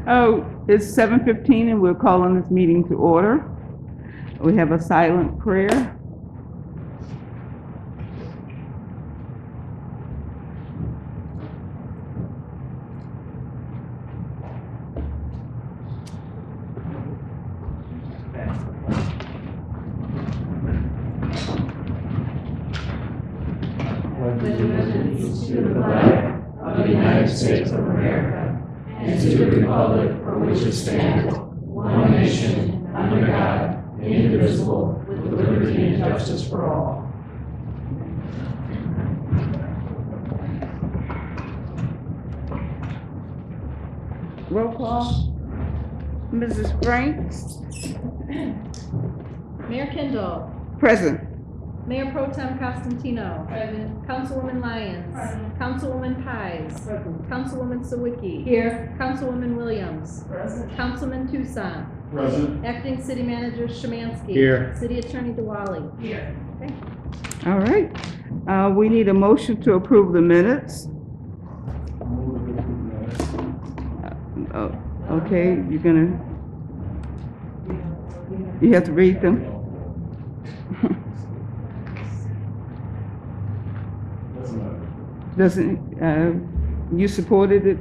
Oh, it's 7:15 and we're calling this meeting to order. We have a silent prayer. Pledge allegiance to the flag of the United States of America and to the republic for which it stands, one nation, under God, indivisible, with liberty and justice for all. Roll call. Mrs. Franks? Mayor Kindle. Present. Mayor Pro Tem Costantino. Present. Councilwoman Lyons. Present. Councilwoman Pies. Present. Councilwoman Sawicki. Here. Councilwoman Williams. Present. Councilman Tucson. Present. Acting City Manager Szymanski. Here. City Attorney DeWally. Here. Okay. All right. We need a motion to approve the minutes. Okay, you have to read them. You supported it?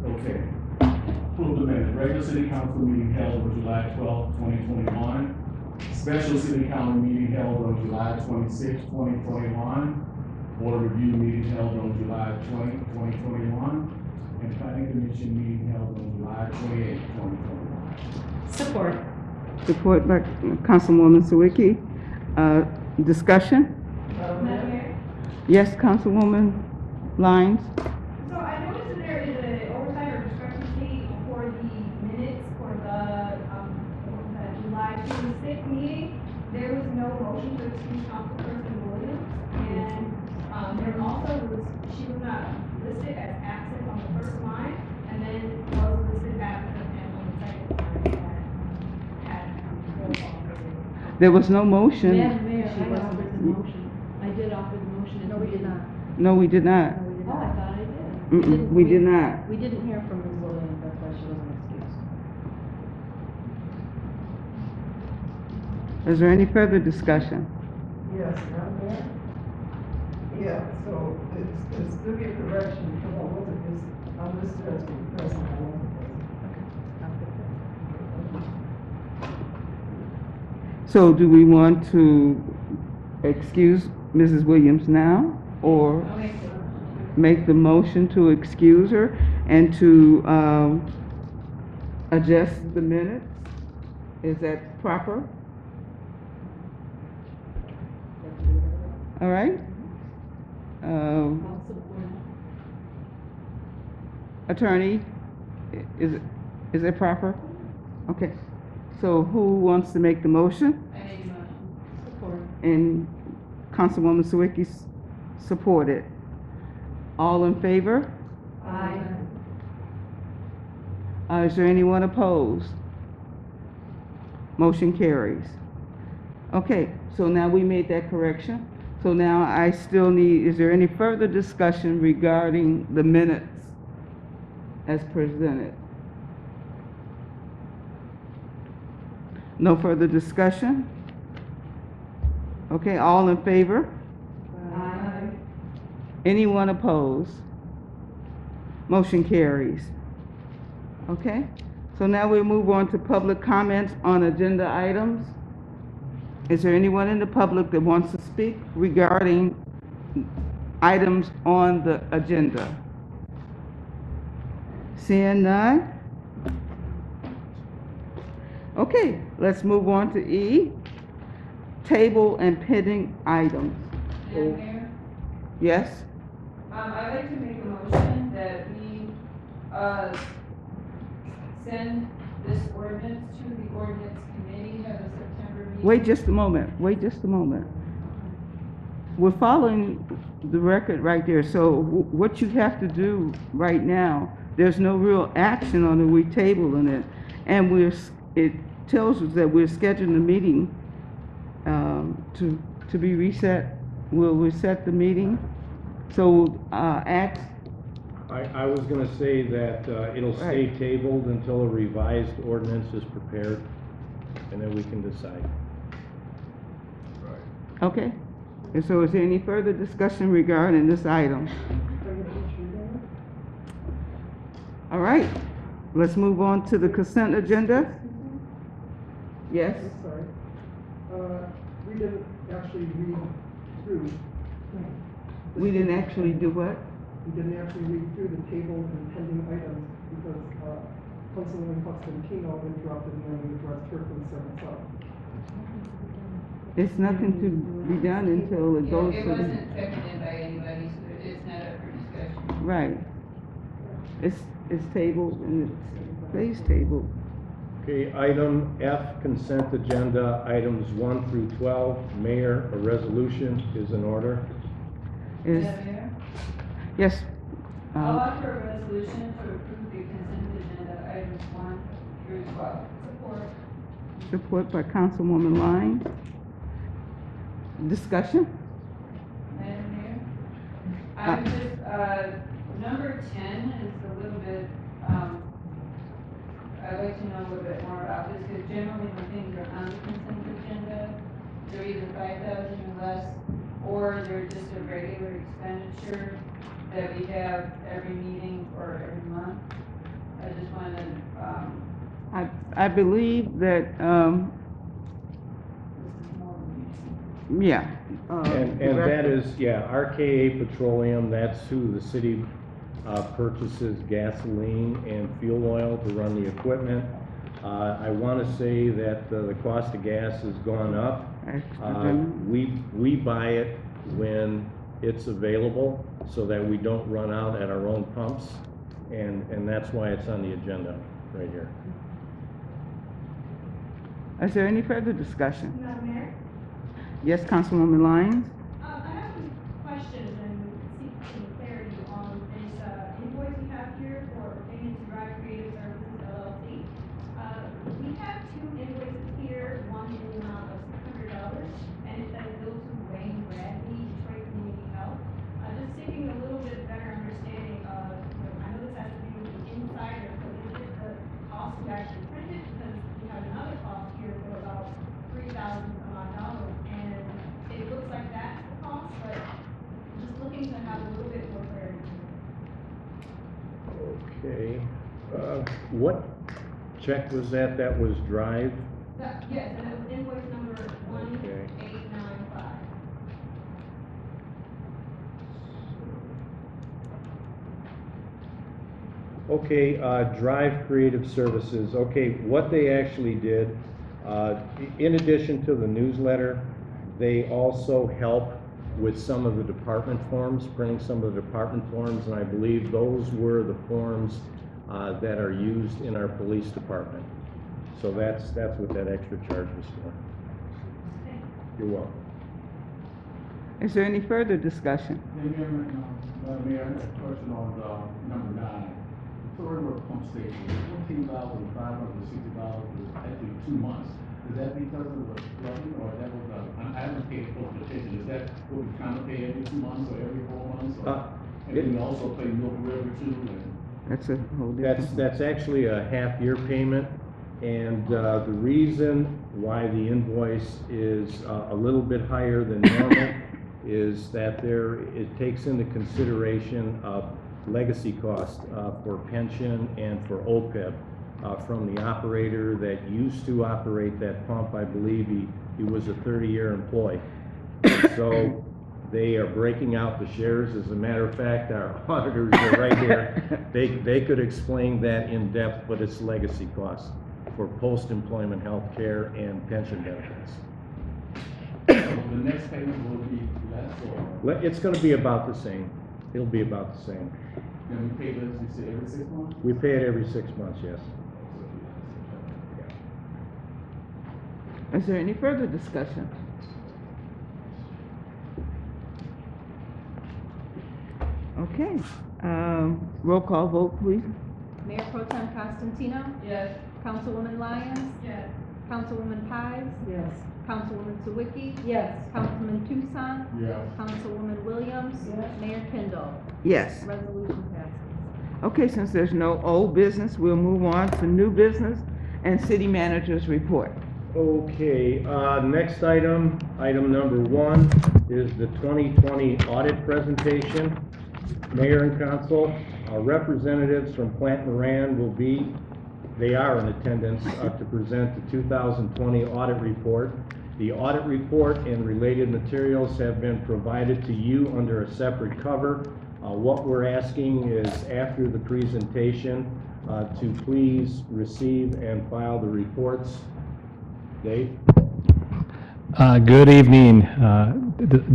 Okay. Approve the minutes. Regular city council meeting held on July 12, 2021. Special city council meeting held on July 26, 2021. Board review meeting held on July 20, 2021. And planning commission meeting held on July 28, 2021. Support. Support by Councilwoman Sawicki. Discussion? Madam Mayor? Yes, Councilwoman Lyons? So I noticed that there is an oversight or discrepancy for the minutes for the July 26th meeting. There was no motion to excuse Councilperson Williams, and there also was, she was not listed as absent on the first line, and then was listed absent and on the second line had roll call. There was no motion. Madam Mayor, She I wasn't- offered the motion. I did offer the motion. and No, we did not. No, we did not. No, we did Oh, I not. thought I did. Mm-mm, we did not. We didn't hear from Ms. Williams, that's why she wasn't excused. Is there any further discussion? Yes, Madam Mayor? Yeah, so it's still be a correction because I wasn't listed as being present, I wasn't present. So do we want to excuse Mrs. Williams now or make the motion to excuse her and to adjust the minutes? Is that proper? All right. I'll support. Attorney, is it proper? Okay. So who wants to make the motion? I made a motion. Support. And Councilwoman Sawicki supported. All in favor? Aye. Is there anyone opposed? Motion carries. Okay, so now we made that correction. So now I still need, is there any further discussion regarding the minutes as presented? No further discussion? Okay, all in favor? Aye. Anyone opposed? Motion carries. Okay, so now we'll move on to public comments on agenda items. Is there anyone in the public that wants to speak regarding items on the agenda? Seeing none? Okay, let's move on to E, table and pending items. Madam Mayor? Yes? I'd like to make a motion that we, send this ordinance to the ordinance committee at the September meeting. Wait just a moment. We're following the record right there, so what you have to do right now, there's no real action on it, we're tabling it. And it tells us that we're scheduling the meeting, to be reset. We'll reset the meeting. So, ask I was gonna say that, it'll stay Right. tabled until a revised ordinance is prepared, and then we can decide. Okay. And so is there any further discussion regarding this item? All right, let's move on to the consent agenda. Yes? I'm sorry. We didn't actually read through. We didn't actually do what? We didn't actually read through the table and pending items because, Councilwoman Constantino interrupted and then we addressed her concerns, so. It's nothing to be done until it goes It to the, wasn't seconded by anybody, so it's not up for discussion. right. It's tabled and it stays tabled. Okay, item F, consent agenda, items 1 through 12. Mayor, a resolution is in order. Is, Madam Mayor, yes, I'll offer a resolution to approve the consent agenda items 1 through 12. Support. support by Councilwoman Lyons. Discussion? Madam Mayor? I would just, number 10 is a little bit, I'd like to know a little bit more about this, because generally when things are on the consent agenda, they're either 5,000 or less, or they're just a regular expenditure that we have every meeting or every month. I just wanted, I believe that, this is more than yeah. And that is, yeah, RKA Petroleum, that's who the city purchases gasoline and fuel oil to run the equipment. I want to say that the cost of gas has gone up. We buy it when it's available so that we don't run out at our own pumps. And that's why it's on the agenda right here. Is there any further discussion? Madam Mayor? Yes, Councilwoman Lyons? I have some questions and seek some clarity on this invoice we have here for payment to Drive Creative Services LLC. We have two invoices here, one in the amount of $600, and it says bill to Wayne Bradley, Detroit Community Health. Just seeking a little bit better understanding of, I know this has to do with the insider, so is this the cost to actually print it? Because we have another cost here for about $3,000 and it looks like that's the cost, but just looking to have a little bit more clarity. Okay, what check was that? That was Drive? Yes, and it was invoice number 1895. Okay, Drive Creative Services, okay, what they actually did, in addition to the newsletter, they also help with some of the department forms, printing some of the department forms, and I believe those were the forms that are used in our police department. So that's what that extra charge was for. You're welcome. Is there any further discussion? Madam Mayor, I have a question on number 9. Third pump station, $14,560 is actually 2 months. Is that because of the flooding, or that was, I haven't paid close attention, is that what we kind of pay every 2 months or every 4 months? Or, and then we also pay Milk River too, and. That's a whole different. That's actually a half-year payment, and the reason why the invoice is a little bit higher than normal is that it takes into consideration of legacy cost for pension and for OPEB from the operator that used to operate that pump. I believe he was a 30-year employee. So they are breaking out the shares. As a matter of fact, our auditors are right here. They could explain that in depth, but it's legacy costs for post-employment health care and pension benefits. So the next payment will be less, or? It's going to be about the same. It'll be about the same. And we pay this, you say, every 6 months? We pay it every 6 months, yes. Is there any further discussion? Okay, roll call vote, please. Mayor Pro Tem Constantino? Yes. Councilwoman Lyons? Yes. Councilwoman Pies? Yes. Councilwoman Sawicki? Yes. Councilman Tucson? Yes. Councilwoman Williams? Yes. Mayor Kindle? Yes. Resolution passes. Okay, since there's no old business, we'll move on to new business and city manager's report. Okay, next item, item number 1, is the 2020 audit presentation. Mayor and council, our representatives from Plant Moran they are in attendance to present the 2020 audit report. The audit report and related materials have been provided to you under a separate cover. What we're asking is, after the presentation, to please receive and file the reports. Dave? Good evening.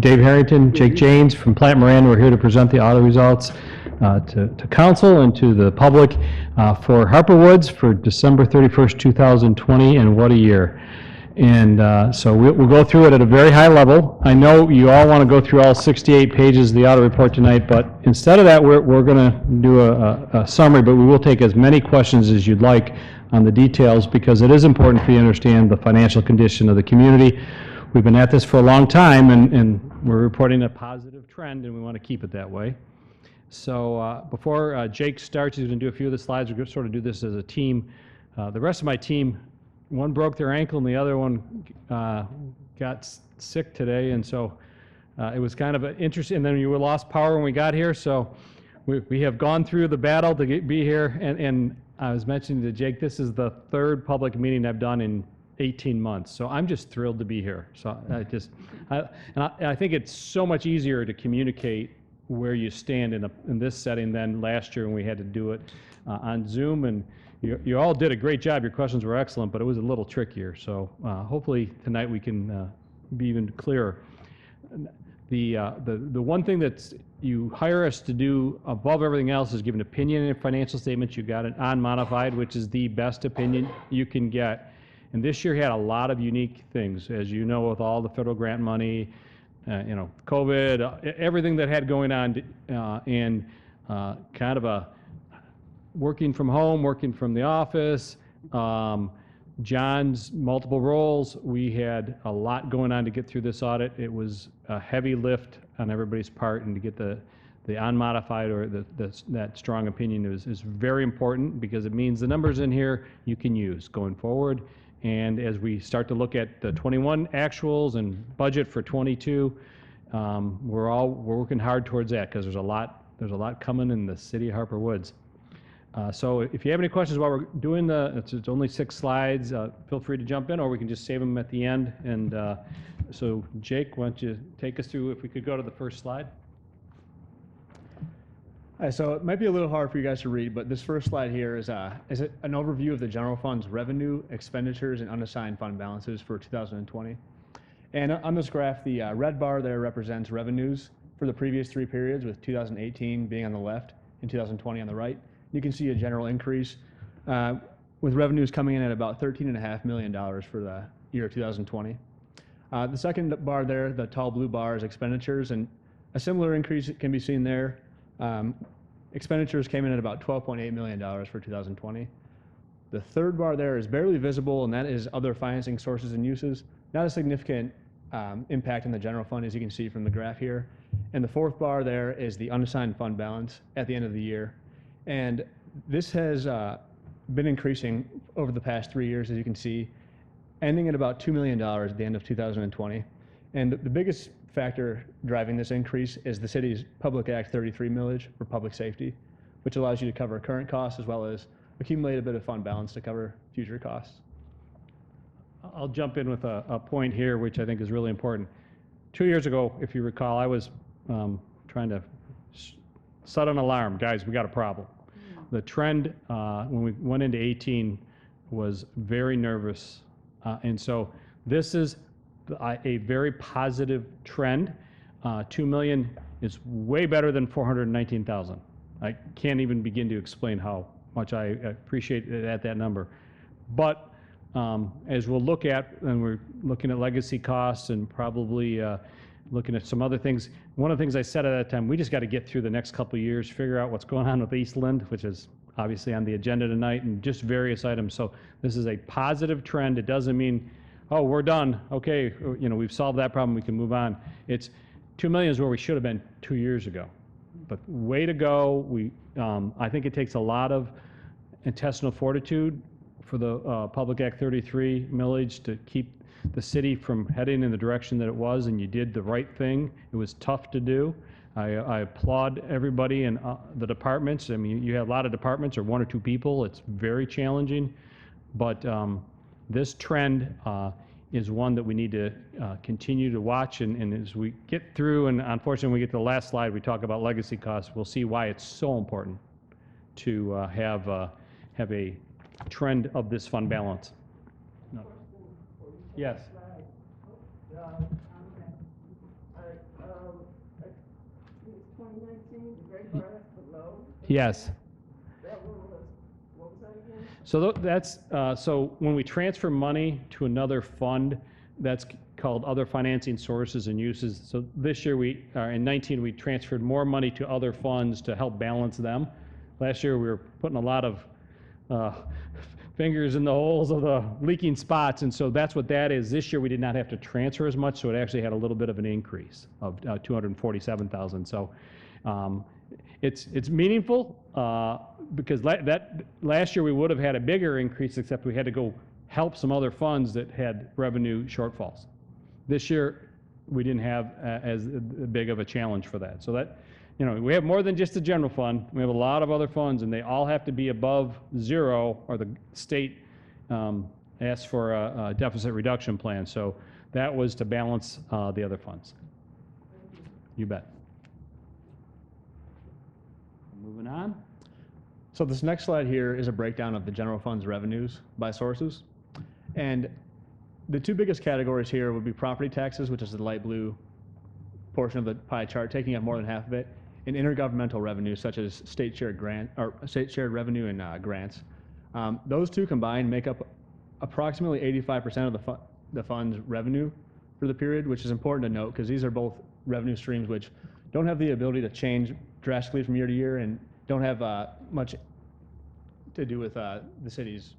Dave Harrington, Jake Janes from Plant Moran. We're here to present the audit results to council and to the public for Harper Woods for December 31st, 2020, and what a year. And so we'll go through it at a very high level. I know you all want to go through all 68 pages of the audit report tonight, but instead of that, we're going to do a summary, but we will take as many questions as you'd like on the details, because it is important for you to understand the financial condition of the community. We've been at this for a long time, and we're reporting a positive trend, and we want to keep it that way. So before Jake starts, he's going to do a few of the slides. We're going to sort of do this as a team. The rest of my team, one broke their ankle and the other one got sick today, and so it was kind of an interesting. And then we lost power when we got here, so we have gone through the battle to be here. And I was mentioning to Jake, this is the 3rd public meeting I've done in 18 months, so I'm just thrilled to be here. So I think it's so much easier to communicate where you stand in this setting than last year when we had to do it on Zoom. And you all did a great job. Your questions were excellent, but it was a little trickier. So hopefully tonight we can be even clearer. The one thing that you hire us to do above everything else is give an opinion in financial statements. You got it unmodified, which is the best opinion you can get. And this year had a lot of unique things, as you know, with all the federal grant money, COVID, everything that had going on, and kind of a working from home, working from the office, John's multiple roles. We had a lot going on to get through this audit. It was a heavy lift on everybody's part, and to get the unmodified or that strong opinion is very important, because it means the numbers in here you can use going forward. And as we start to look at the 21 actuals and budget for 22, we're working hard towards that, because there's a lot coming in the city of Harper Woods. So if you have any questions while we're doing it's only 6 slides, feel free to jump in, or we can just save them at the end. And so Jake, why don't you take us through, if we could go to the first slide. So it might be a little hard for you guys to read, but this first slide here is an overview of the general fund's revenue, expenditures, and unassigned fund balances for 2020. And on this graph, the red bar there represents revenues for the previous 3 periods, with 2018 being on the left and 2020 on the right. You can see a general increase with revenues coming in at about $13.5 million for the year 2020. The second bar there, the tall blue bar, is expenditures, and a similar increase can be seen there. Expenditures came in at about $12.8 million for 2020. The third bar there is barely visible, and that is other financing sources and uses. Not a significant impact in the general fund, as you can see from the graph here. And the fourth bar there is the unassigned fund balance at the end of the year. And this has been increasing over the past 3 years, as you can see, ending at about $2 million at the end of 2020. And the biggest factor driving this increase is the city's Public Act 33 millage for public safety, which allows you to cover current costs as well as accumulate a bit of fund balance to cover future costs. I'll jump in with a point here, which I think is really important. 2 years ago, if you recall, I was trying to set an alarm. Guys, we got a problem. The trend when we went into 18 was very nervous. And so this is a very positive trend. 2 million is way better than 419,000. I can't even begin to explain how much I appreciate it at that number. But as we'll look at, and we're looking at legacy costs and probably looking at some other things, one of the things I said at that time, we just got to get through the next couple of years, figure out what's going on with Eastland, which is obviously on the agenda tonight, and just various items. So this is a positive trend. It doesn't mean, oh, we're done. Okay, we've solved that problem. We can move on. It's 2 million is where we should have been 2 years ago. But way to go. I think it takes a lot of intestinal fortitude for the Public Act 33 millage to keep the city from heading in the direction that it was, and you did the right thing. It was tough to do. I applaud everybody in the departments. I mean, you have a lot of departments or one or two people. It's very challenging, but this trend is one that we need to continue to watch, and as we get through, and unfortunately when we get to the last slide, we talk about legacy costs, we'll see why it's so important to have a trend of this fund balance. No. Yes. It's 2019, the great bars below. Yes. That one was, what was that again? So that's so when we transfer money to another fund, that's called other financing sources and uses. So this year in 19 we transferred more money to other funds to help balance them. Last year we were putting a lot of fingers in the holes of the leaking spots, and so that's what that is. This year we did not have to transfer as much, so it actually had a little bit of an increase of 247,000. So it's meaningful because last year we would have had a bigger increase, except we had to go help some other funds that had revenue shortfalls. This year we didn't have as big of a challenge for that. So that, we have more than just the general fund. We have a lot of other funds, and they all have to be above zero, or the state asks for a deficit reduction plan. So that was to balance the other funds. You bet. Moving on. So this next slide here is a breakdown of the general fund's revenues by sources. And the two biggest categories here would be property taxes, which is the light blue portion of the pie chart, taking up more than half of it, and intergovernmental revenue, such as state shared revenue and grants. Those two combined make up approximately 85% of the fund's revenue for the period, which is important to note because these are both revenue streams which don't have the ability to change drastically from year to year and don't have much to do with the city's.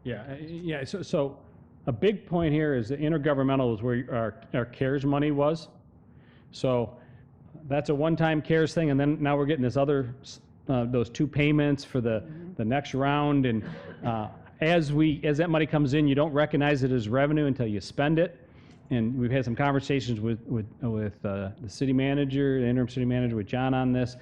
Yeah. So a big point here is the intergovernmental is where our CARES money was. So that's a one-time CARES thing, and then now we're getting this other, those two payments for the next round, and as that money comes in, you don't recognize it as revenue until you spend it. And we've had some conversations with the city manager, the interim city manager, with John on this.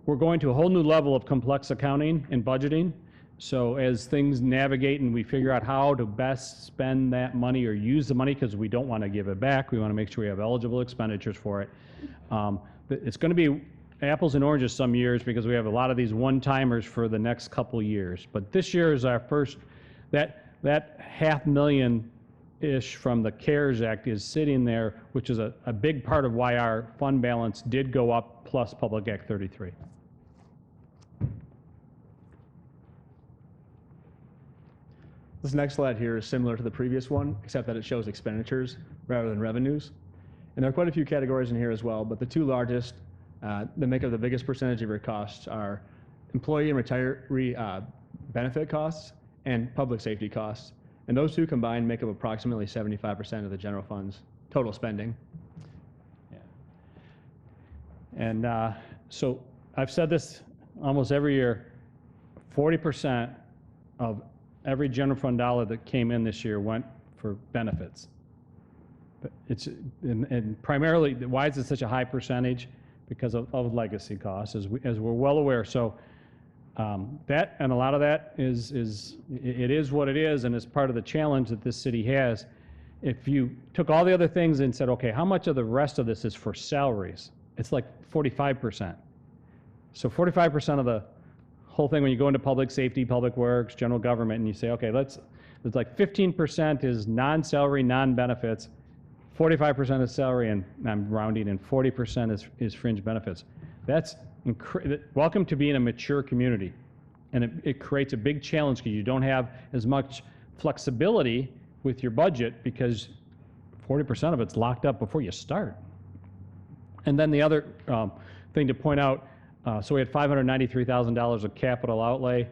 We're going to a whole new level of complex accounting and budgeting. So as things navigate and we figure out how to best spend that money or use the money, because we don't want to give it back, we want to make sure we have eligible expenditures for it. It's going to be apples and oranges some years because we have a lot of these one-timers for the next couple years. But this year is our first, that $500,000-ish from the CARES Act is sitting there, which is a big part of why our fund balance did go up, plus Public Act 33. This next slide here is similar to the previous one, except that it shows expenditures rather than revenues. And there are quite a few categories in here as well, but the two largest that make up the biggest percentage of your costs are employee and retiree benefit costs and public safety costs. And those two combined make up approximately 75% of the general fund's total spending. Yeah. And so I've said this almost every year, 40% of every general fund dollar that came in this year went for benefits. But and primarily, why is it such a high percentage? Because of legacy costs, as we're well aware. So that, and a lot of that it is what it is, and it's part of the challenge that this city has. If you took all the other things and said, okay, how much of the rest of this is for salaries? It's like 45%. So 45% of the whole thing, when you go into public safety, public works, general government, and you say, okay, it's like 15% is non-salary, non-benefits, 45% is salary, and I'm rounding, and 40% is fringe benefits. That's welcome to being a mature community. And it creates a big challenge because you don't have as much flexibility with your budget because 40% of it's locked up before you start. And then the other thing to point out, so we had $593,000 of capital outlay,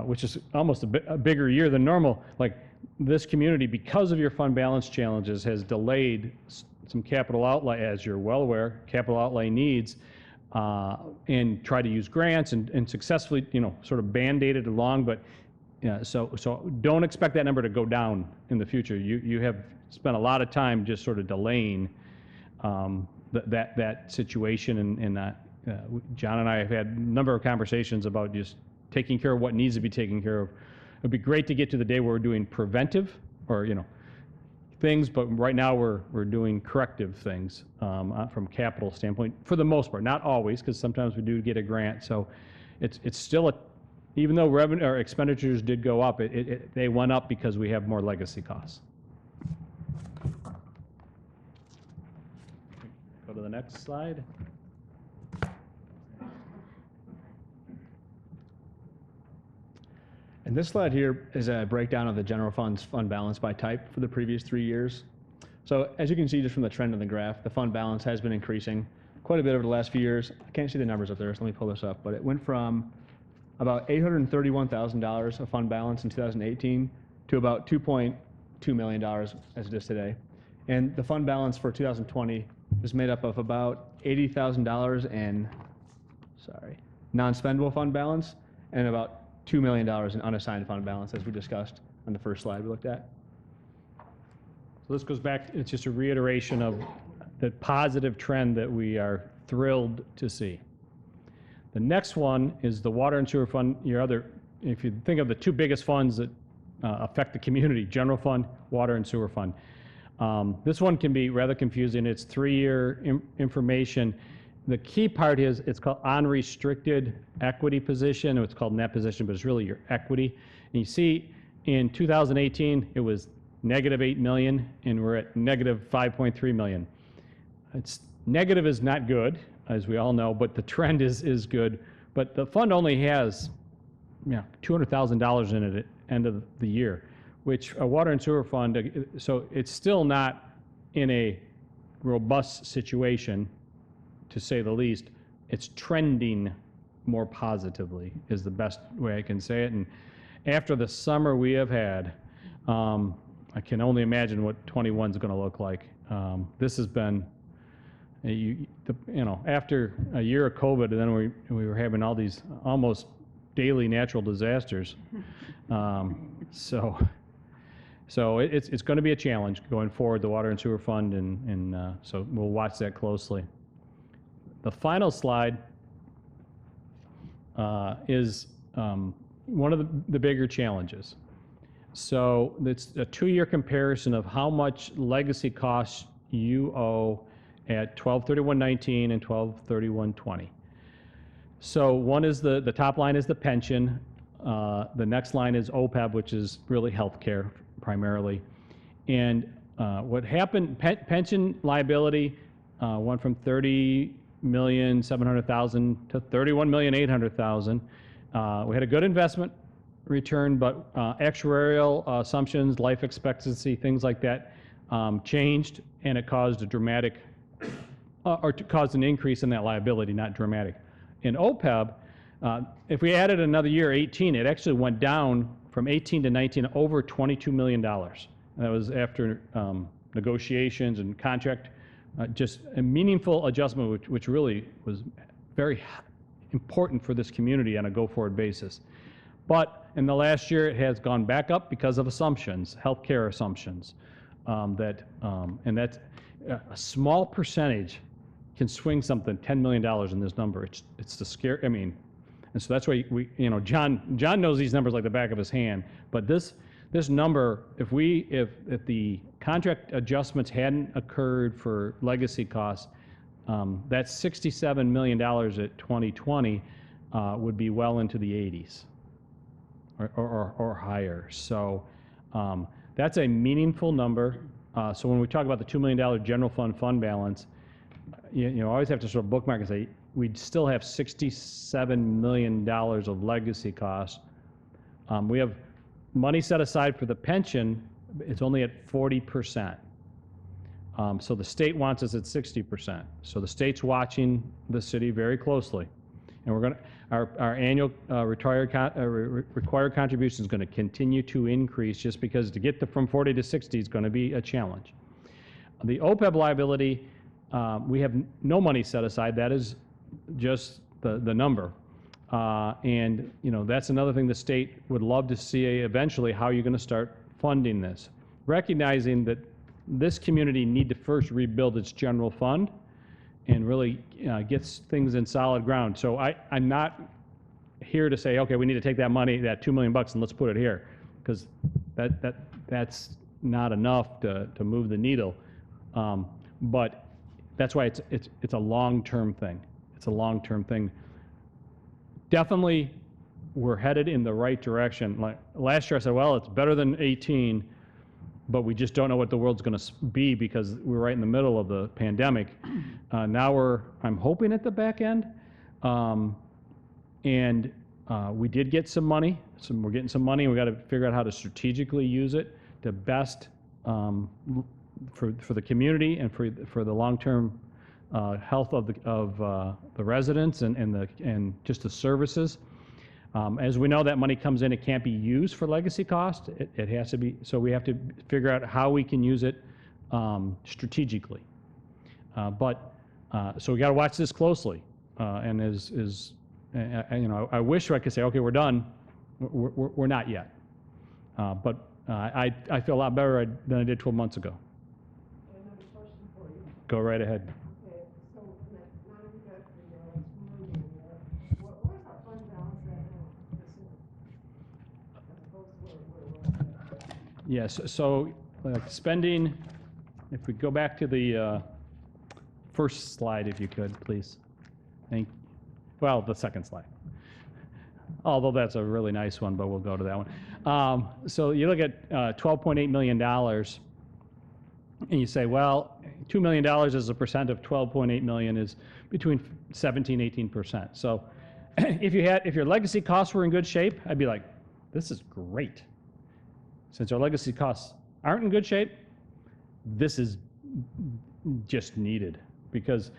which is almost a bigger year than normal. Like this community, because of your fund balance challenges, has delayed some capital outlay, as you're well aware, capital outlay needs, and try to use grants and successfully, sort of band-aid it along, but so don't expect that number to go down in the future. You have spent a lot of time just sort of delaying that situation, and John and I have had a number of conversations about just taking care of what needs to be taken care of. It'd be great to get to the day where we're doing preventive or things, but right now we're doing corrective things from capital standpoint for the most part. Not always, because sometimes we do get a grant. So it's still even though revenue or expenditures did go up, they went up because we have more legacy costs. Go to the next slide. And this slide here is a breakdown of the general fund's fund balance by type for the previous 3 years. So as you can see just from the trend in the graph, the fund balance has been increasing quite a bit over the last few years. I can't see the numbers up there, so let me pull this up. But it went from about $831,000 of fund balance in 2018 to about $2.2 million as it is today. And the fund balance for 2020 is made up of about $80,000 in, non-spendable fund balance and about $2 million in unassigned fund balance, as we discussed on the first slide we looked at. So this goes back, it's just a reiteration of the positive trend that we are thrilled to see. The next one is the water and sewer fund, if you think of the two biggest funds that affect the community, general fund, water and sewer fund. This one can be rather confusing. It's 3-year information. The key part is it's called unrestricted equity position, or it's called net position, but it's really your equity. And you see in 2018, it was -8 million, and we're at -5.3 million. Negative is not good, as we all know, but the trend is good. But the fund only has $200,000 in it at the end of the year, which a water and sewer fund, so it's still not in a robust situation, to say the least. It's trending more positively is the best way I can say it. And after the summer we have had, I can only imagine what 21 is going to look like. This has been, after a year of COVID, and then we were having all these almost daily natural disasters. So it's going to be a challenge going forward, the water and sewer fund, and so we'll watch that closely. The final slide is one of the bigger challenges. So it's a 2-year comparison of how much legacy costs you owe at 12/31/19 and 12/31/20. So one is the top line is the pension. The next line is OPEB, which is really healthcare primarily. And what happened, pension liability went from $30,700,000 to $31,800,000. We had a good investment return, but actuarial assumptions, life expectancy, things like that changed, and it caused a dramatic, caused an increase in that liability, not dramatic. In OPEB, if we added another year, 18, it actually went down from 18 to 19 over $22 million. And that was after negotiations and contract. Just a meaningful adjustment, which really was very important for this community on a go-forward basis. But in the last year, it has gone back up because of assumptions, healthcare assumptions, and that's a small percentage can swing something, $10 million in this number. It's the scare. I mean, and so that's why John knows these numbers like the back of his hand. But this number, if the contract adjustments hadn't occurred for legacy costs, that $67 million at 2020 would be well into the 80s or higher. So that's a meaningful number. So when we talk about the $2 million general fund balance, you always have to sort of bookmark and say we'd still have $67 million of legacy costs. We have money set aside for the pension. It's only at 40%. So the state wants us at 60%. So the state's watching the city very closely, and we're going to our annual required contribution is going to continue to increase, just because to get from 40 to 60 is going to be a challenge. The OPEB liability, we have no money set aside. That is just the number. And, that's another thing the state would love to see eventually, how you're going to start funding this. Recognizing that this community need to first rebuild its general fund and really get things in solid ground. So I'm not here to say, okay, we need to take that money, that $2 million bucks, and let's put it here, because that's not enough to move the needle. But that's why it's a long-term thing. It's a long-term thing. Definitely, we're headed in the right direction. Like last year, I said, well, it's better than 18, but we just don't know what the world's going to be because we're right in the middle of the pandemic. Now I'm hoping at the back end, and we did get some money. So we're getting some money. We got to figure out how to strategically use it to best for the community and for the long-term health of the residents and just the services. As we know, that money comes in, it can't be used for legacy cost. It has to be, so we have to figure out how we can use it strategically. So we got to watch this closely. And I wish I could say, okay, we're done. We're not yet. But I feel a lot better than I did 12 months ago. Another question for you. Go right ahead. Okay, so now we got the money in there. Where's our fund balance at now? This year? As opposed to where it was at? Yes, so spending, if we go back to the first slide, if you could, please. Well, the second slide. Although that's a really nice one, but we'll go to that one. So you look at $12.8 million, and you say, well, $2 million as a percent of 12.8 million is between 17-18%. So if your legacy costs were in good shape, I'd be like, this is great. Since our legacy costs aren't in good shape, this is just needed, because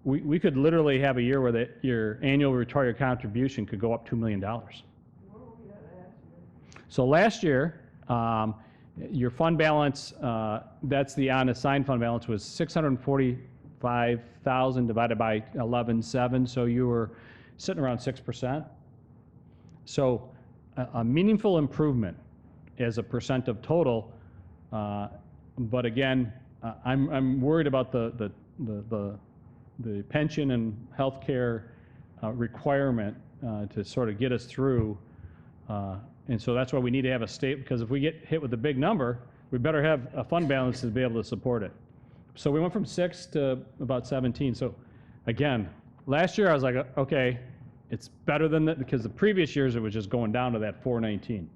we could literally have a year where your annual retiree contribution could go up $2 million. Where were we at last year? So last year, your fund balance, that's the unassigned fund balance, was $645,000 divided by 11.7, so you were sitting around 6%. So a meaningful improvement as a percent of total, but again, I'm worried about the pension and health care requirement to sort of get us through. And so that's why we need to have a state, because if we get hit with a big number, we better have a fund balance to be able to support it. So we went from 6 to about 17. So again, last year I was like, okay, it's better than that, because the previous years it was just going down to that 419.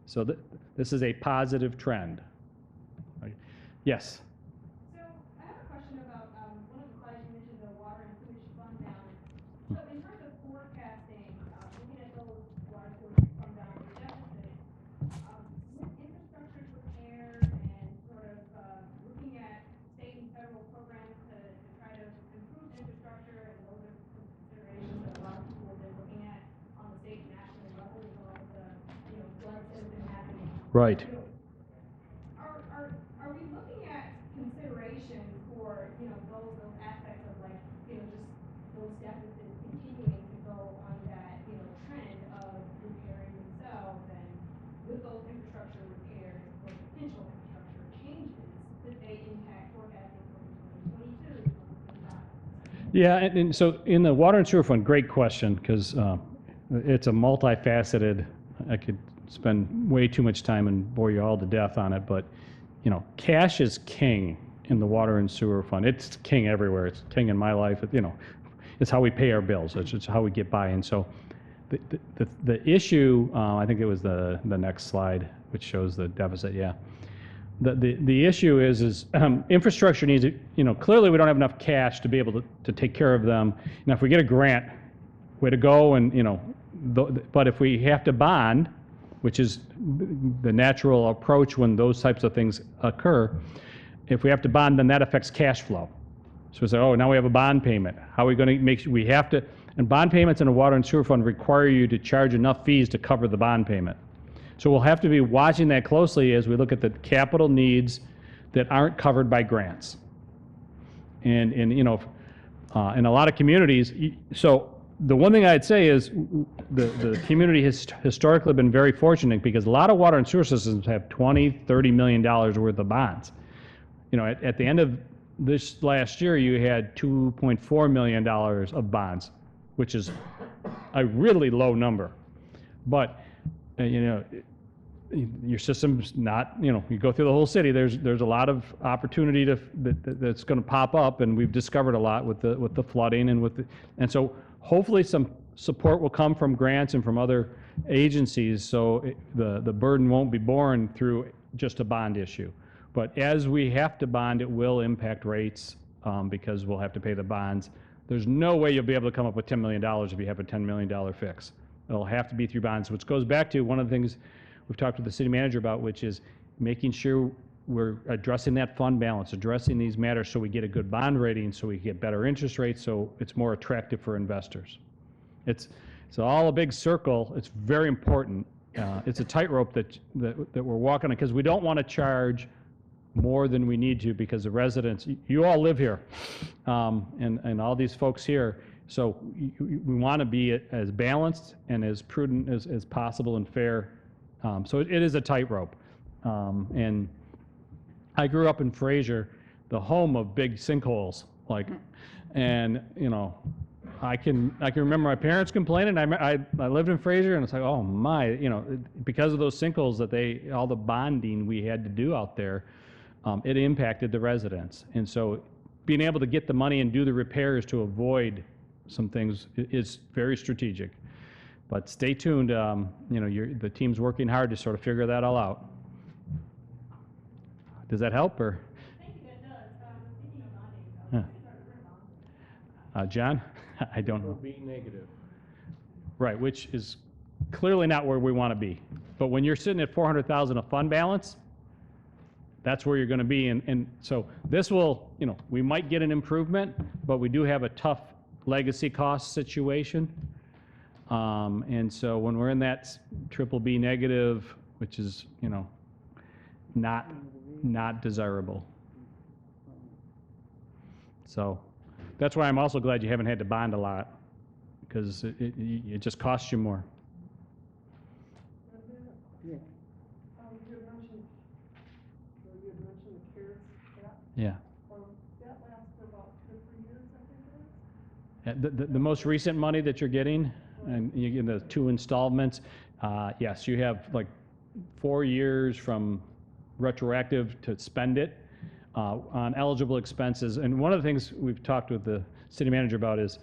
So this is a positive trend. Yes? So I have a question about, one of the slides you mentioned, the water and sewage fund balance. So in terms of forecasting, looking at those water and sewage fund balance deficits, with infrastructure repair and sort of, looking at state and federal programs to try to improve infrastructure, and those are some considerations that a lot of people have been looking at on the state and national level, with all of the, floods that have been happening. Right. Are we looking at consideration for, those aspects of like, just those deficits continuing to go on that, trend of repairing themselves, and with those infrastructure repairs or potential infrastructure changes, that they impact forecasting from 2022 to 2025? Yeah, and so in the water and sewer fund, great question, because it's a multifaceted, I could spend way too much time and bore you all to death on it, but cash is king in the water and sewer fund. It's king everywhere. It's king in my life. It's how we pay our bills. It's how we get by. And so the issue, I think it was the next slide, which shows the deficit. Yeah. The issue is infrastructure needs, clearly we don't have enough cash to be able to take care of them. Now, if we get a grant, way to go. And, but if we have to bond, which is the natural approach when those types of things occur, if we have to bond, then that affects cash flow. So we say, oh, now we have a bond payment. How are we going to make sure we have to, and bond payments in a water and sewer fund require you to charge enough fees to cover the bond payment. So we'll have to be watching that closely as we look at the capital needs that aren't covered by grants. And you know, in a lot of communities, so the one thing I'd say is the community has historically been very fortunate because a lot of water and sewer systems have $20-30 million worth of bonds. You know, at the end of this last year, you had $2.4 million of bonds, which is a really low number. But, you know, your system's not, you know, you go through the whole city, there's a lot of opportunity that's going to pop up, and we've discovered a lot with the flooding and so hopefully some support will come from grants and from other agencies, so the burden won't be borne through just a bond issue. But as we have to bond, it will impact rates because we'll have to pay the bonds. There's no way you'll be able to come up with $10 million if you have a $10 million fix. It'll have to be through bonds, which goes back to one of the things we've talked with the city manager about, which is making sure we're addressing that fund balance, addressing these matters so we get a good bond rating, so we get better interest rates, so it's more attractive for investors. It's all a big circle. It's very important. It's a tightrope that we're walking on because we don't want to charge more than we need to because the residents, you all live here, and all these folks here, so we want to be as balanced and as prudent as possible and fair. So it is a tightrope. And I grew up in Fraser, the home of big sinkholes, and you know, I can remember my parents complaining. I lived in Fraser, and it's like, oh my, you know, because of those sinkholes that all the bonding we had to do out there, it impacted the residents. And so being able to get the money and do the repairs to avoid some things is very strategic. But stay tuned. You know, the team's working hard to sort of figure that all out. Does that help, or? I think it does. Huh. John? I don't know. Be negative. Right, which is clearly not where we want to be. But when you're sitting at 400,000 of fund balance, that's where you're going to be. And so this will, you know, we might get an improvement, but we do have a tough legacy cost situation. And so when we're in that BBB negative, which is, you know, not desirable. So that's why I'm also glad you haven't had to bond a lot, because it just costs you more. Yeah. You had mentioned the CARES Act. Yeah. That lasts for about 2 or 3 years, I think it is. The most recent money that you're getting, and you get the 2 installments, yes, you have like 4 years from retroactive to spend it on eligible expenses. And one of the things we've talked with the city manager about is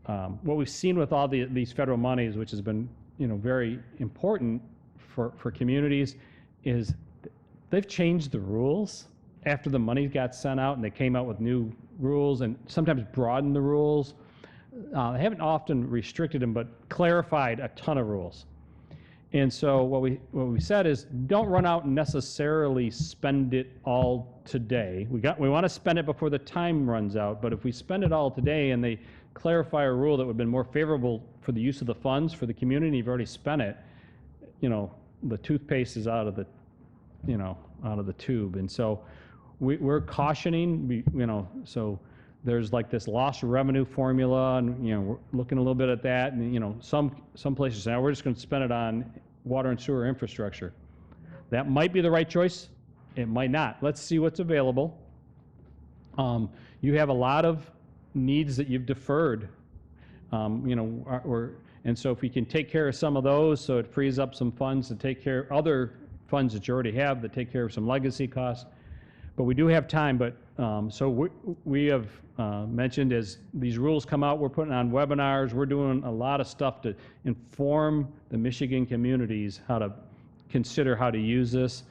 what we've seen with all these federal monies, which has been, you know, very important for communities, is they've changed the rules after the money got sent out, and they came out with new rules and sometimes broadened the rules. They haven't often restricted them, but clarified a ton of rules. And so what we said is, don't run out and necessarily spend it all today. We want to spend it before the time runs out, but if we spend it all today and they clarify a rule that would have been more favorable for the use of the funds for the community, you've already spent it, you know, the toothpaste is out of the tube. And so we're cautioning, you know, so there's like this lost revenue formula, and, you know, we're looking a little bit at that, and, you know, some places say, we're just going to spend it on water and sewer infrastructure. That might be the right choice. It might not. Let's see what's available. You have a lot of needs that you've deferred, you know, and so if we can take care of some of those, so it frees up some funds to take care of other funds that you already have that take care of some legacy costs. But we do have time, but so we have mentioned as these rules come out, we're putting on webinars, we're doing a lot of stuff to inform the Michigan communities how to consider how to use this.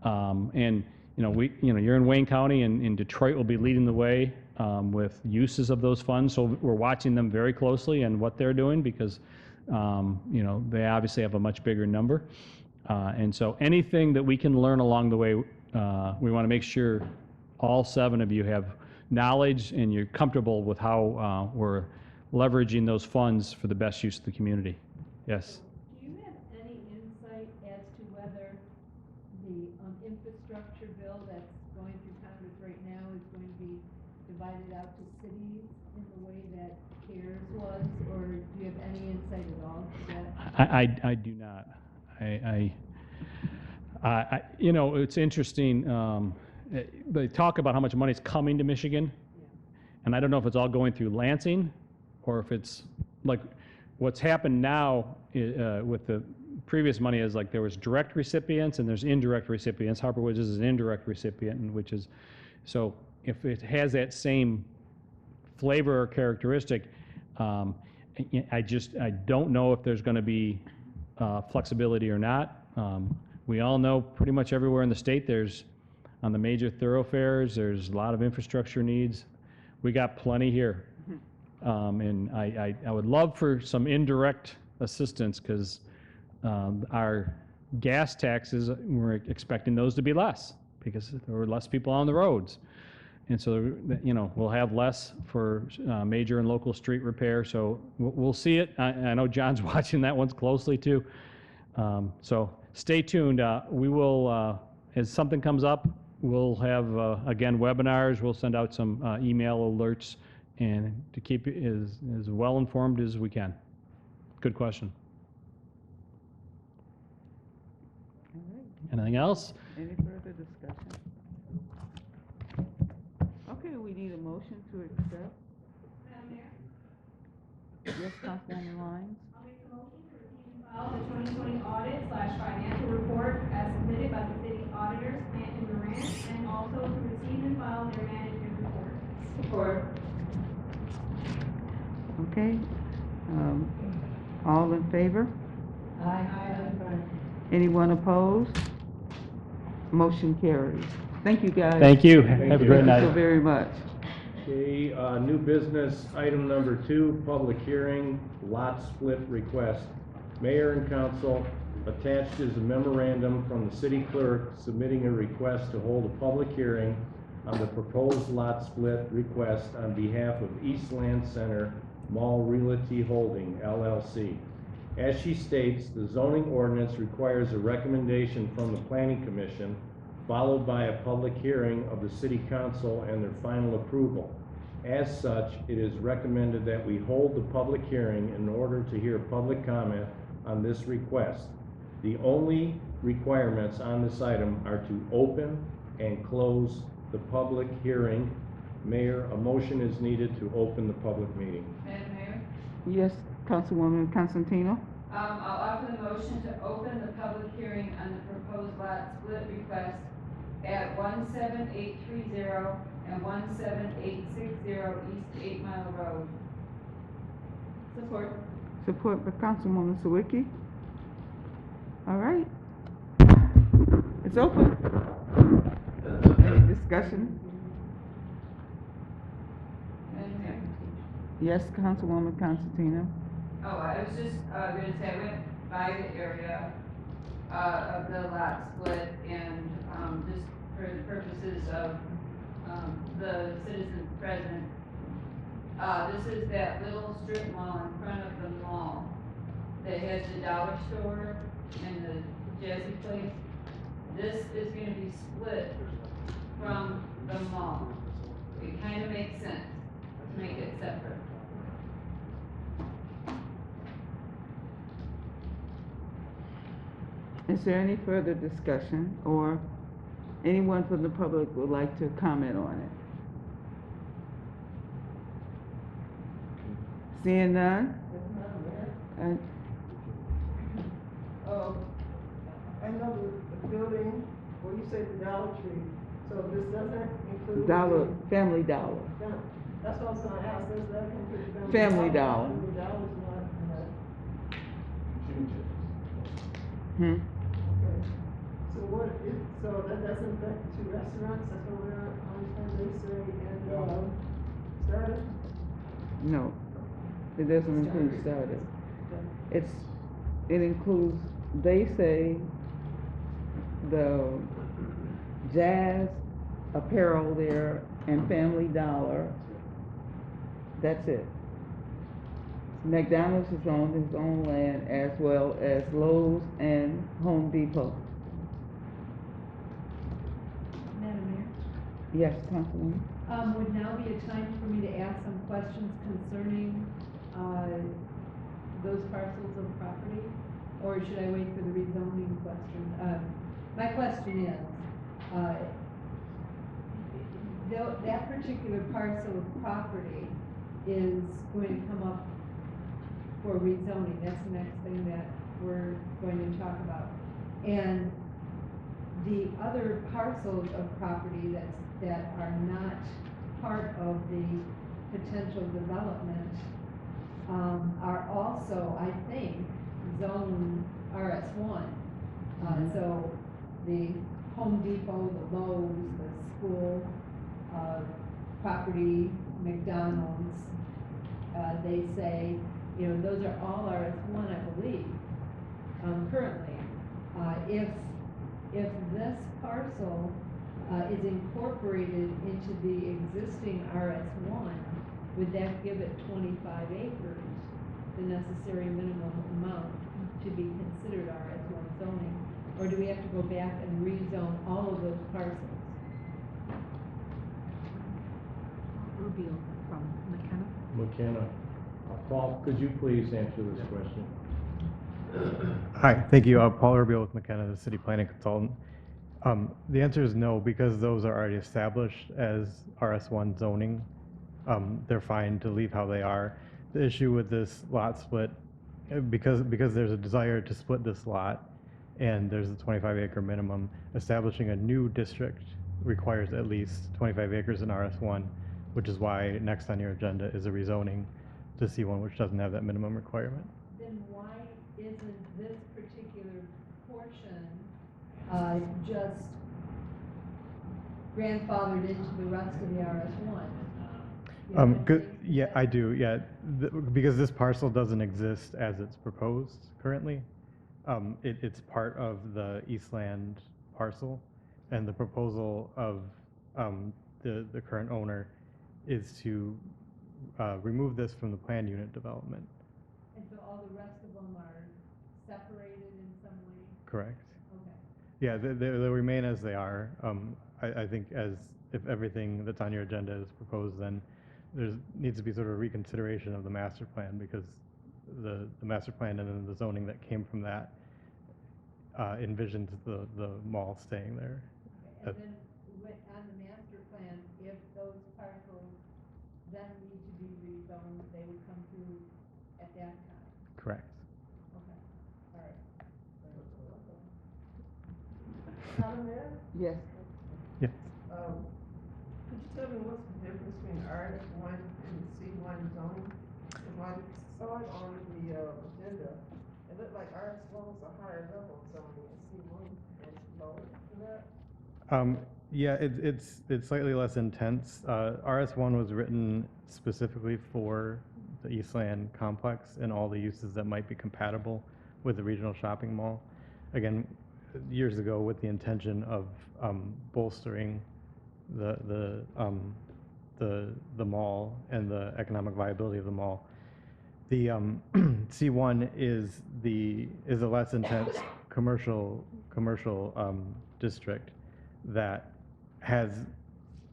And you know, you're in Wayne County, and Detroit will be leading the way with uses of those funds. So we're watching them very closely and what they're doing, because you know, they obviously have a much bigger number. And so anything that we can learn along the way, we want to make sure all 7 of you have knowledge and you're comfortable with how we're leveraging those funds for the best use of the community. Yes? Do you have any insight as to whether the infrastructure bill that's was, or do you have any insight at all to that? I do not. You know, it's interesting, they talk about how much money's coming to Michigan, and I don't know if it's all going through Lansing, or if it's, like, what's happened now with the previous money is, like, there was direct recipients and there's indirect recipients. Harper Woods is an indirect recipient, and which is, so if it has that same flavor or characteristic, I don't know if there's going to be flexibility or not. We all know pretty much everywhere in the state there's, on the major thoroughfares, there's a lot of infrastructure needs. We got plenty here. And I would love for some indirect assistance, because our gas taxes, we're expecting those to be less because there were less people on the roads. And so, you know, we'll have less for major and local street repair. So we'll see it. I know John's watching that one closely too. So stay tuned. We will, as something comes up, we'll have, again, webinars. We'll send out some email alerts, and to keep you as well informed as we can. Good question. All right. Anything else? Any further discussion? Okay, we need a motion to accept. Madam Mayor, Yes, Councilwoman Lyons? I'll make a motion to receive and file the 2020 audit/financial report as submitted by the city auditors, Plant and Moran, and also to receive and file their management report. Support. Okay. All in favor? Anyone opposed? Motion carries. Thank you, guys. Thank you. Have a you. great Thank you night. so very much. Okay, new business, item number 2, public hearing, lot split request. Mayor and council, attached is a memorandum from the city clerk submitting a request to hold a public hearing on the proposed lot split request on behalf of Eastland Center Mall Realty Holding, LLC. As she states, the zoning ordinance requires a recommendation from the Planning Commission, followed by a public hearing of the City Council and their final approval. As such, it is recommended that we hold the public hearing in order to hear public comment on this request. The only requirements on this item are to open and close the public hearing. Mayor, a motion is needed to open the public meeting. Madam Mayor, Yes, Councilwoman Constantino? I'll offer the motion to open the public hearing on the proposed lot split request at 17830 and 17860 East 8 Mile Road. Support. Support by Councilwoman Sawicki. All right. It's open. Any discussion? Madam Mayor? Yes, Councilwoman Constantino? Oh, I was just gonna say, I went by the area of the lot split, and just for the purposes of the citizen present, this is that little strip mall in front of the mall that has the dollar store and the Jazzy place. This is gonna be split from the mall. It kind of makes sense to make it separate. Is there any further discussion, or anyone from the public would like to comment on it? Seeing none? Uh, I know the building, where you say the Dollar Tree, so this doesn't include. Dollar, Family Dollar. Yeah, that's what I was gonna ask, does that include? Family Dollar. Family Dollar's not, Hmm? okay. So what is, so that doesn't affect the 2 restaurants, that's what we're on, they say, and, started? No, it doesn't include starter. It includes, they say, the Jazz Apparel there and Family Dollar. That's it. McDonald's is on his own land, as well as Lowe's and Home Depot. Madam Mayor? Yes, Councilwoman? Would now be a time for me to ask some questions concerning those parcels of property? Or should I wait for the rezoning question? My question is, that particular parcel of property is going to come up for rezoning. That's the next thing that we're going to talk about. And the other parcels of property that are not part of the potential development are also, I think, zone RS1. So the Home Depot, the Lowe's, the school, property, McDonald's, they say, you know, those are all RS1, I believe, currently. If this parcel is incorporated into the existing RS1, would that give it 25 acres, the necessary minimum amount to be considered RS1 zoning? Or do we have to go back and rezone all of those parcels? Rubio from McKenna. McKenna. Paul, could you please answer this question? Hi, thank you. Paul Rubio with McKenna, the city planning consultant. The answer is no, because those are already established as RS1 zoning. They're fine to leave how they are. The issue with this lot split, because there's a desire to split this lot, and there's a 25-acre minimum, establishing a new district requires at least 25 acres in RS1, which is why next on your agenda is a rezoning to C1, which doesn't have that minimum requirement. Then why isn't this particular portion just grandfathered into the rest of the RS1? You know what I'm Good. saying? Yeah, I do. Yeah, because this parcel doesn't exist as it's proposed currently. It's part of the Eastland parcel, and the proposal of the current owner is to remove this from the planned unit development. And so all the rest of them are separated in some way? Correct. Okay. Yeah, they'll remain as they are. I think if everything that's on your agenda is proposed, then there needs to be sort of a reconsideration of the master plan, because the master plan and then the zoning that came from that envisions the mall staying there. Okay. And then on the master plan, if those parcels then need to be rezoned, they would come through at that time? Correct. Okay. All right. Madam Mayor, Yes. Yes. could you tell me what's the difference between RS1 and C1 zoning? Because when I saw it on the agenda, it looked like RS1 was a higher level of zoning and C1 was lower than that. Yeah, it's slightly less intense. RS1 was written specifically for the Eastland complex and all the uses that might be compatible with the regional shopping mall. Again, years ago, with the intention of bolstering the mall and the economic viability of the mall. The C1 is a less intense commercial district that has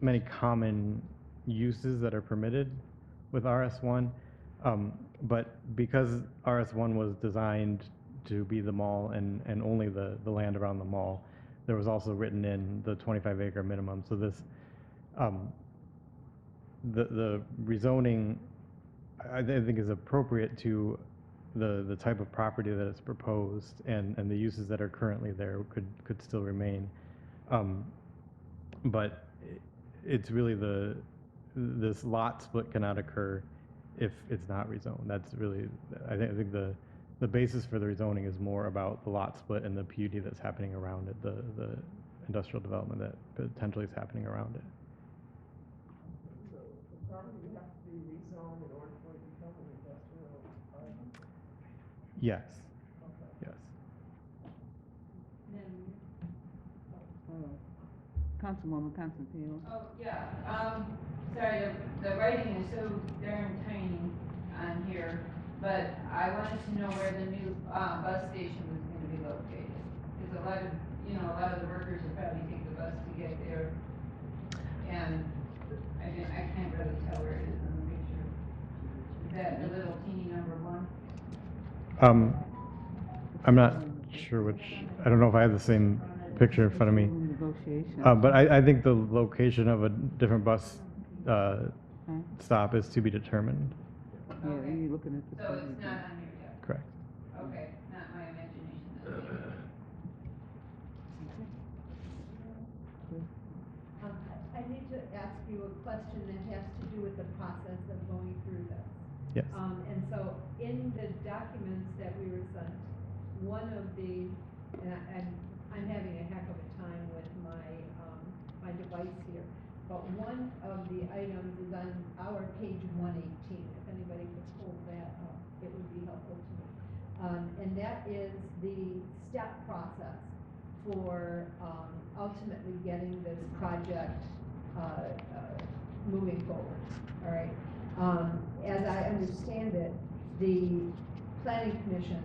many common uses that are permitted with RS1, but because RS1 was designed to be the mall and only the land around the mall, there was also written in the 25-acre minimum. So this, the rezoning, I think, is appropriate to the type of property that is proposed, and the uses that are currently there could still remain. But it's really this lot split cannot occur if it's not rezoned. That's really, I think the basis for the rezoning is more about the lot split and the PUD that's happening around it, the industrial development that potentially is happening around it. So the property would have to be rezoned in order for it to become an industrial park? Yes. Okay. Yes. Councilwoman Constantine. Oh, yeah, sorry, the writing is so darn tiny on here, but I wanted to know where the new, bus station was gonna be located. Because a lot of the workers will probably take the bus to get there, and I can't really tell where it is in the picture. Is that the little teeny number 1? I'm not sure which, I don't know if I have the same picture in front of me. Negotiation. But I think the location of a different bus stop is to be determined. Yeah, Okay. you're looking at the. So it's not on here yet? Correct. Okay, not my imagination then. I need to ask you a question that has to do with the process of going through this. Yes. And so in the documents that we were sent, one of the, and I'm having a heck of a time with my, my device here, but one of the items is on our page 118. If anybody could pull that up, it would be helpful to me. And that is the step process for ultimately getting this project moving forward, all right? As I understand it, the Planning Commission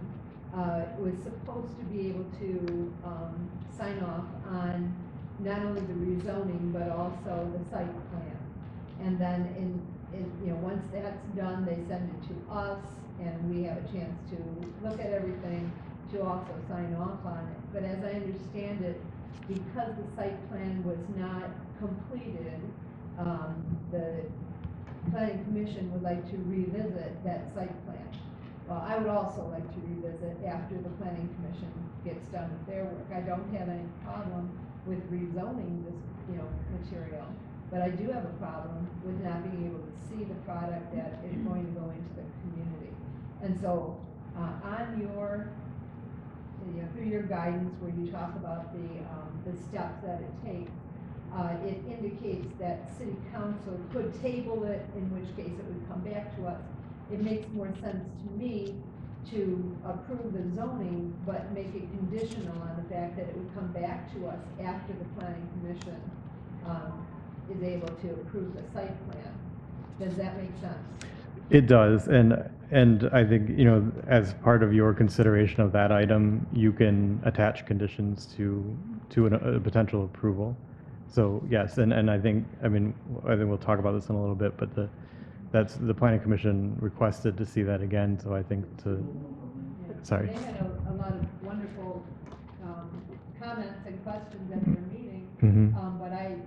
was supposed to be able to sign off on not only the rezoning, but also the site plan. And then once that's done, they send it to us, and we have a chance to look at everything, to also sign off on it. But as I understand it, because the site plan was not completed, the Planning Commission would like to revisit that site plan. Well, I would also like to revisit after the Planning Commission gets done with their work. I don't have any problem with rezoning this, material, but I do have a problem with not being able to see the product that is going to go into the community. And so, on your, through your guidance where you talk about the steps that it takes, it indicates that City Council could table it, in which case it would come back to us. It makes more sense to me to approve the zoning, but make it conditional on the fact that it would come back to us after the Planning Commission is able to approve the site plan. Does that make sense? It does, and I think, as part of your consideration of that item, you can attach conditions to a potential approval. So yes, and I think we'll talk about this in a little bit, but that's the Planning Commission requested to see that again, so I think sorry. They had a lot of wonderful comments and questions at their meeting, but I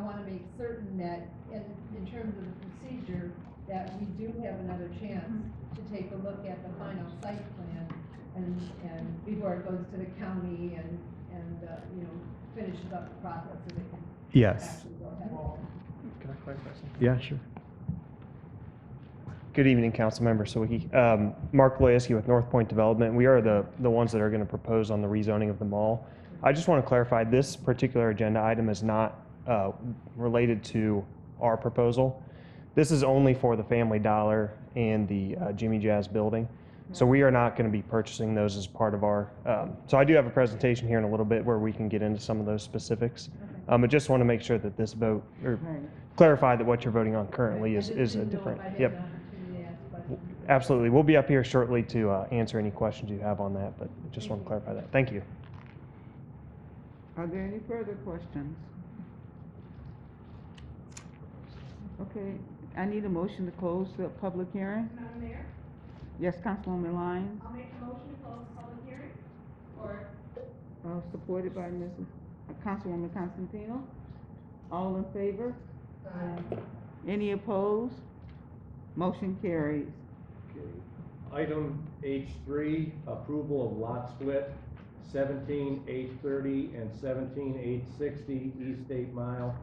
want to make certain that in terms of the procedure, that we do have another chance to take a look at the final site plan and before it goes to the county and finishes up the process so they can Yes. actually go ahead. Can I clarify something? Yeah, sure. Good evening, Councilmember Sawicki. Mark Loyeski with Northpointe Development. We are the ones that are going to propose on the rezoning of the mall. I just want to clarify, this particular agenda item is not related to our proposal. This is only for the Family Dollar and the Jimmy Jazz building. So we are not going to be purchasing those as part of our, so I do have a presentation here in a little bit where we can get into some of those specifics. But just want to make sure that this vote, or clarify that what you're voting on currently is a different, yep. Absolutely. We'll be up here shortly to answer any questions you have on that, but just want to clarify that. Thank you. Are there any further questions? Okay, I need a motion to close the public hearing. Madam Mayor, Yes, Councilwoman Lyons, I'll make a motion to close the public hearing. Or, supported by Mrs. Councilwoman Constantino. All in favor? Any opposed? Motion carries. Item H3, approval of lot split 17-830 and 17-860 East 8 Mile.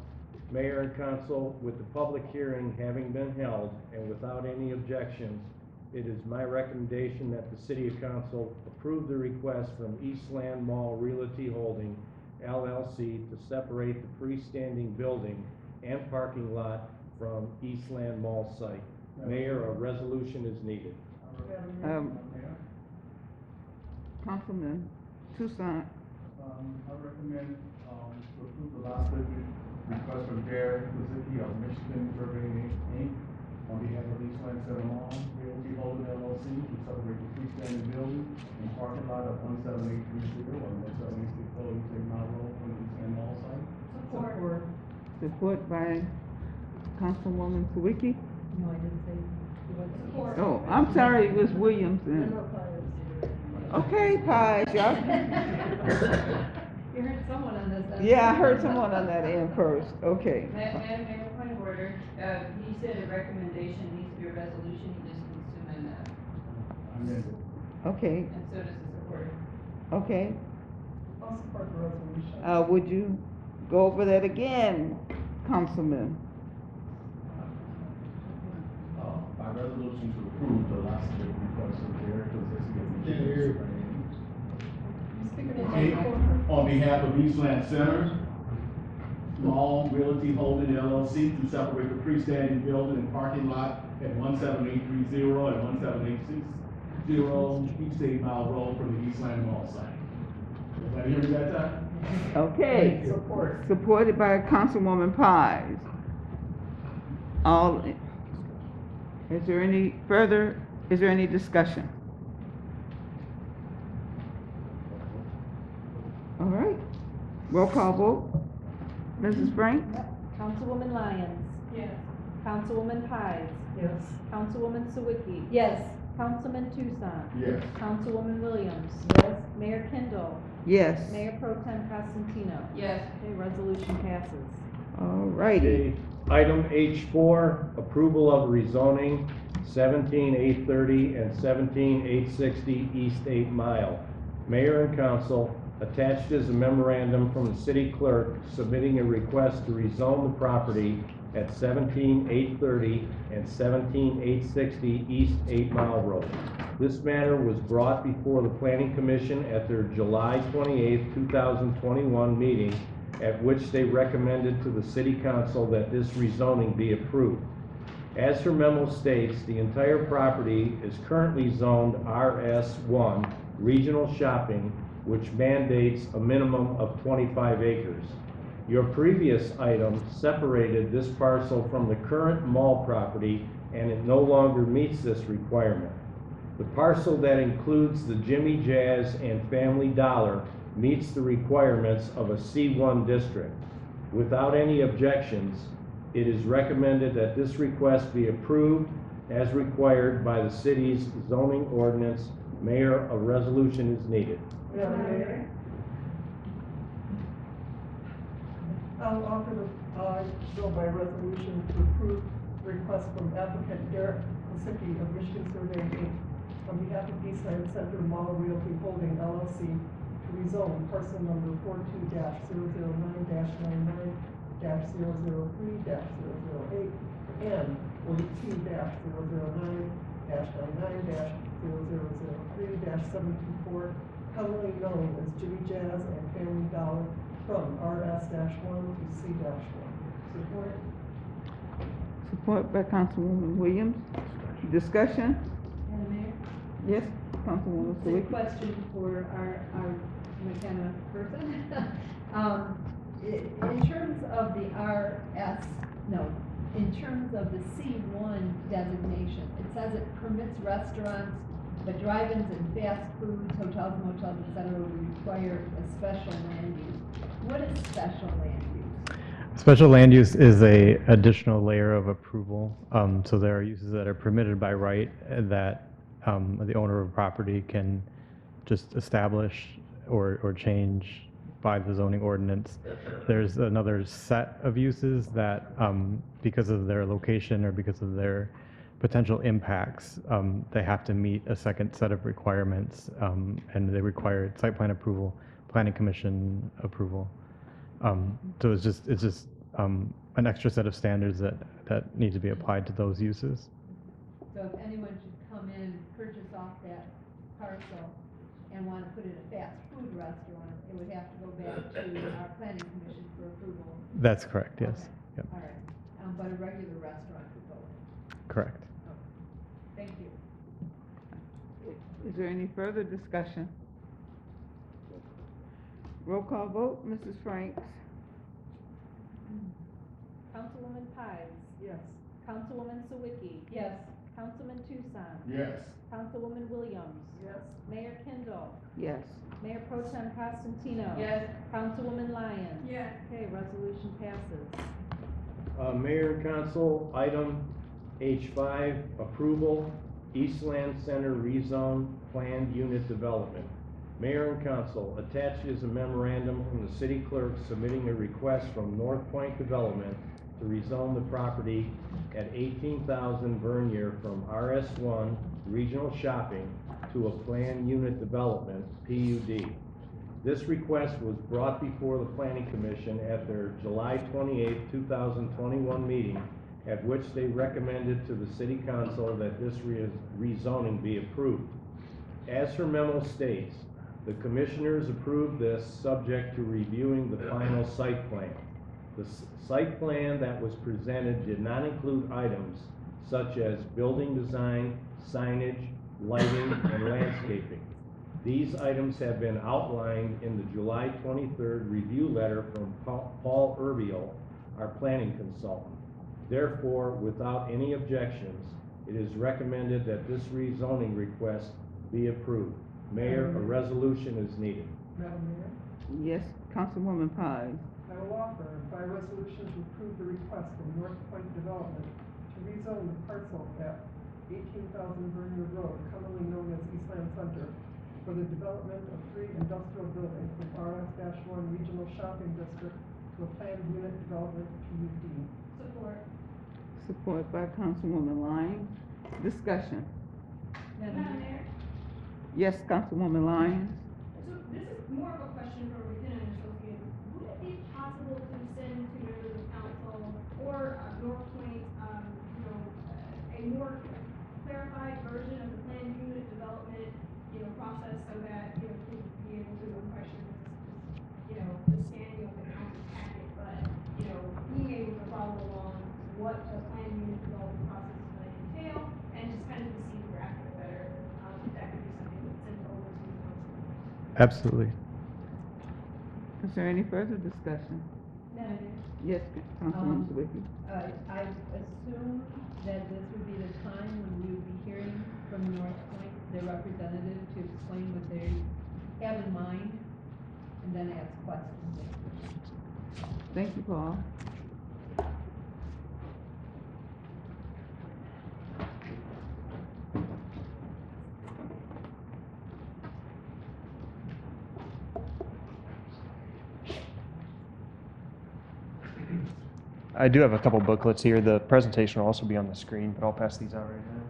Mayor and Council, with the public hearing having been held and without any objections, it is my recommendation that the City Council approve the request from Eastland Mall Realty Holding, LLC, to separate the freestanding building and parking lot from Eastland Mall site. Mayor, a resolution is needed. Councilman Tucson, I recommend to approve the lot split request from Gary Kuzicki of Michigan Surveying Inc. on behalf of Eastland Center Mall Realty Holding LLC to separate the freestanding building and parking lot of 17830 and 17860 East 8 Mile Road from the Eastland Mall site. support by Councilwoman Sawicki. No, I didn't say. Support. Oh, I'm sorry, Ms. Williams then. Okay, Page, y'all. You heard someone on this. Yeah, I heard someone on that end first, okay. Madam Mayor, point of order, he said a recommendation needs to be a resolution, he just needs to amend that, Okay, and so does the supporter. okay. I'll support the resolution. Would you go over that again, Councilman? By resolution to approve the last request of the position. On behalf of Eastland Center, Mall Realty Holding LLC, to separate the freestanding building and parking lot at 17830 and 17860 East 8 Mile Road from the Eastland Mall site. Everybody hear me that time? Okay, Support. supported by Councilwoman Pies. Is there any discussion? All right, roll call vote. Mrs. Frank? Councilwoman Lyons. Yes. Councilwoman Pies. Yes. Councilwoman Sawicki. Yes. Councilman Tucson. Yes. Councilwoman Williams. Yes. Mayor Kindle. Yes. Mayor Pro Tem Costantino. Yes. Okay, resolution passes. All righty. Okay, item H4, approval of rezoning 17830 and 17860 East 8 Mile. Mayor and council, attached is a memorandum from the city clerk submitting a request to rezone the property at 17830 and 17860 East 8 Mile Road. This matter was brought before the Planning Commission at their July 28, 2021 meeting, at which they recommended to the City Council that this rezoning be approved. As her memo states, the entire property is currently zoned RS1, Regional Shopping, which mandates a minimum of 25 acres. Your previous item separated this parcel from the current mall property, and it no longer meets this requirement. The parcel that includes the Jimmy Jazz and Family Dollar meets the requirements of a C1 district. Without any objections, it is recommended that this request be approved as required by the city's zoning ordinance. Mayor, a resolution is needed. Madam Mayor, I'll offer the bill by resolution to approve the request from applicant Derek Kosicki of Michigan Surveying Inc. on behalf of Eastland Center Mall Realty Holding LLC to rezone parcel number 42-009-99-003-008 and 42-009-99-0003-724, commonly known as Jimmy Jazz and Family Dollar, from RS-1 to C-1. Support. Support by Councilwoman Williams. Discussion? Madam Mayor? Yes, Councilwoman It's a Sawicki. question for our McKenna person. In terms of the in terms of the C1 designation, it says it permits restaurants, but drive-ins and fast foods, hotels, motels, et cetera, would require a special land use. What is special land use? Special land use is a additional layer of approval. So there are uses that are permitted by right that the owner of property can just establish or change by the zoning ordinance. There's another set of uses that because of their location or because of their potential impacts, they have to meet a second set of requirements, and they require site plan approval, planning commission approval. So it's just an extra set of standards that need to be applied to those uses. So if anyone should come in and purchase off that parcel and want to put in a fast food restaurant, it would have to go back to our planning commission for approval. That's correct, yes. Okay. Yep. All right, but a regular restaurant could go in. Correct. Thank you. Is there any further discussion? Roll call vote, Mrs. Franks? Councilwoman Pies. Yes. Councilwoman Sawicki. Yes. Councilman Tucson. Yes. Councilwoman Williams. Yes. Mayor Kindle. Yes. Mayor Pro Tem Costantino. Yes. Councilwoman Lyons. Yes. Okay, resolution passes. Mayor and council, item H5, approval, Eastland Center rezone planned unit development. Mayor and council, attached is a memorandum from the city clerk submitting a request from Northpointe Development to rezone the property at 18,000 Vernier from RS1 Regional Shopping to a planned unit development, PUD. This request was brought before the Planning Commission at their July 28, 2021 meeting, at which they recommended to the City Council that this rezoning be approved. As her memo states, the Commissioners approved this subject to reviewing the final site plan. The site plan that was presented did not include items such as building design, signage, lighting, and landscaping. These items have been outlined in the July 23rd review letter from Paul Urbiel, our planning consultant. Therefore, without any objections, it is recommended that this rezoning request be approved. Mayor, a resolution is needed. Madam Mayor, Yes, Councilwoman Pye. I will offer by resolution to approve the request from Northpointe Development to rezone the parcel at 18,000 Vernier Road, commonly known as Eastland Center, for the development of 3 industrial buildings from RS-1 Regional Shopping District to a planned unit development, PUD. Support. Support by Councilwoman Lyons. Discussion. Madam Mayor? Yes, Councilwoman Lyons. So this is more of a question for Lieutenant and Associates. Would it be possible to send to members of council or Northpointe, a more clarified version of the planned unit development, process so that, to be able to, one question is, the standing of the council packet, but, being able to follow along what the planned unit development process is going to entail and just kind of to see the graphic better, if that could be something that's sent over to the council. Absolutely. Is there any further discussion? Madam Mayor? Yes, Councilwoman Sawicki. I assume that this would be the time when we would be hearing from Northpointe, their representative, to explain what they have in mind, and then ask questions. Thank you, Paul. I do have a couple booklets here. The presentation will also be on the screen, but I'll pass these out right now.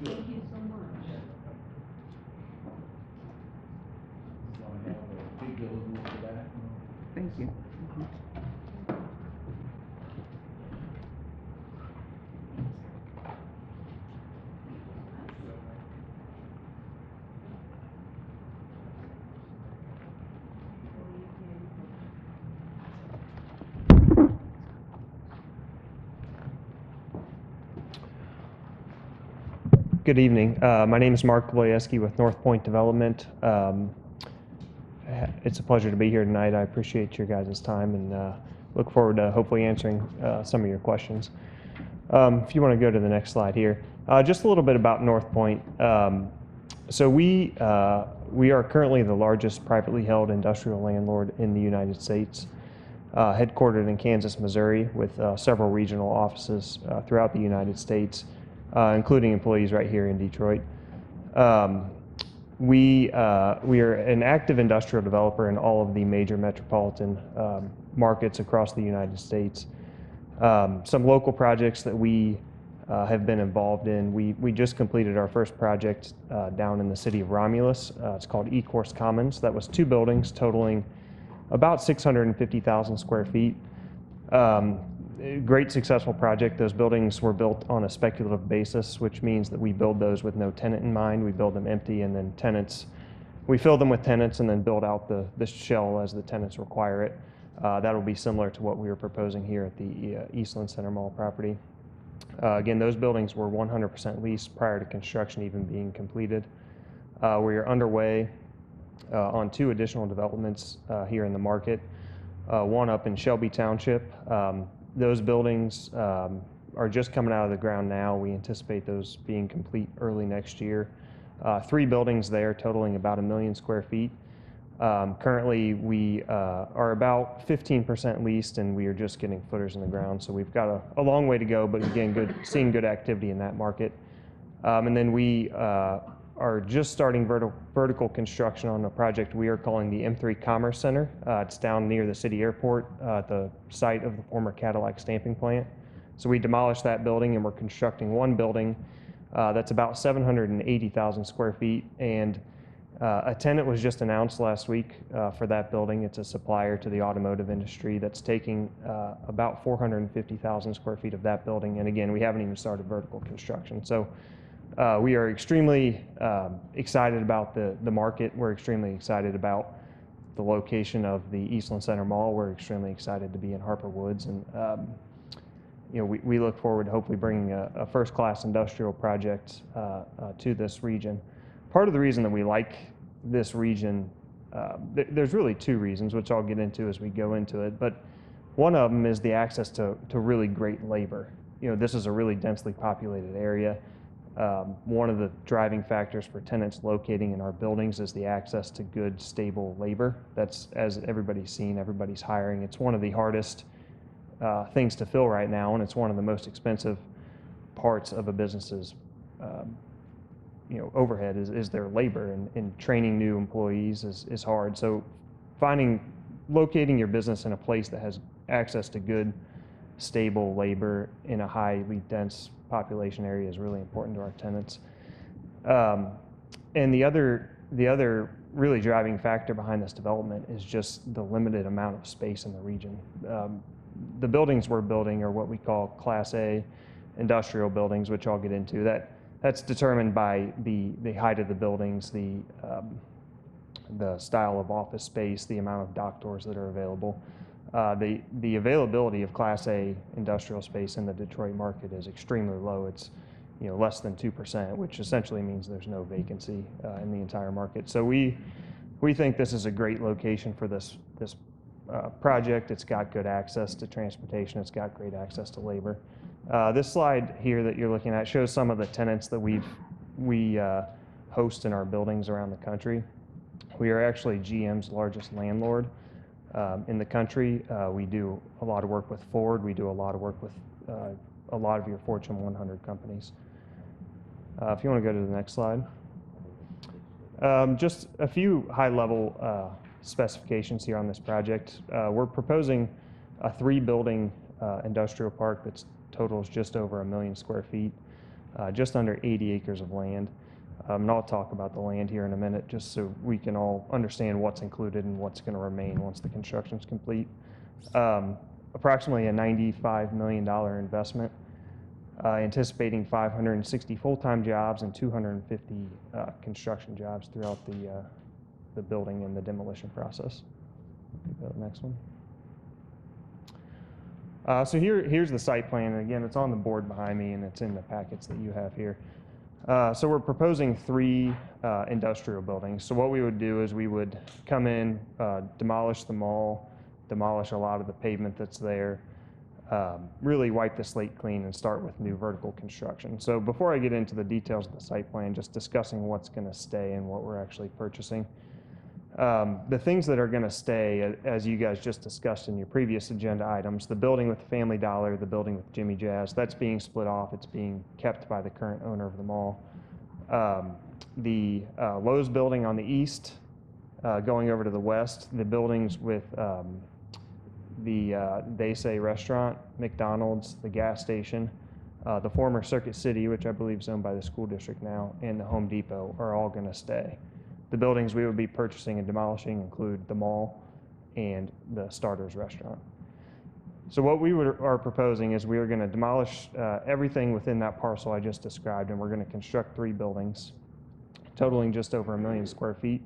Thank you so much. Thank you. Good evening. My name is Mark Bloyeski with Northpointe Development. It's a pleasure to be here tonight. I appreciate your guys' time and look forward to hopefully answering some of your questions. If you want to go to the next slide here. Just a little bit about Northpointe. So we are currently the largest privately held industrial landlord in the United States, headquartered in Kansas, Missouri, with several regional offices throughout the United States, including employees right here in Detroit. We are an active industrial developer in all of the major metropolitan markets across the United States. Some local projects that we have been involved in. We just completed our first project down in the city of Romulus. It's called E-Course Commons. That was 2 buildings totaling about 650,000 square feet. Great successful project. Those buildings were built on a speculative basis, which means that we build those with no tenant in mind. We build them empty, and then we fill them with tenants and then build out the shell as the tenants require it. That'll be similar to what we were proposing here at the Eastland Center Mall property. Again, those buildings were 100% leased prior to construction even being completed. We are underway on 2 additional developments here in the market, one up in Shelby Township. Those buildings are just coming out of the ground now. We anticipate those being complete early next year. 3 buildings there totaling about 1 million square feet. Currently, we are about 15% leased, and we are just getting footers in the ground. So we've got a long way to go, but again, seeing good activity in that market. And then we are just starting vertical construction on a project we are calling the M3 Commerce Center. It's down near the city airport, at the site of the former Cadillac stamping plant. So we demolished that building, and we're constructing one building that's about 780,000 square feet. And a tenant was just announced last week for that building. It's a supplier to the automotive industry that's taking about 450,000 square feet of that building. And again, we haven't even started vertical construction. So we are extremely excited about the market. We're extremely excited about the location of the Eastland Center Mall. We're extremely excited to be in Harper Woods. And you know, we look forward to hopefully bringing a first-class industrial project to this region. Part of the reason that we like this region, there's really two reasons, which I'll get into as we go into it, but one of them is the access to really great labor. You know, this is a really densely populated area. One of the driving factors for tenants locating in our buildings is the access to good, stable labor. That's, as everybody's seen, everybody's hiring. It's one of the hardest things to fill right now, and it's one of the most expensive parts of a business's you know, overhead is their labor, and training new employees is hard. So locating your business in a place that has access to good, stable labor in a highly dense population area is really important to our tenants. And the other really driving factor behind this development is just the limited amount of space in the region. The buildings we're building are what we call Class A industrial buildings, which I'll get into. That's determined by the height of the buildings, the style of office space, the amount of dock doors that are available. The availability of Class A industrial space in the Detroit market is extremely low. It's, you know, less than 2%, which essentially means there's no vacancy in the entire market. So we think this is a great location for this project. It's got good access to transportation. It's got great access to labor. This slide here that you're looking at shows some of the tenants that we host in our buildings around the country. We are actually GM's largest landlord in the country. We do a lot of work with Ford. We do a lot of work with a lot of your Fortune 100 companies. If you want to go to the next slide. Just a few high-level specifications here on this project. We're proposing a 3-building industrial park that's totals just over 1 million square feet, just under 80 acres of land. And I'll talk about the land here in a minute, just so we can all understand what's included and what's going to remain once the construction's complete. Approximately a $95 million investment, anticipating 560 full-time jobs and 250 construction jobs throughout the building and the demolition process. Go to the next one. So here's the site plan, and again, it's on the board behind me, and it's in the packets that you have here. So we're proposing 3 industrial buildings. So what we would do is we would come in, demolish the mall, demolish a lot of the pavement that's there, really wipe the slate clean and start with new vertical construction. So before I get into the details of the site plan, just discussing what's going to stay and what we're actually purchasing. The things that are going to stay, as you guys just discussed in your previous agenda items, the building with Family Dollar, the building with Jimmy Jazz, that's being split off. It's being kept by the current owner of the mall. The Lowe's building on the east, going over to the west, the buildings with the They Say restaurant, McDonald's, the gas station, the former Circuit City, which I believe is owned by the school district now, and the Home Depot are all going to stay. The buildings we would be purchasing and demolishing include the mall and the Starter's restaurant. So what we are proposing is we are going to demolish everything within that parcel I just described, and we're going to construct 3 buildings, totaling just over 1 million square feet.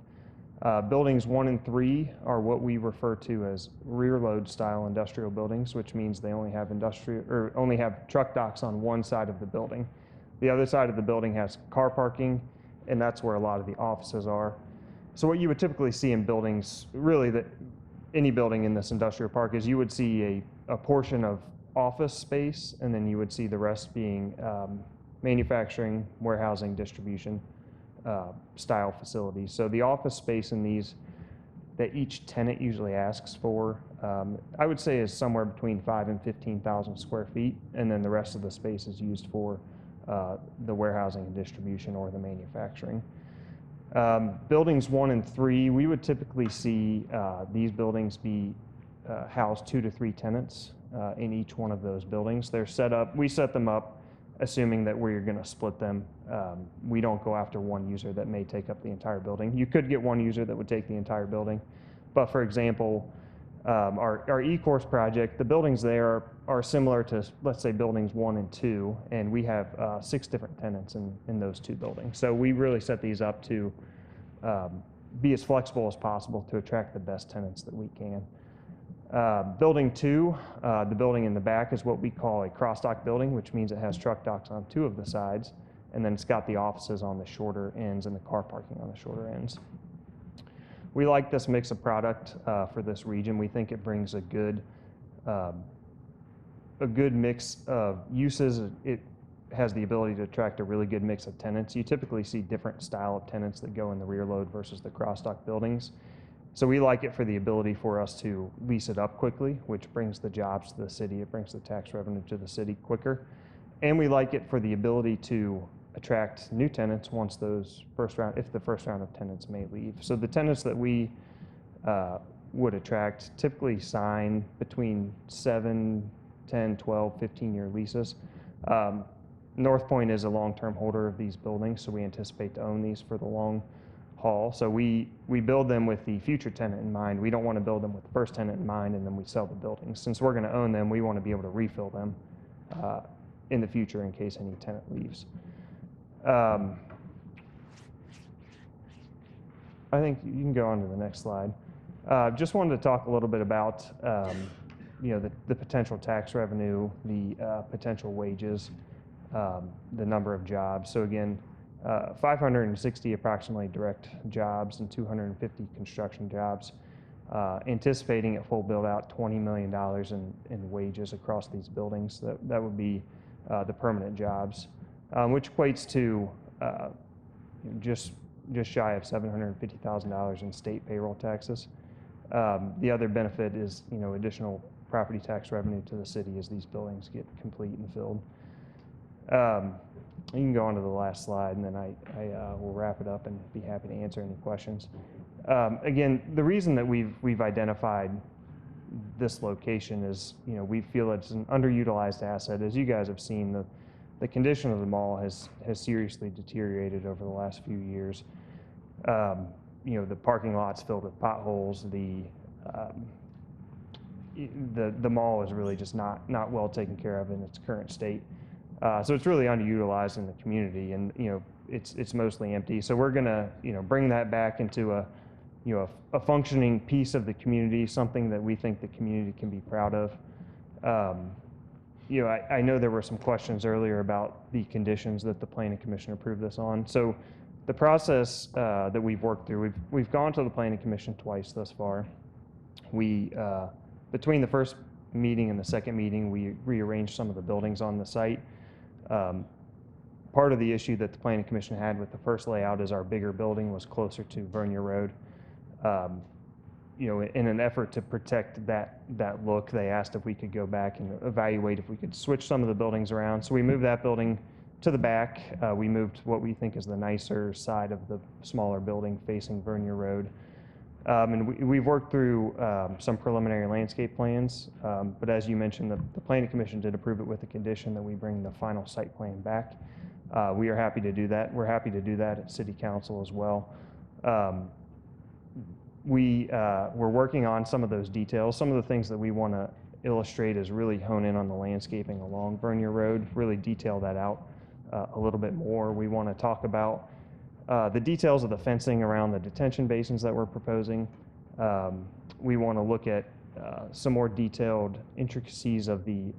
Buildings 1 and 3 are what we refer to as rear load style industrial buildings, which means they only have truck docks on one side of the building. The other side of the building has car parking, and that's where a lot of the offices are. So what you would typically see in buildings, really any building in this industrial park, is you would see a portion of office space, and then you would see the rest being manufacturing, warehousing, distribution style facilities. So the office space in these that each tenant usually asks for, I would say is somewhere between 5 and 15,000 square feet, and then the rest of the space is used for the warehousing and distribution or the manufacturing. Buildings 1 and 3, we would typically see these buildings be house 2 to 3 tenants in each one of those buildings. They're set up, we set them up assuming that we're going to split them. We don't go after one user that may take up the entire building. You could get one user that would take the entire building. But for example, our e-course project, the buildings there are similar to, let's say, buildings 1 and 2, and we have 6 different tenants in those 2 buildings. So we really set these up to be as flexible as possible to attract the best tenants that we can. Building 2, the building in the back is what we call a cross-dock building, which means it has truck docks on 2 of the sides, and then it's got the offices on the shorter ends and the car parking on the shorter ends. We like this mix of product for this region. We think it brings a good mix of uses. It has the ability to attract a really good mix of tenants. You typically see different style of tenants that go in the rear load versus the cross-dock buildings. So we like it for the ability for us to lease it up quickly, which brings the jobs to the city. It brings the tax revenue to the city quicker. And we like it for the ability to attract new tenants once those if the first round of tenants may leave. So the tenants that we would attract typically sign between 7, 10, 12, 15-year leases. Northpointe is a long-term holder of these buildings, so we anticipate to own these for the long haul. So we build them with the future tenant in mind. We don't want to build them with the first tenant in mind and then we sell the buildings. Since we're going to own them, we want to be able to refill them in the future in case any tenant leaves. I think you can go on to the next slide. Just wanted to talk a little bit about the potential tax revenue, the potential wages, the number of jobs. So again, 560 approximately direct jobs and 250 construction jobs. Anticipating at full build out $20 million in wages across these buildings. That would be the permanent jobs, which equates to just shy of $750,000 in state payroll taxes. The other benefit is additional property tax revenue to the city as these buildings get complete and filled. You can go on to the last slide, and then I will wrap it up and be happy to answer any questions. Again, the reason that we've identified this location is, we feel it's an underutilized asset. As you guys have seen, the condition of the mall has seriously deteriorated over the last few years. The parking lot's filled with potholes. The mall is really just not well taken care of in its current state. So it's really underutilized in the community, and it's mostly empty. So we're gonna bring that back into a functioning piece of the community, something that we think the community can be proud of. I know there were some questions earlier about the conditions that the Planning Commission approved this on. So the process that we've worked through, we've gone to the Planning Commission twice thus far. We between the first meeting and the second meeting, we rearranged some of the buildings on the site. Part of the issue that the Planning Commission had with the first layout is our bigger building was closer to Vernier Road. In an effort to protect that look, they asked if we could go back and evaluate if we could switch some of the buildings around. So we moved that building to the back. We moved what we think is the nicer side of the smaller building facing Vernier Road. And we've worked through some preliminary landscape plans, but as you mentioned, the Planning Commission did approve it with the condition that we bring the final site plan back. We are happy to do that. We're happy to do that at City Council as well. We're working on some of those details. Some of the things that we want to illustrate is really hone in on the landscaping along Vernier Road, really detail that out a little bit more. We want to talk about the details of the fencing around the detention basins that we're proposing. We want to look at some more detailed intricacies of the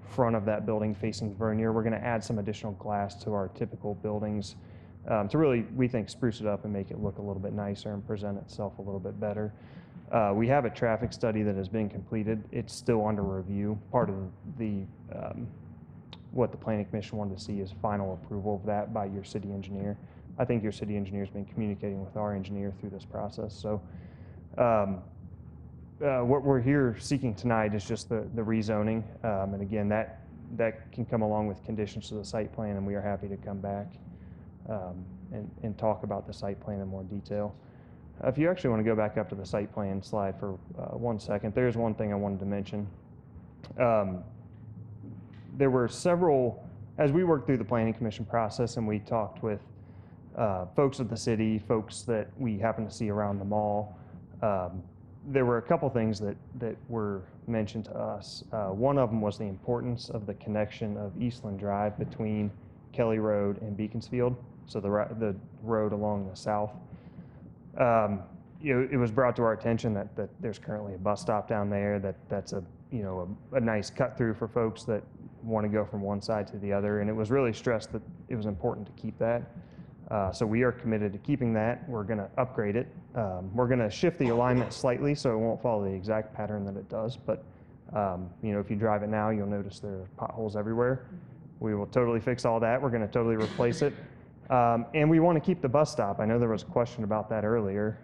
front of that building facing Vernier. We're going to add some additional glass to our typical buildings to really, we think, spruce it up and make it look a little bit nicer and present itself a little bit better. We have a traffic study that has been completed. It's still under review. Part of the what the Planning Commission wanted to see is final approval of that by your city engineer. I think your city engineer has been communicating with our engineer through this process. So What we're here seeking tonight is just the rezoning. And again, that can come along with conditions to the site plan, and we are happy to come back and talk about the site plan in more detail. If you actually want to go back up to the site plan slide for 1 second, there's one thing I wanted to mention. There were several, as we worked through the planning commission process and we talked with folks at the city, folks that we happen to see around the mall, there were a couple things that were mentioned to us. One of them was the importance of the connection of Eastland Drive between Kelly Road and Beaconsfield, so the road along the south. It was brought to our attention that there's currently a bus stop down there, that's a nice cut through for folks that want to go from one side to the other, and it was really stressed that it was important to keep that. So we are committed to keeping that. We're going to upgrade it. We're going to shift the alignment slightly so it won't follow the exact pattern that it does, but if you drive it now, you'll notice there are potholes everywhere. We will totally fix all that. We're going to totally replace it. And we want to keep the bus stop. I know there was a question about that earlier.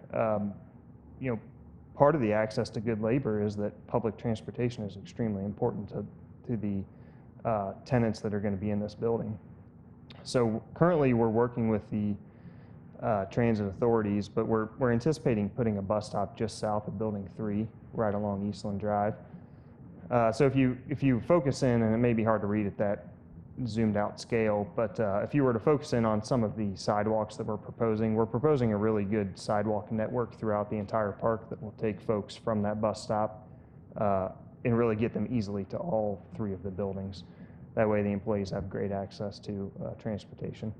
Part of the access to good labor is that public transportation is extremely important to the tenants that are going to be in this building. So currently we're working with the transit authorities, but we're anticipating putting a bus stop just south of Building 3, right along Eastland Drive. So if you focus in, and it may be hard to read at that zoomed out scale, but if you were to focus in on some of the sidewalks that we're proposing a really good sidewalk network throughout the entire park that will take folks from that bus stop and really get them easily to all 3 of the buildings. That way the employees have great access to transportation.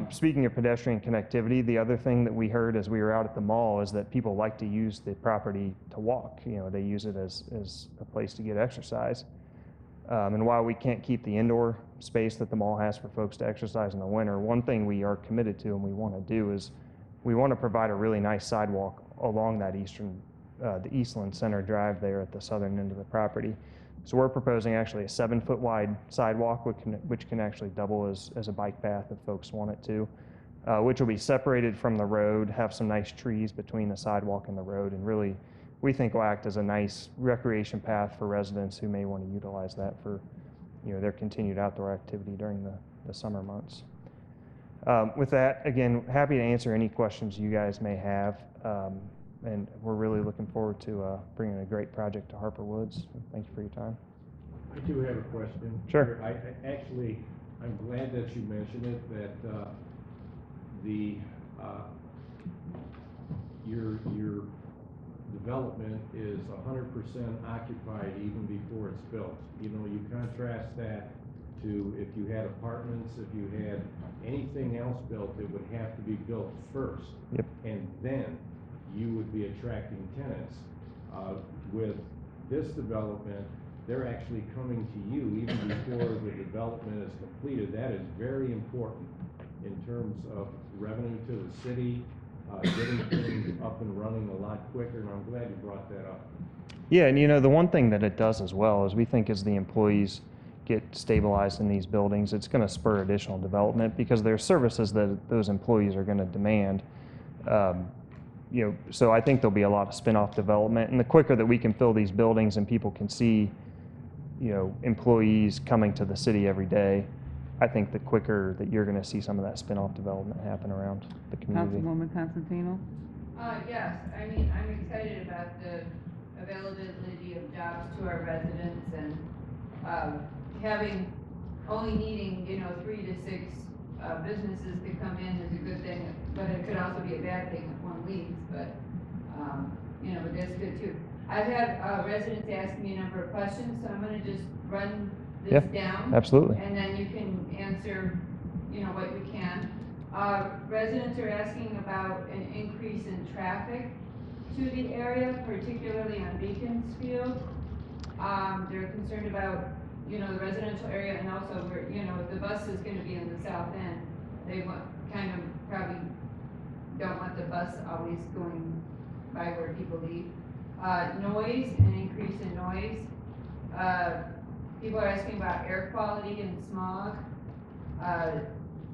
Speaking of pedestrian connectivity, the other thing that we heard as we were out at the mall is that people like to use the property to walk. They use it as a place to get exercise. And while we can't keep the indoor space that the mall has for folks to exercise in the winter, one thing we are committed to and we want to do is we want to provide a really nice sidewalk along that the Eastland Center Drive there at the southern end of the property. So we're proposing actually a 7-foot wide sidewalk, which can actually double as a bike path if folks want it to, which will be separated from the road, have some nice trees between the sidewalk and the road, and really we think will act as a nice recreation path for residents who may want to utilize that for their continued outdoor activity during the summer months. With that, again, happy to answer any questions you guys may have. And we're really looking forward to bringing a great project to Harper Woods. Thank you for your time. I do have a question. Sure. I'm glad that you mentioned it, that your development is 100% occupied even before it's built. You contrast that to if you had apartments, if you had anything else built, it would have to be built first. Yep. And then you would be attracting tenants. With this development, they're actually coming to you even before the development is completed. That is very important in terms of revenue to the city, getting things up and running a lot quicker, and I'm glad you brought that up. Yeah, and the one thing that it does as well is we think as the employees get stabilized in these buildings, it's going to spur additional development because there are services that those employees are going to demand. So I think there'll be a lot of spin-off development, and the quicker that we can fill these buildings and people can see, employees coming to the city every day, I think the quicker that you're going to see some of that spin-off development happen around the community. Councilwoman Constantino? Yes, I'm excited about the availability of jobs to our residents, and only needing 3 to 6 businesses to come in is a good thing, but it could also be a bad thing if one leaves, but that's good too. I've had residents ask me a number of questions, so I'm going to just run this down. Absolutely. And then you can answer what you can. Residents are asking about an increase in traffic to the area, particularly on Beaconsfield. They're concerned about the residential area, and also where if the bus is going to be in the south end, they probably don't want the bus always going by where people leave. Noise, an increase in noise. People are asking about air quality and smog.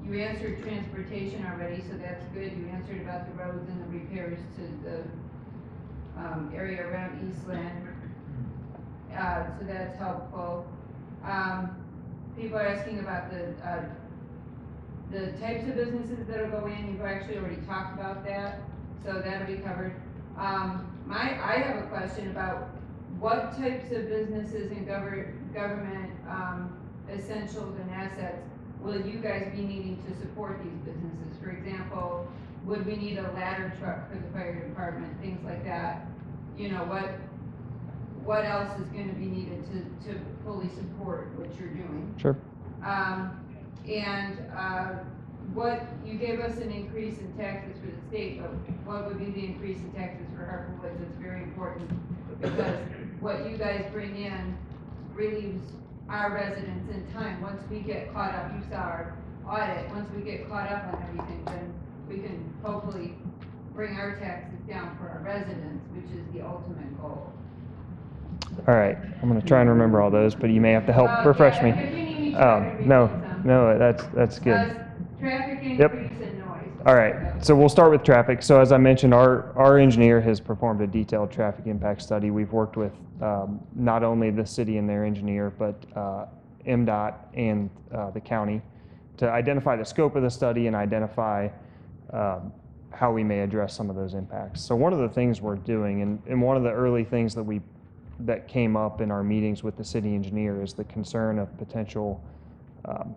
You answered transportation already, so that's good. You answered about the roads and the repairs to the area around Eastland. So that's helpful. People are asking about the types of businesses that'll go in. You've actually already talked about that, so that'll be covered. I have a question about what types of businesses and government essentials and assets will you guys be needing to support these businesses? For example, would we need a ladder truck for the fire department, things like that? You know, what else is going to be needed to fully support what you're doing? Sure. What you gave us an increase in taxes for the state, but what would be the increase in taxes for Harper Woods? It's very important because what you guys bring in relieves our residents in time. Once we get caught up, you saw our audit, once we get caught up on everything, then we can hopefully bring our taxes down for our residents, which is the ultimate goal. All right, I'm going to try and remember all those, but you may have to help refresh me. If you need me to, I can repeat No, some. no, that's good. Traffic Yep. increase and noise. All right, so we'll start with traffic. So as I mentioned, our engineer has performed a detailed traffic impact study. We've worked with not only the city and their engineer, but MDOT and the county to identify the scope of the study and identify how we may address some of those impacts. So one of the things we're doing, and one of the early things that came up in our meetings with the city engineer is the concern of potential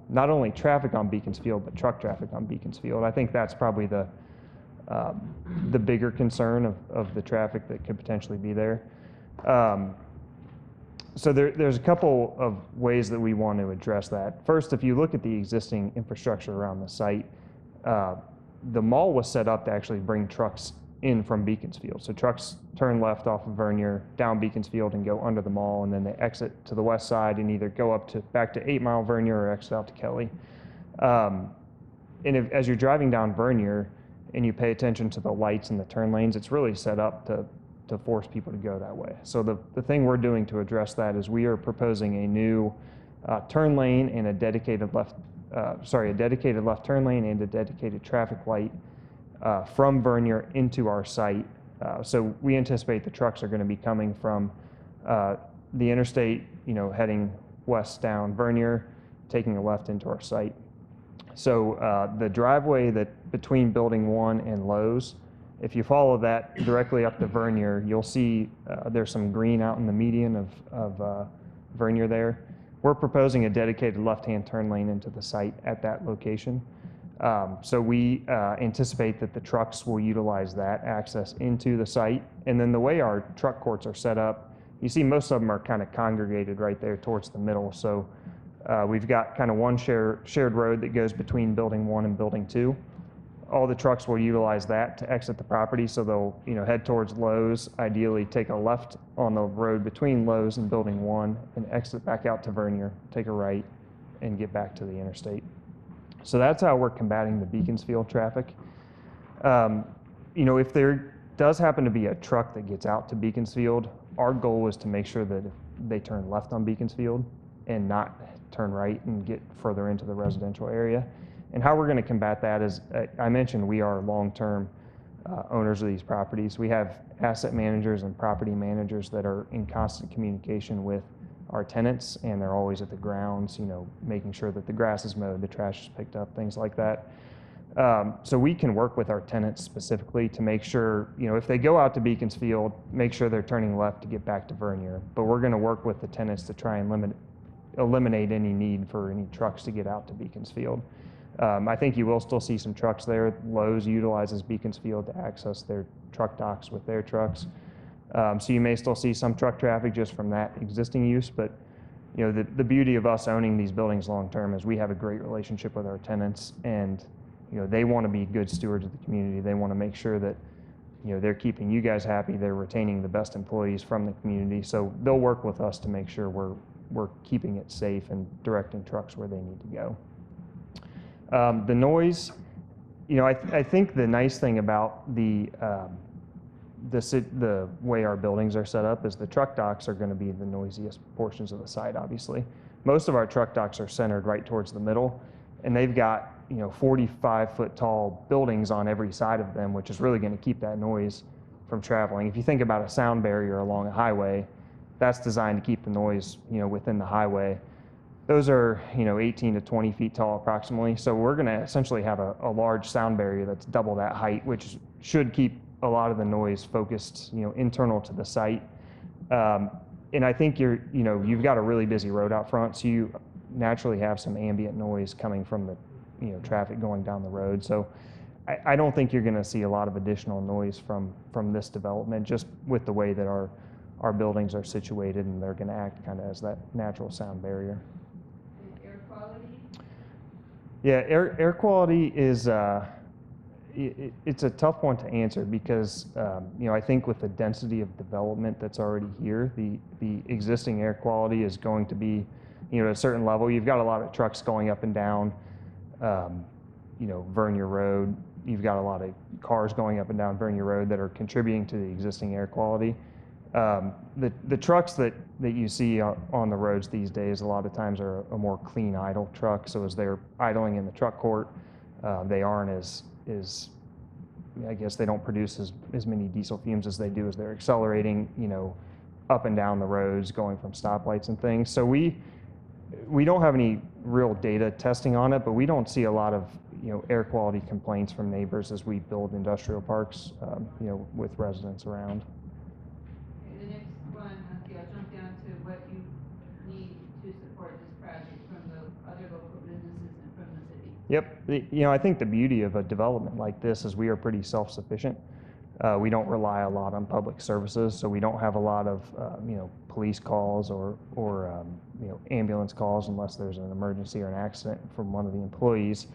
not only traffic on Beaconsfield, but truck traffic on Beaconsfield. I think that's probably the bigger concern of the traffic that could potentially be there. So there's a couple of ways that we want to address that. First, if you look at the existing infrastructure around the site, the mall was set up to actually bring trucks in from Beaconsfield. So trucks turn left off of Vernier, down Beaconsfield, and go under the mall, and then they exit to the west side and either go back to 8 Mile Vernier or exit out to Kelly. As you're driving down Vernier and you pay attention to the lights and the turn lanes, it's really set up to force people to go that way. So the thing we're doing to address that is we are proposing a new turn lane and a dedicated left turn lane and a dedicated traffic light from Vernier into our site. So we anticipate the trucks are going to be coming from the interstate, heading west down Vernier, taking a left into our site. So the driveway between Building 1 and Lowe's, if you follow that directly up to Vernier, you'll see there's some green out in the median of Vernier there. We're proposing a dedicated left-hand turn lane into the site at that location. So we anticipate that the trucks will utilize that access into the site. And then the way our truck courts are set up, you see most of them are kind of congregated right there towards the middle. So we've got kind of one shared road that goes between Building 1 and Building 2. All the trucks will utilize that to exit the property. So they'll head towards Lowe's, ideally take a left on the road between Lowe's and Building 1 and exit back out to Vernier, take a right, and get back to the interstate. So that's how we're combating the Beaconsfield traffic. If there does happen to be a truck that gets out to Beaconsfield, our goal is to make sure that they turn left on Beaconsfield and not turn right and get further into the residential area. And how we're going to combat that is, I mentioned we are long-term owners of these properties. We have asset managers and property managers that are in constant communication with our tenants, and they're always at the grounds, making sure that the grass is mowed, the trash is picked up, things like that. So we can work with our tenants specifically to make sure, if they go out to Beaconsfield, make sure they're turning left to get back to Vernier. But we're going to work with the tenants to try and eliminate any need for any trucks to get out to Beaconsfield. I think you will still see some trucks there. Lowe's utilizes Beaconsfield to access their truck docks with their trucks. So you may still see some truck traffic just from that existing use, but the beauty of us owning these buildings long term is we have a great relationship with our tenants, and they want to be good stewards of the community. They want to make sure that they're keeping you guys happy, they're retaining the best employees from the community. So they'll work with us to make sure we're keeping it safe and directing trucks where they need to go. The noise, I think the nice thing about the way our buildings are set up is the truck docks are going to be the noisiest portions of the site, obviously. Most of our truck docks are centered right towards the middle, and they've got 45-foot tall buildings on every side of them, which is really going to keep that noise from traveling. If you think about a sound barrier along a highway, that's designed to keep the noise, within the highway. Those are, 18 to 20 feet tall approximately. So we're going to essentially have a large sound barrier that's double that height, which should keep a lot of the noise focused, internal to the site. And I think you've got a really busy road out front, so you naturally have some ambient noise coming from the, traffic going down the road. So I don't think you're going to see a lot of additional noise from this development, just with the way that our buildings are situated, and they're going to act kind of as that natural sound barrier. And air quality? Yeah, air quality is it's a tough one to answer because I think with the density of development that's already here, the existing air quality is going to be at a certain level. You've got a lot of trucks going up and down Vernier Road. You've got a lot of cars going up and down Vernier Road that are contributing to the existing air quality. The trucks that you see on the roads these days a lot of times are a more clean idle truck. So as they're idling in the truck court, they aren't as I guess they don't produce as many diesel fumes as they do as they're accelerating, up and down the roads, going from stoplights and things. So we don't have any real data testing on it, but we don't see a lot of air quality complaints from neighbors as we build industrial parks, with residents around. Okay, the next one, I'll jump down to what you need to support this project from the other local businesses and from the city. Yep, I think the beauty of a development like this is we are pretty self-sufficient. We don't rely a lot on public services, so we don't have a lot of police calls or ambulance calls unless there's an emergency or an accident from one of the employees.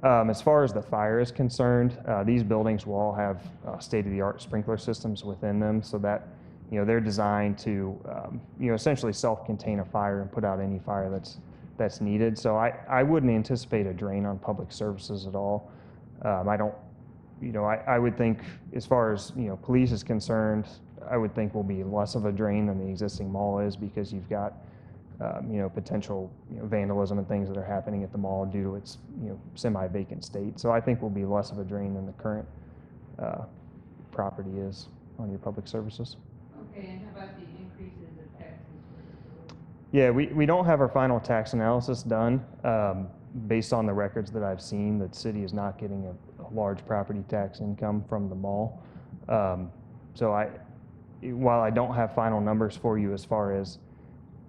As far as the fire is concerned, these buildings will all have state-of-the-art sprinkler systems within them, so that they're designed to essentially self-contain a fire and put out any fire that's needed. So I wouldn't anticipate a drain on public services at all. I would think, as far as police is concerned, I would think will be less of a drain than the existing mall is, because you've got potential vandalism and things that are happening at the mall due to its semi-vacant state. So I think will be less of a drain than the current property is on your public services. Okay, and how about the increases of taxes for the Yeah, we don't have our final tax analysis done. Based on the records that I've seen, the city is not getting a large property tax income from the mall. So while I don't have final numbers for you as far as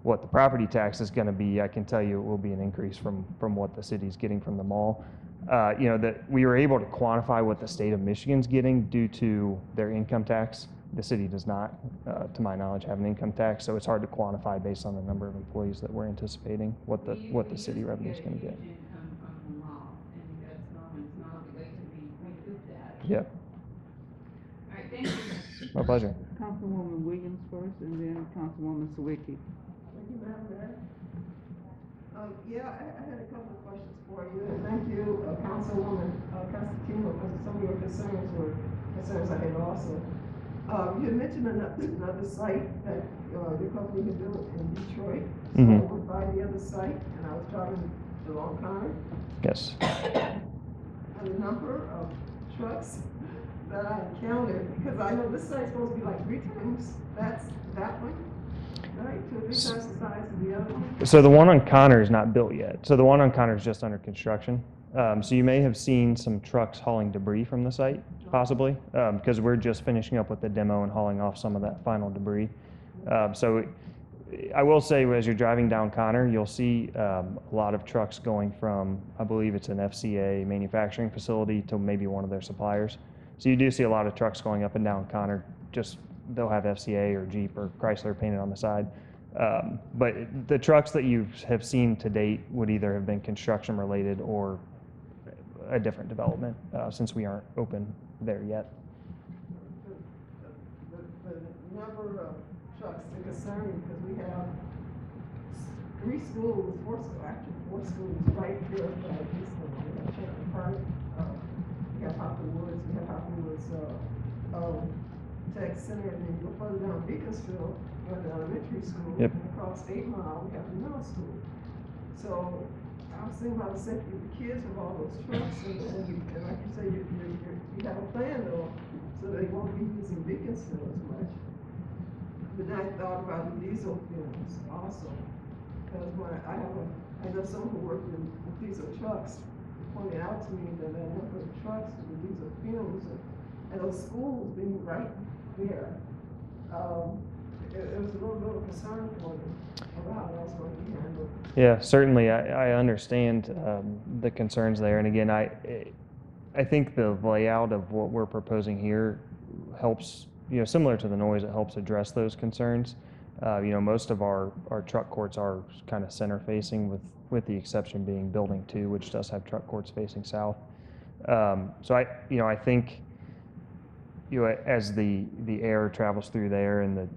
what the property tax is going to be, I can tell you it will be an increase from what the city's getting from the mall. That we were able to quantify what the state of Michigan's getting due to their income tax. The city does not, to my knowledge, have an income tax, so it's hard to quantify based on the number of employees that we're anticipating what the city revenue is going to get. income from the mall, and you got small and small, we'd like to recoup that. Yep. All right, thank you. My pleasure. Councilwoman Williams first, and then Councilwoman Sawicki. Thank you, Madam Mayor. I had a couple of questions for you, and thank you, Councilwoman Constantino, because some of your concerns were concerns I had also. You had mentioned another site that your company had built in Detroit. So I went by the other site, and I was driving along Connor. Yes. And the number of trucks that I encountered, because I know this site's supposed to be like 3 times that one, right? 2 or 3 times the size of the other one. So the one on Connor is not built yet. So the one on Connor is just under construction. So you may have seen some trucks hauling debris from the site, possibly, because we're just finishing up with the demo and hauling off some of that final debris. So I will say, as you're driving down Connor, you'll see a lot of trucks going from, I believe it's an FCA manufacturing facility, to maybe one of their suppliers. So you do see a lot of trucks going up and down Connor. Just they'll have FCA or Jeep or Chrysler painted on the side. But the trucks that you have seen to date would either have been construction related or a different development, since we aren't open there yet. The number of trucks is concerning, because we have 4 schools right here by Eastland. We have Chapman Park, we have Hopkins Woods, Tech Center, and then you go further down Beaconsfield, you have the elementary school, Yep. and across 8 Mile, we have the middle school. So I was thinking about the safety of the kids with all those trucks, and like you say, you have a plan though, so they won't be using Beaconsfield as much. But then I thought about the diesel fumes also, because I know someone who worked in diesel trucks, pointed out to me that they work with trucks with the diesel fumes, and those schools being right there. It was a little concern for them about how that's going to be handled. Yeah, certainly, I understand the concerns there, and again, I think the layout of what we're proposing here helps, similar to the noise, it helps address those concerns. Most of our truck courts are kind of center facing, with the exception being Building 2, which does have truck courts facing south. So I think, as the air travels through there and the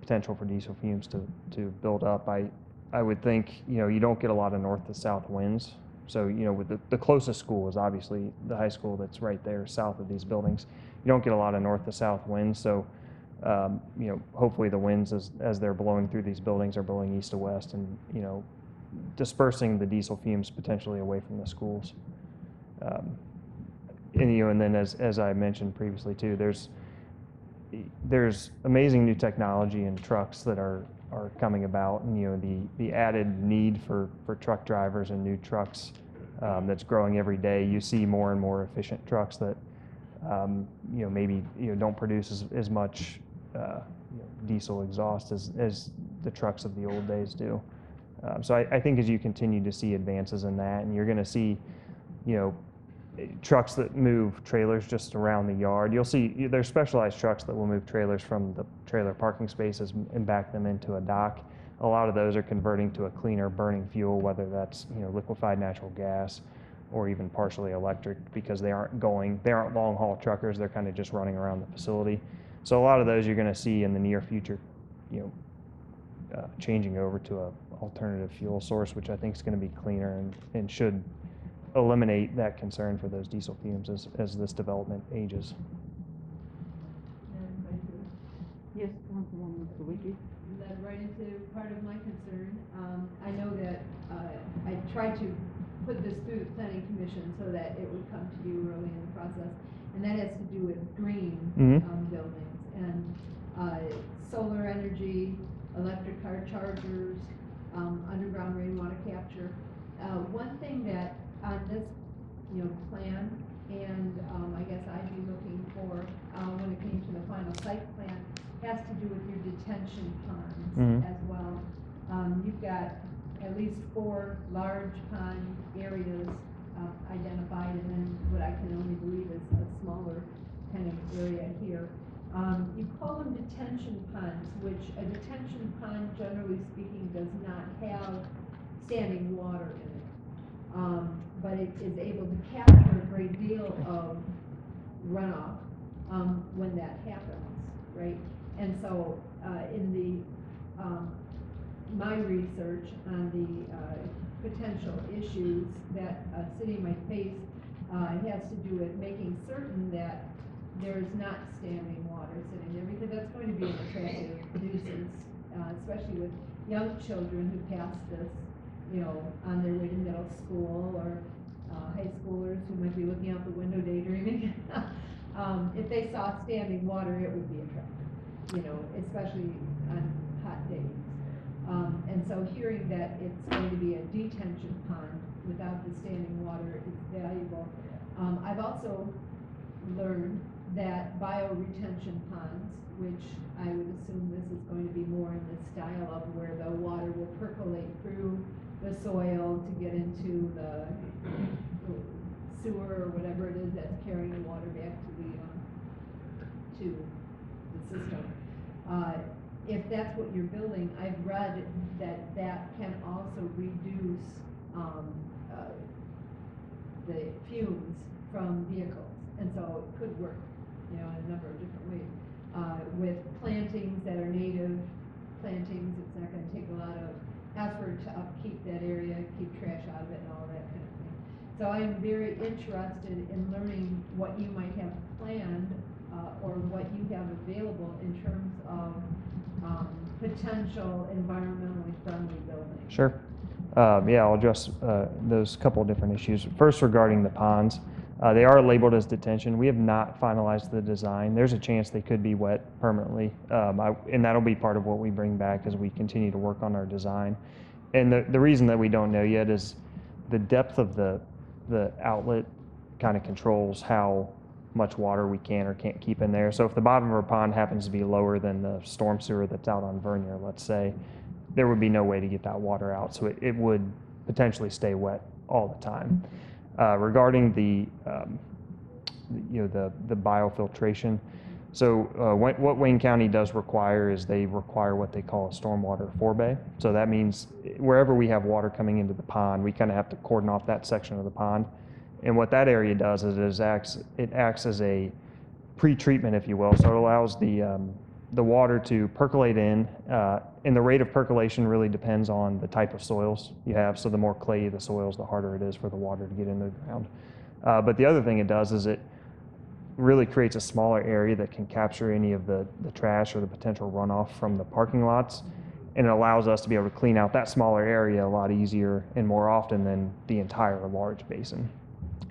potential for diesel fumes to build up, I would think, you don't get a lot of north to south winds. So, with the closest school is obviously the high school that's right there south of these buildings. You don't get a lot of north to south winds. So, hopefully the winds as they're blowing through these buildings are blowing east to west and, dispersing the diesel fumes potentially away from the schools. And then as I mentioned previously too, there's amazing new technology in trucks that are coming about, and the added need for truck drivers and new trucks that's growing every day. You see more and more efficient trucks that maybe don't produce as much diesel exhaust as the trucks of the old days do. So I think as you continue to see advances in that, and you're going to see trucks that move trailers just around the yard. You'll see there's specialized trucks that will move trailers from the trailer parking spaces and back them into a dock. A lot of those are converting to a cleaner burning fuel, whether that's liquefied natural gas or even partially electric, because they aren't long haul truckers. They're kind of just running around the facility. So a lot of those you're going to see in the near future, changing over to a alternative fuel source, which I think is going to be cleaner and should eliminate that concern for those diesel fumes as this development ages. Yes, Councilwoman Sawicki. Led right into part of my concern. I know that I tried to put this through the Planning Commission so that it would come to you early in the process, and that has to do with green buildings and solar energy, electric car chargers, underground rainwater capture. One thing that on this plan, and I guess I'd be looking for when it came to the final site plan, has to do with your detention ponds as well. You've got at least 4 large pond areas identified, and then what I can only believe is a smaller kind of area here. You call them detention ponds, which a detention pond, generally speaking, does not have standing water in it. But it is able to capture a great deal of runoff when that happens, right? And so in my research on the potential issues that a city might face, it has to do with making certain that there's not standing water sitting there, because that's going to be an attractive nuisance, especially with young children who pass this on their way to middle school, or high schoolers who might be looking out the window daydreaming. If they saw standing water, it would be attractive, especially on hot days. And so hearing that it's going to be a detention pond without the standing water is valuable. I've also learned that bioretention ponds, which I would assume this is going to be more in the style of where the water will percolate through the soil to get into the sewer or whatever it is that's carrying the water back to the system. If that's what you're building, I've read that can also reduce the fumes from vehicles, and so it could work, in a number of different ways. With plantings that are native plantings, it's not going to take a lot of effort to upkeep that area, keep trash out of it and all that kind of thing. So I'm very interested in learning what you might have planned or what you have available in terms of potential environmentally friendly buildings. Sure. Yeah, I'll address those couple of different issues. First, regarding the ponds, they are labeled as detention. We have not finalized the design. There's a chance they could be wet permanently, and that'll be part of what we bring back as we continue to work on our design. And the reason that we don't know yet is the depth of the outlet kind of controls how much water we can or can't keep in there. So if the bottom of our pond happens to be lower than the storm sewer that's out on Vernier, let's say, there would be no way to get that water out. So it would potentially stay wet all the time. Regarding the biofiltration, so what Wayne County does require is they require what they call a stormwater forebay. So that means wherever we have water coming into the pond, we kind of have to cordon off that section of the pond. And what that area does is it acts as a pre-treatment, if you will. So it allows the water to percolate in, and the rate of percolation really depends on the type of soils you have. So the more clayey the soils, the harder it is for the water to get into the ground. But the other thing it does is it really creates a smaller area that can capture any of the trash or the potential runoff from the parking lots, and it allows us to be able to clean out that smaller area a lot easier and more often than the entire large basin.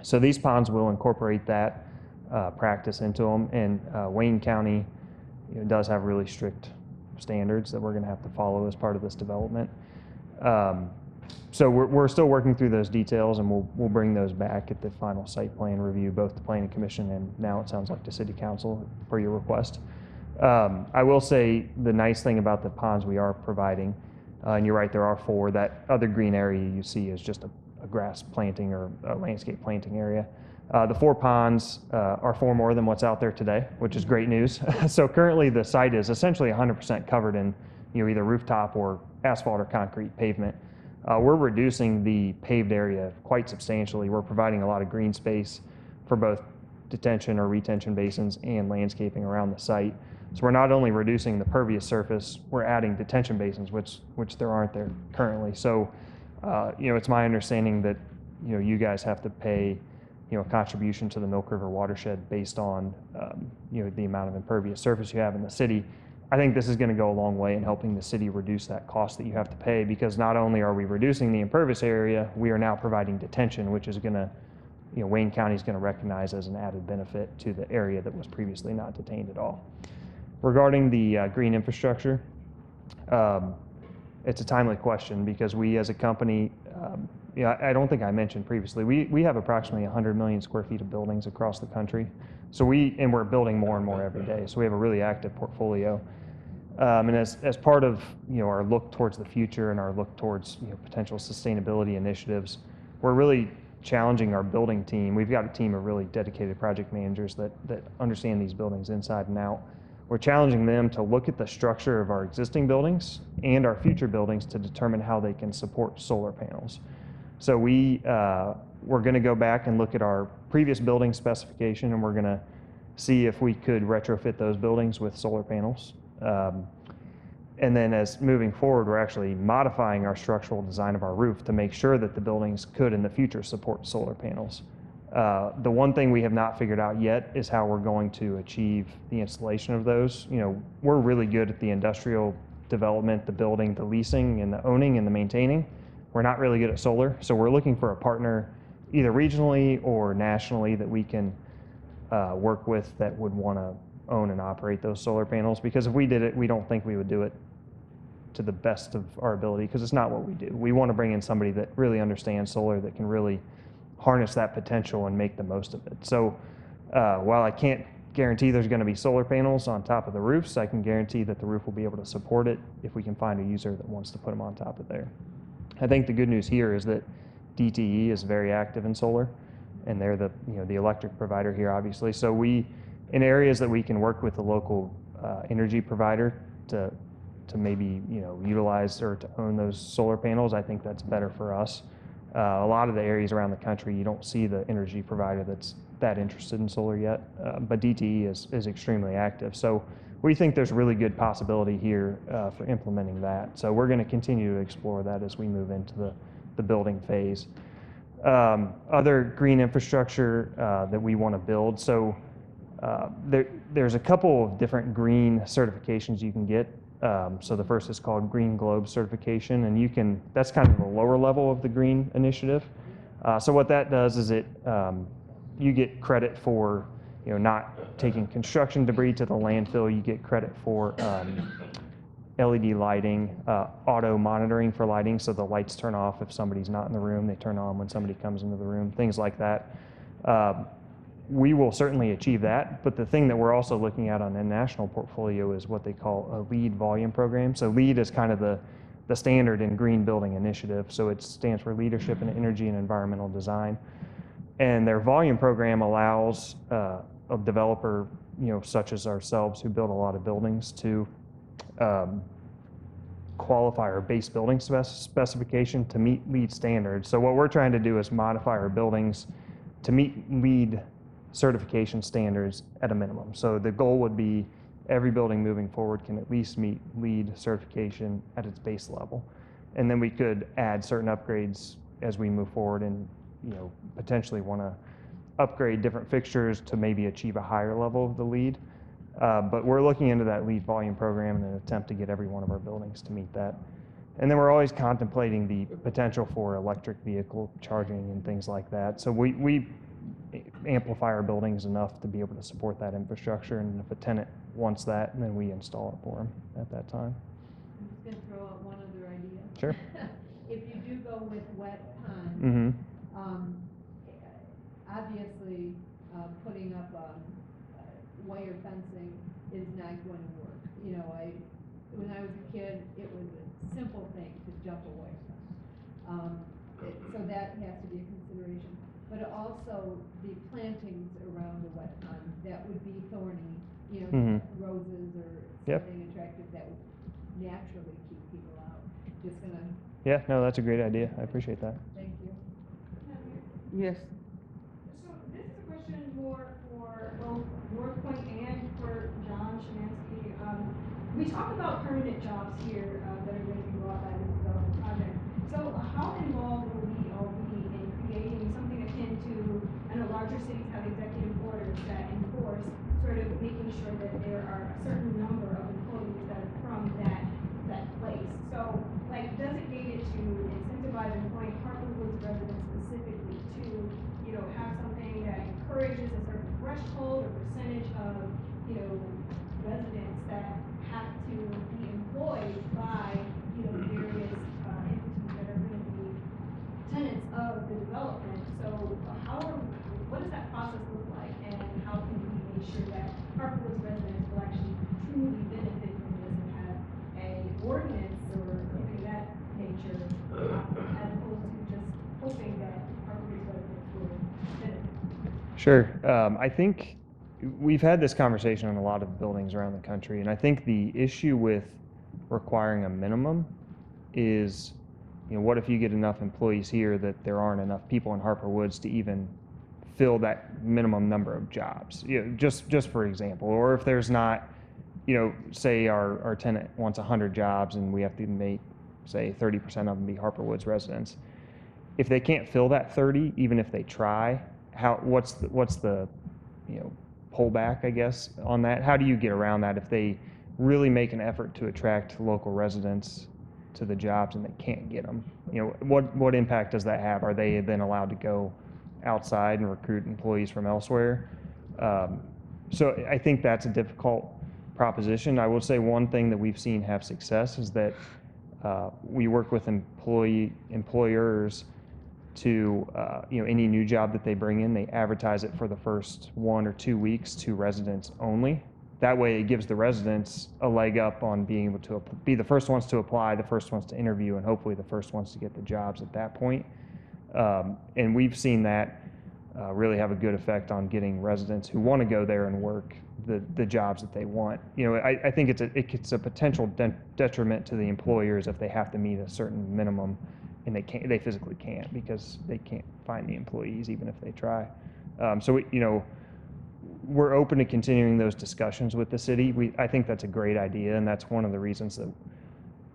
So these ponds will incorporate that practice into them, and Wayne County does have really strict standards that we're going to have to follow as part of this development. So we're still working through those details, and we'll bring those back at the final site plan review, both the Planning Commission and now it sounds like the City Council per your request. I will say the nice thing about the ponds we are providing, and you're right, there are 4. That other green area you see is just a grass planting or a landscape planting area. The 4 ponds are 4 more than what's out there today, which is great news. So currently the site is essentially 100% covered in either rooftop or asphalt or concrete pavement. We're reducing the paved area quite substantially. We're providing a lot of green space for both detention or retention basins and landscaping around the site. So we're not only reducing the pervious surface, we're adding detention basins, which there aren't there currently. So it's my understanding that you guys have to pay a contribution to the Milk River watershed based on the amount of impervious surface you have in the city. I think this is going to go a long way in helping the city reduce that cost that you have to pay, because not only are we reducing the impervious area, we are now providing detention, which is going to Wayne County is going to recognize as an added benefit to the area that was previously not detained at all. Regarding the green infrastructure, it's a timely question because we as a company, I don't think I mentioned previously, we have approximately 100 million square feet of buildings across the country. So we're building more and more every day. So we have a really active portfolio. And as part of our look towards the future and our look towards potential sustainability initiatives, we're really challenging our building team. We've got a team of really dedicated project managers that understand these buildings inside and out. We're challenging them to look at the structure of our existing buildings and our future buildings to determine how they can support solar panels. So we're going to go back and look at our previous building specification, and we're going to see if we could retrofit those buildings with solar panels. And then as moving forward, we're actually modifying our structural design of our roof to make sure that the buildings could in the future support solar panels. The one thing we have not figured out yet is how we're going to achieve the installation of those. We're really good at the industrial development, the building, the leasing, and the owning and the maintaining. We're not really good at solar, so we're looking for a partner either regionally or nationally that we can work with that would want to own and operate those solar panels, because if we did it, we don't think we would do it to the best of our ability, because it's not what we do. We want to bring in somebody that really understands solar, that can really harness that potential and make the most of it. So while I can't guarantee there's going to be solar panels on top of the roofs, I can guarantee that the roof will be able to support it if we can find a user that wants to put them on top of there. I think the good news here is that DTE is very active in solar, and they're the electric provider here, obviously. So in areas that we can work with the local energy provider to maybe utilize or to own those solar panels, I think that's better for us. A lot of the areas around the country, you don't see the energy provider that's that interested in solar yet, but DTE is extremely active. So we think there's really good possibility here for implementing that. So we're going to continue to explore that as we move into the building phase. Other green infrastructure that we want to build. So there's a couple of different green certifications you can get. So the first is called Green Globe certification, and that's kind of the lower level of the green initiative. So what that does is you get credit for, not taking construction debris to the landfill. You get credit for LED lighting, auto monitoring for lighting, so the lights turn off if somebody's not in the room, they turn on when somebody comes into the room, things like that. We will certainly achieve that, but the thing that we're also looking at on a national portfolio is what they call a LEED volume program. So LEED is kind of the standard in green building initiative, so it stands for Leadership in Energy and Environmental Design. And their volume program allows a developer, such as ourselves, who build a lot of buildings, to qualify our base building specification to meet LEED standards. So what we're trying to do is modify our buildings to meet LEED certification standards at a minimum. So the goal would be every building moving forward can at least meet LEED certification at its base level. And then we could add certain upgrades as we move forward and, potentially want to upgrade different fixtures to maybe achieve a higher level of the LEED. But we're looking into that LEED volume program in an attempt to get every one of our buildings to meet that. And then we're always contemplating the potential for electric vehicle charging and things like that. So we amplify our buildings enough to be able to support that infrastructure, and if a tenant wants that, then we install it for them at that time. I'm just gonna throw out one other idea. Sure. If you do go with wet pond, Mm-hmm. Obviously, putting up, wire fencing is not going to work. When I was a kid, it was a simple thing to jump a wire fence. So that has to be a consideration. But also the plantings around the wet pond, that would be thorny, Mhm. roses or Yep. something attractive that would naturally keep people out. Just gonna, Yeah, no, that's a great idea. I appreciate that. thank you. Yes. So this is a question more for both Northpointe and for John Szymanski. We talk about permanent jobs here that are going to be brought by this development project. So how involved will we all be in creating something akin to, I know larger cities have executive orders that enforce sort of making sure that there are a certain number of employees that are from that place. So like designated to incentivize employing Harper Woods residents specifically to, have something that encourages a certain threshold or percentage of, residents that have to be employed by, various entities that are going to be tenants of the development. So what does that process look like, and how can we make sure that Harper Woods residents will actually truly benefit from this and have a ordinance or something of that nature, as opposed to just hoping that Harper Woods residents will benefit? Sure. I think we've had this conversation on a lot of buildings around the country, and I think the issue with requiring a minimum is, what if you get enough employees here that there aren't enough people in Harper Woods to even fill that minimum number of jobs? Just for example, or if there's not, say our tenant wants 100 jobs and we have to make, say, 30% of them be Harper Woods residents. If they can't fill that 30, even if they try, what's the pullback, I guess, on that? How do you get around that if they really make an effort to attract local residents to the jobs and they can't get them? What impact does that have? Are they then allowed to go outside and recruit employees from elsewhere? So I think that's a difficult proposition. I will say one thing that we've seen have success is that we work with employers to, any new job that they bring in, they advertise it for the first 1 or 2 weeks to residents only. That way it gives the residents a leg up on being able to be the first ones to apply, the first ones to interview, and hopefully the first ones to get the jobs at that point. And we've seen that really have a good effect on getting residents who want to go there and work the jobs that they want. I think it's a potential detriment to the employers if they have to meet a certain minimum and they physically can't because they can't find the employees even if they try. So we're open to continuing those discussions with the city. I think that's a great idea, and that's one of the reasons that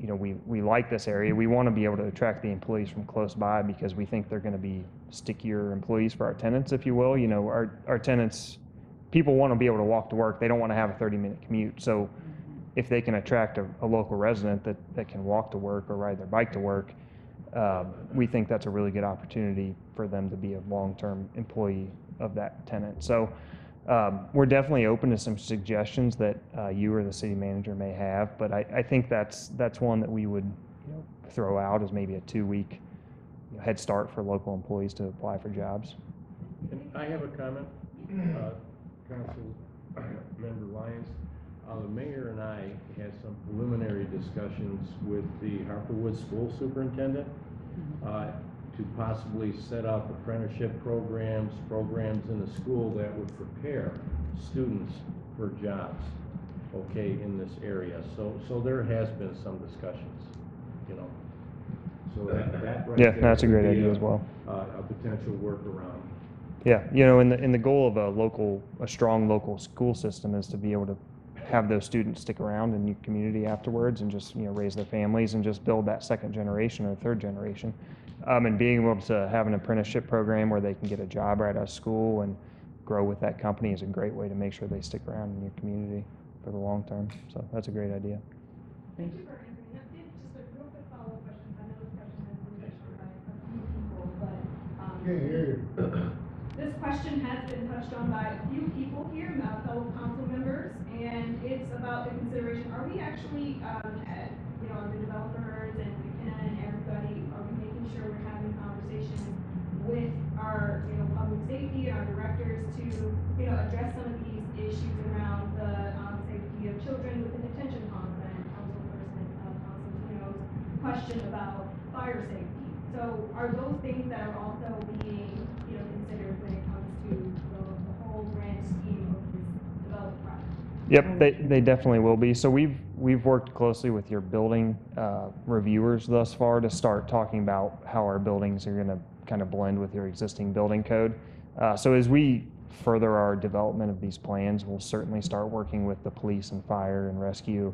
we like this area. We want to be able to attract the employees from close by because we think they're going to be stickier employees for our tenants, if you will. Our tenants, people want to be able to walk to work. They don't want to have a 30-minute commute. So if they can attract a local resident that can walk to work or ride their bike to work, we think that's a really good opportunity for them to be a long-term employee of that tenant. So we're definitely open to some suggestions that you or the city manager may have, but I think that's one that we would throw out as maybe a 2-week head start for local employees to apply for jobs. And I have a comment, Council Member Lyons. The mayor and I had some preliminary discussions with the Harperwood School Superintendent to possibly set up apprenticeship programs in the school that would prepare students for jobs, okay, in this area. So there has been some discussions, So that right Yeah, there that's a could great be idea as well. A potential workaround. Yeah, in the goal of a strong local school system is to be able to have those students stick around in your community afterwards and just raise their families and just build that second generation or third generation. And being able to have an apprenticeship program where they can get a job right out of school and grow with that company is a great way to make sure they stick around in your community for the long term. So that's a great idea. Thank you for answering that. Just a real quick follow-up question. I know this question has been touched on by a few people, but this question has been touched on by a few people here, fellow council members, and it's about the consideration. Are we actually, the developers and McKenna and everybody, are we making sure we're having conversations with our, public safety and our directors to, address some of these issues around the safety of children with the detention ponds and Councilperson Constantino's question about fire safety? So are those things that are also being, considered when it comes to the whole grand scheme of this development project? Yep, they definitely will be. So we've worked closely with your building reviewers thus far to start talking about how our buildings are going to kind of blend with your existing building code. So as we further our development of these plans, we'll certainly start working with the police and fire and rescue,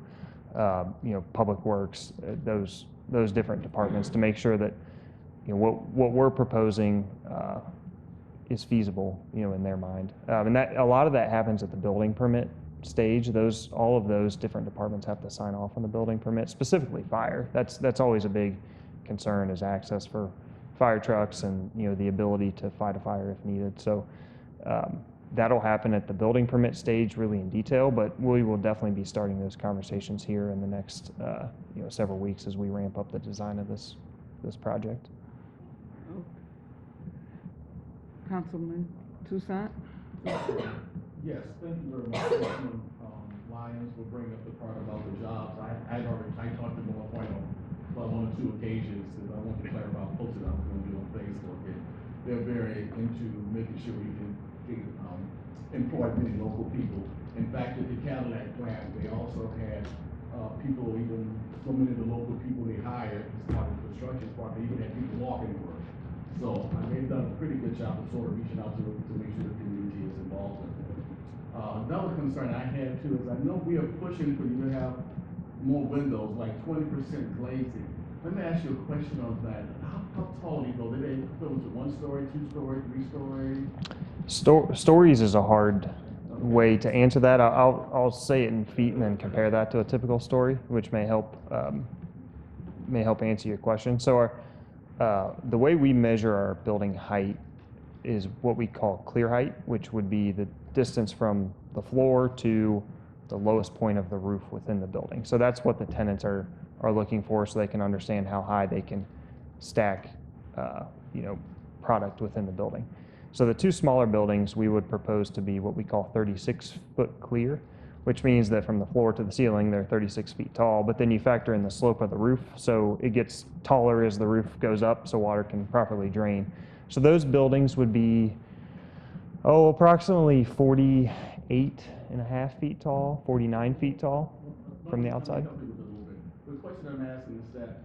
public works, those different departments to make sure that what we're proposing is feasible, in their mind. And that a lot of that happens at the building permit stage. All of those different departments have to sign off on the building permit, specifically fire. That's always a big concern, is access for fire trucks and the ability to fight a fire if needed. So that'll happen at the building permit stage really in detail, but we will definitely be starting those conversations here in the next several weeks as we ramp up the design of this project. Councilman Toussaint? Yes, thank you very much. Councilman Lyons will bring up the part about the jobs. I talked to Northpointe on one or two occasions, because I want to clarify, posted I was going to do on Facebook. And they're very into making sure we can employ many local people. In fact, at the Cadillac plant, they also had people, even so many of the local people they hired as part of the construction part, they even had people walking to work. So they've done a pretty good job of sort of reaching out to make sure the community is involved in it. Another concern I had too is I know we are pushing for you to have more windows, like 20% glazing. Let me ask you a question on that. How tall do you go? Do they go to 1 story, 2 story, 3 story? Stories is a hard way to answer that. I'll say it in feet and then compare that to a typical story, which may help answer your question. So the way we measure our building height is what we call clear height, which would be the distance from the floor to the lowest point of the roof within the building. So that's what the tenants are looking for, so they can understand how high they can stack product within the building. So the 2 smaller buildings we would propose to be what we call 36-foot clear, which means that from the floor to the ceiling, they're 36 feet tall, but then you factor in the slope of the roof, so it gets taller as the roof goes up so water can properly drain. So those buildings would be, approximately 48.5 feet tall, 49 feet tall from the outside. The question I'm asking is that,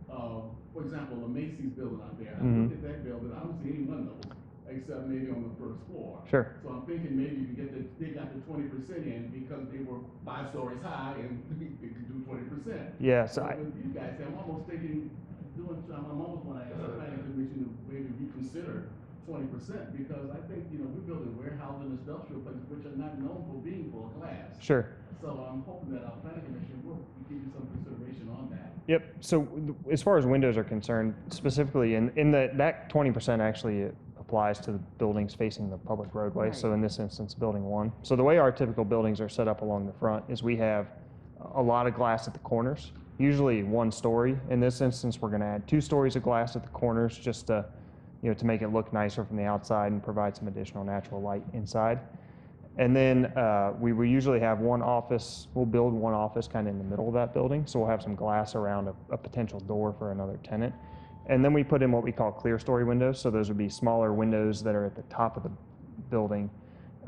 for example, the Macy's building out there, I look at that building, I don't see any windows, except maybe on the first floor. Sure. So I'm thinking maybe you can they got the 20% in because they were 5 stories high and they could do 20%. Yeah, so with you guys, I'm almost thinking, I'm almost want to ask the planning commission to maybe reconsider 20%, because I think, we're building warehouse and industrial places which are not known for being full class. Sure. So I'm hoping that our planning commission Yep, so as far as windows are concerned, specifically in that 20% actually applies to the buildings facing the public roadway, so in this instance, building 1. So the way our typical buildings are set up along the front is we have a lot of glass at the corners, usually 1 story. In this instance, we're gonna add 2 stories of glass at the corners just to, to make it look nicer from the outside and provide some additional natural light inside. And then we will usually have 1 office, we'll build 1 office kind of in the middle of that building. So we'll have some glass around a potential door for another tenant. And then we put in what we call clear story windows. So those would be smaller windows that are at the top of the building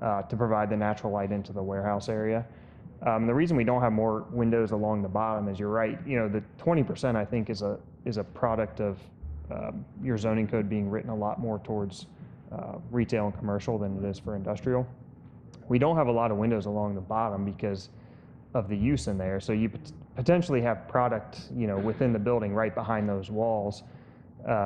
to provide the natural light into the warehouse area. The reason we don't have more windows along the bottom is you're right, the 20% I think is a product of your zoning code being written a lot more towards retail and commercial than it is for industrial. We don't have a lot of windows along the bottom because of the use in there. So you potentially have product, within the building right behind those walls.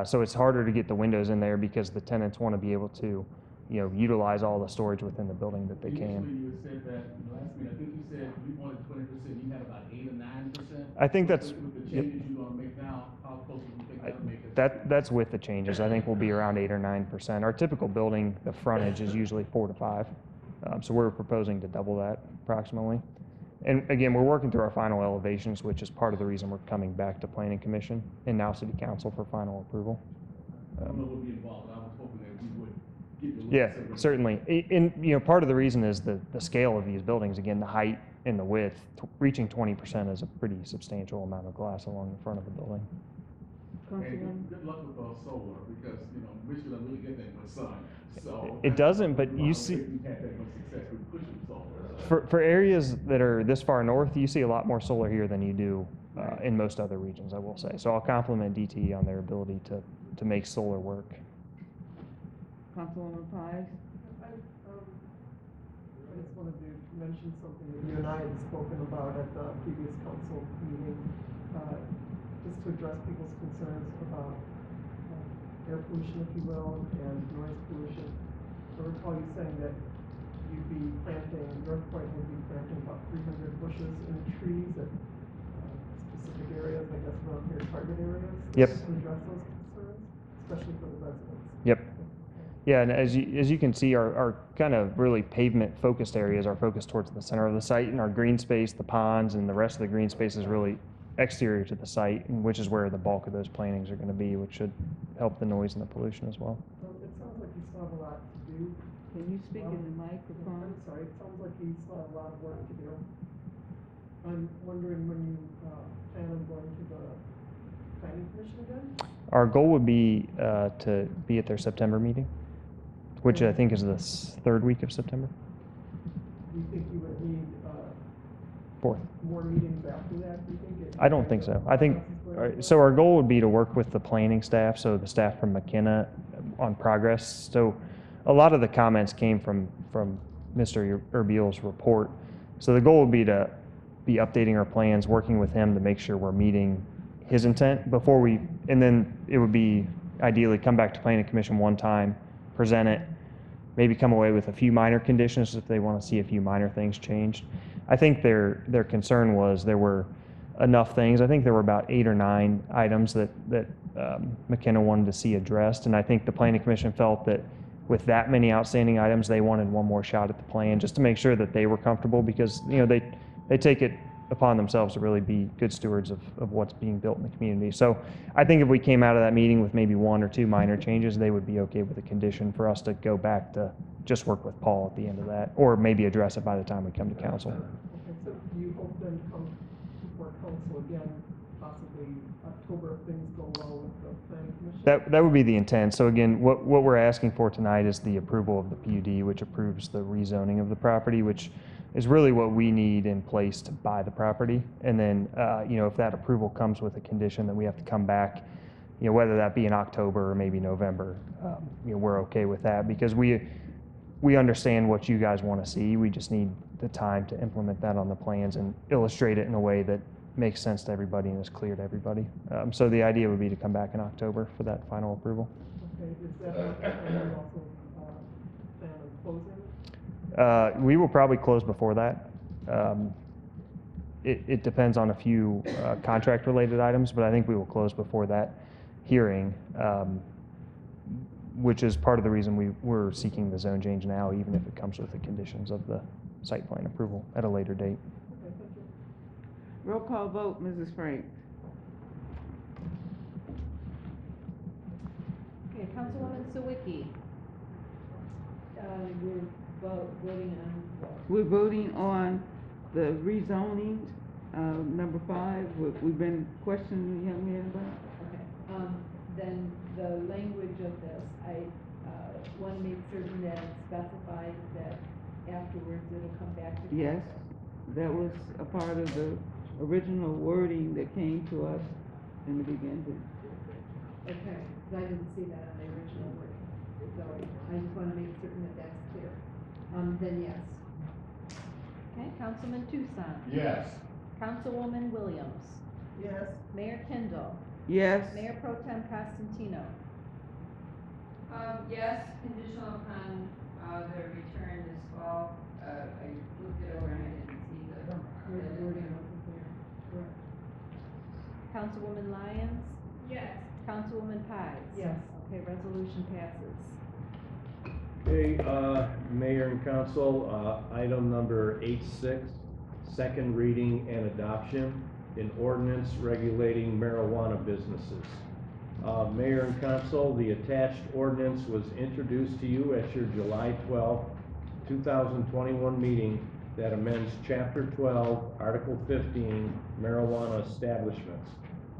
So it's harder to get the windows in there because the tenants want to be able to, utilize all the storage within the building that they Initially, can. you said that last meeting, I think you said you wanted 20%, you had about 8 or 9%. I think that's, With the changes you're gonna make now, how close do you think that'll make it? that's with the changes. I think we'll be around 8 or 9%. Our typical building, the frontage is usually 4 to 5. So we're proposing to double that approximately. And again, we're working through our final elevations, which is part of the reason we're coming back to Planning Commission and now City Council for final approval. I don't know what would be involved, I was hoping that we would get the. Yeah, certainly. And part of the reason is the scale of these buildings. Again, the height and the width, reaching 20% is a pretty substantial amount of glass along the front of the building. And good luck with solar, because, Michigan doesn't really get that much sun, so. It doesn't, but you see. We've had that much success with pushing solar. For areas that are this far north, you see a lot more solar here than you do in most other regions, I will say. So I'll compliment DTE on their ability to make solar work. Councilwoman Pies? I just wanted to mention something that you and I had spoken about at the previous council meeting, just to address people's concerns about air pollution, if you will, and noise pollution. I recall you saying that you'd be planting, Northpointe would be planting about 300 bushes and trees at specific areas, I guess around your target areas. Yep. To address those concerns, especially for the residents. Yep. Yeah, and as you can see, our kind of really pavement-focused areas are focused towards the center of the site, and our green space, the ponds, and the rest of the green space is really exterior to the site, which is where the bulk of those plantings are going to be, which should help the noise and the pollution as well. It sounds like you still have a lot to do. Can you speak in the microphone? I'm sorry, it sounds like you still have a lot of work to do. I'm wondering when you plan on going to the planning commission again? Our goal would be to be at their September meeting, which I think is the 3rd week of September. Do you think you would need 4th. more meetings after that, do you think? I don't think so. I think, so our goal would be to work with the planning staff, so the staff from McKenna on progress. So a lot of the comments came from Mr. Urbiel's report. So the goal would be to be updating our plans, working with him to make sure we're meeting his intent before we, and then it would be ideally come back to planning commission one time, present it, maybe come away with a few minor conditions if they want to see a few minor things changed. I think their concern was there were enough things. I think there were about 8 or 9 items that McKenna wanted to see addressed, and I think the planning commission felt that with that many outstanding items, they wanted one more shot at the plan just to make sure that they were comfortable, because they take it upon themselves to really be good stewards of what's being built in the community. So I think if we came out of that meeting with maybe 1 or 2 minor changes, they would be okay with a condition for us to go back to just work with Paul at the end of that, or maybe address it by the time we come to council. Okay, so do you hope then to come before council again, possibly October, if things go well with the planning commission? That would be the intent. So again, what we're asking for tonight is the approval of the PUD, which approves the rezoning of the property, which is really what we need in place to buy the property. And then, if that approval comes with a condition that we have to come back, whether that be in October or maybe November, we're okay with that, because we understand what you guys want to see. We just need the time to implement that on the plans and illustrate it in a way that makes sense to everybody and is clear to everybody. So the idea would be to come back in October for that final approval. Okay, is that and you also plan on closing? We will probably close before that. it depends on a few contract-related items, but I think we will close before that hearing, which is part of the reason we're seeking the zone change now, even if it comes with the conditions of the site plan approval at a later date. Roll call vote, Mrs. Franks. Okay, Councilwoman Sawicki. We're voting on what? We're voting on the rezoning, number 5, we've been questioning the young man about. Okay, then the language of this, I, want to make certain that it specifies that afterwards it'll come back to council. Yes, that was a part of the original wording that came to us in the beginning. Okay, 'cause I didn't see that on the original wording, so I just want to make certain that that's clear. Then yes. Okay, Councilman Tucson. Yes. Councilwoman Williams. Yes, Mayor Kindle. Yes, Mayor Pro Tem Costantino. Yes, conditional upon, the return this fall. I looked it over and I didn't see the Wording wasn't clear. Correct. Councilwoman Lyons. Yes. Councilwoman Pies. Yes. Okay, resolution passes. Okay, Mayor and Council, item number 8.6, second reading and adoption, an ordinance regulating marijuana businesses. Mayor and Council, the attached ordinance was introduced to you at your July 12, 2021 meeting that amends Chapter 12, Article 15, marijuana establishments.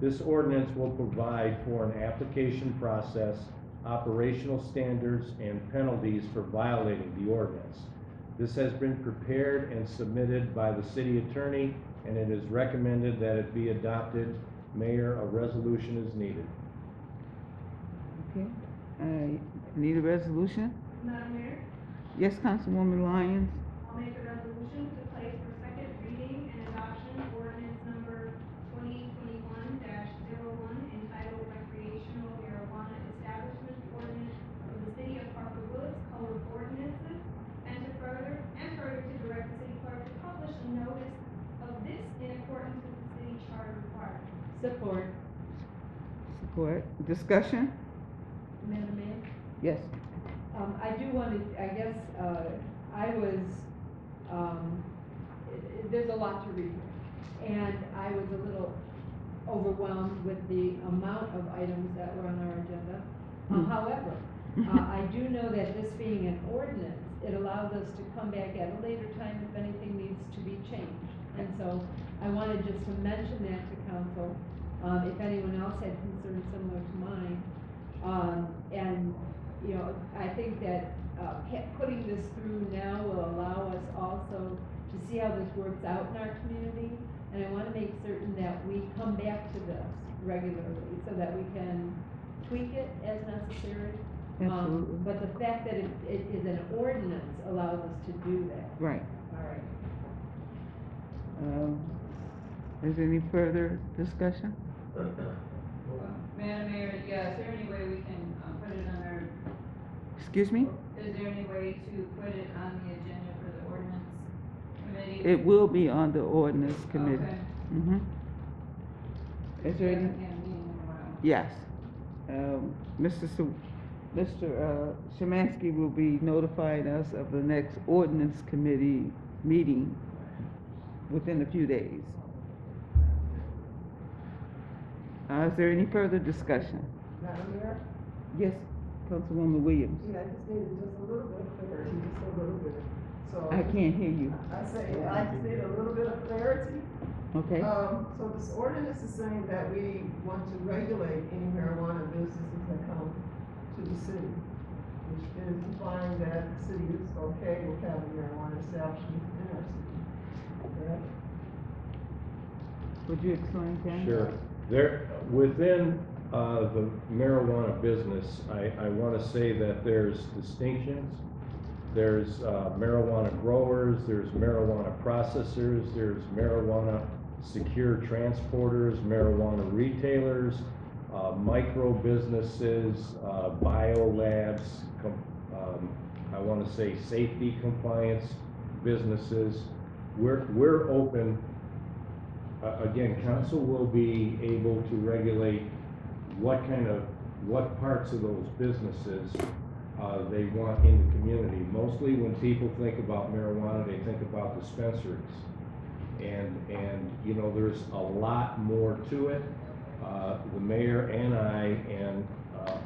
This ordinance will provide for an application process, operational standards, and penalties for violating the ordinance. This has been prepared and submitted by the city attorney, and it is recommended that it be adopted. Mayor, a resolution is needed. okay, I need a resolution. Madam Mayor, Yes, Councilwoman Lyons. I'll make a resolution to place for second reading and adoption ordinance number 2021-01 entitled Recreational Marijuana Establishment Ordinance of the City of Harper Woods Code of Ordinances, and further to direct the city clerk to publish a notice of this in accordance with the city charter requirements. Support. Support. Discussion? Madam Mayor? Yes. I do want to, I guess, I was, there's a lot to read here. And I was a little overwhelmed with the amount of items that were on our agenda. However, I do know that this being an ordinance, it allows us to come back at a later time if anything needs to be changed. And so I wanted just to mention that to council, if anyone else had concerns similar to mine. And, you know, I think that, putting this through now will allow us also to see how this works out in our community. And I wanna make certain that we come back to this regularly so that we can tweak it as necessary. Absolutely. But the fact that it is an ordinance allows us to do that. Right. All right. Is there any further discussion? Madam Mayor, yeah, is there any way we can, put it on our, Excuse me? is there any way to put it on the agenda for the ordinance committee? It will be on the ordinance committee. Okay. Mm-hmm. Is there We any? haven't had a meeting in a while. Yes. Mr. Szymanski will be notifying us of the next ordinance committee meeting within a few days. Is there any further discussion? Madam Mayor? Yes, Councilwoman Williams. Yeah, I just needed just a little bit of clarity, just a little bit. So I can't hear you. I say, I just need a little bit of clarity. Okay? So this ordinance is saying that we want to regulate any marijuana businesses that come to the city, which is implying that the city is okay with having marijuana establishments in our city. Correct? Would you explain that? Sure. There, within the marijuana business, I want to say that there's distinctions. There's marijuana growers, there's marijuana processors, there's marijuana secure transporters, marijuana retailers, micro businesses, biolabs, I want to say safety compliance businesses. We're open again, council will be able to regulate what parts of those businesses they want in the community. Mostly when people think about marijuana, they think about dispensaries. And you know, there's a lot more to it. The mayor and I and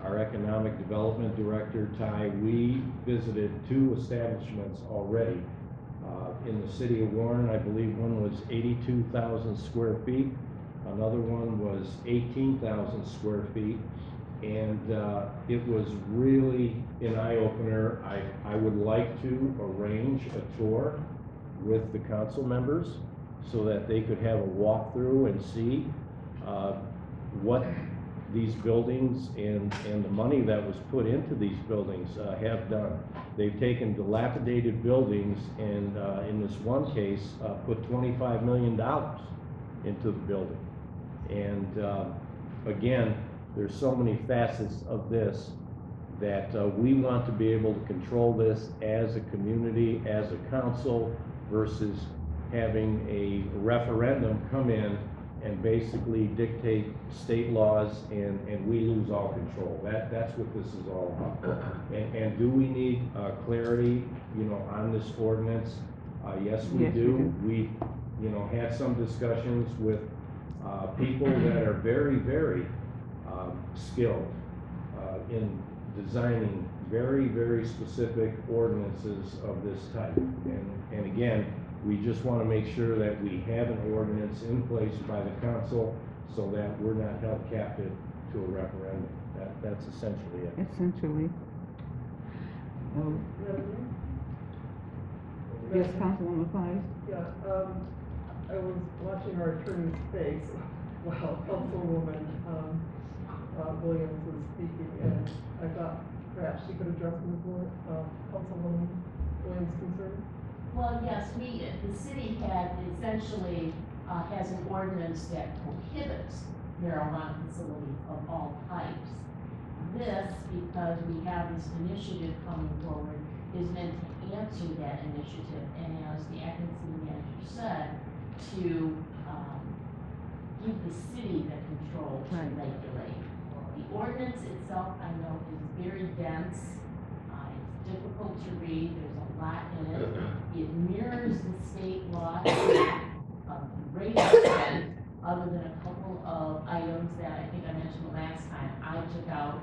our economic development director, Ty, we visited 2 establishments already. In the city of Warren, I believe one was 82,000 square feet. Another one was 18,000 square feet. And it was really an eye-opener. I would like to arrange a tour with the council members so that they could have a walkthrough and see what these buildings and the money that was put into these buildings have done. They've taken dilapidated buildings and in this one case put $25 million into the building. And again, there's so many facets of this that we want to be able to control this as a community, as a council, versus having a referendum come in and basically dictate state laws and we lose all control. That's what this is all about. And do we need clarity, you know, on this ordinance? Yes, we do. We, you know, had some discussions with people that are very, very skilled in designing very, very specific ordinances of this type. And again, we just want to make sure that we have an ordinance in place by the council so that we're not held captive to a referendum. That's essentially it. Essentially. Yes, Councilwoman Pies? Yeah, I was watching our attorney's face while Councilwoman Williams was speaking, and I thought perhaps she could address Ms. Councilwoman Williams' concern. Well, yes, the city had essentially, has an ordinance that prohibits marijuana facilities of all types. This, because we have this initiative coming forward, is meant to answer that initiative, and as the acting city manager said, to give the city the control to regulate. The ordinance itself, I know, is very dense. It's difficult to read. There's a lot in it. It mirrors the state law to a great extent, other than a couple of items that I think I mentioned the last time. I took out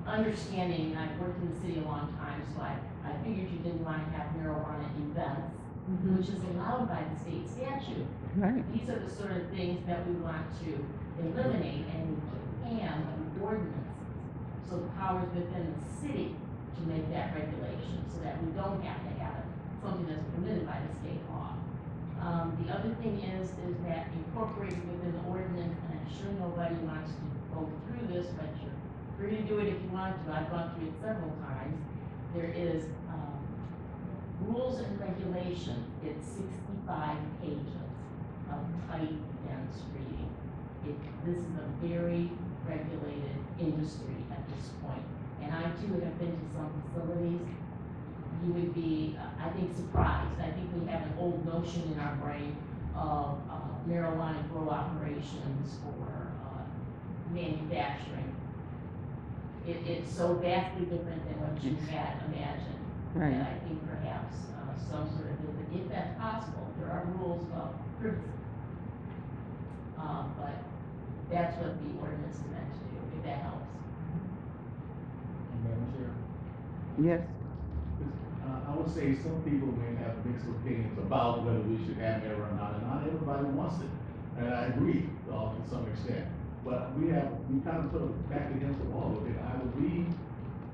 understanding, and I've worked in the city a long time, so I figured you didn't want to have marijuana events, which is allowed by the state statute. Right. These are the sort of things that we want to eliminate and ordinances. So the powers within the city to make that regulation so that we don't have to have it, something that's permitted by the state law. The other thing is that incorporated within the ordinance, and I'm sure nobody wants to go through this, but you're free to do it if you want to. I've gone through it several times. There is rules and regulation. It's 65 pages of tight, dense reading. This is a very regulated industry at this point. And I too have been to some facilities. You would be, I think, surprised. I think we have an old notion in our brain of marijuana grow operations or manufacturing. It's so vastly different than what you had imagined. Right. And I think perhaps some sort of, if that's possible, there are rules about privacy. But that's what the ordinance is meant to do, if that helps. Madam Chair? Yes. I would say some people may have mixed opinions about whether we should have marijuana. Not everybody wants it, and I agree to some extent. But we kind of put it back against the wall. Either we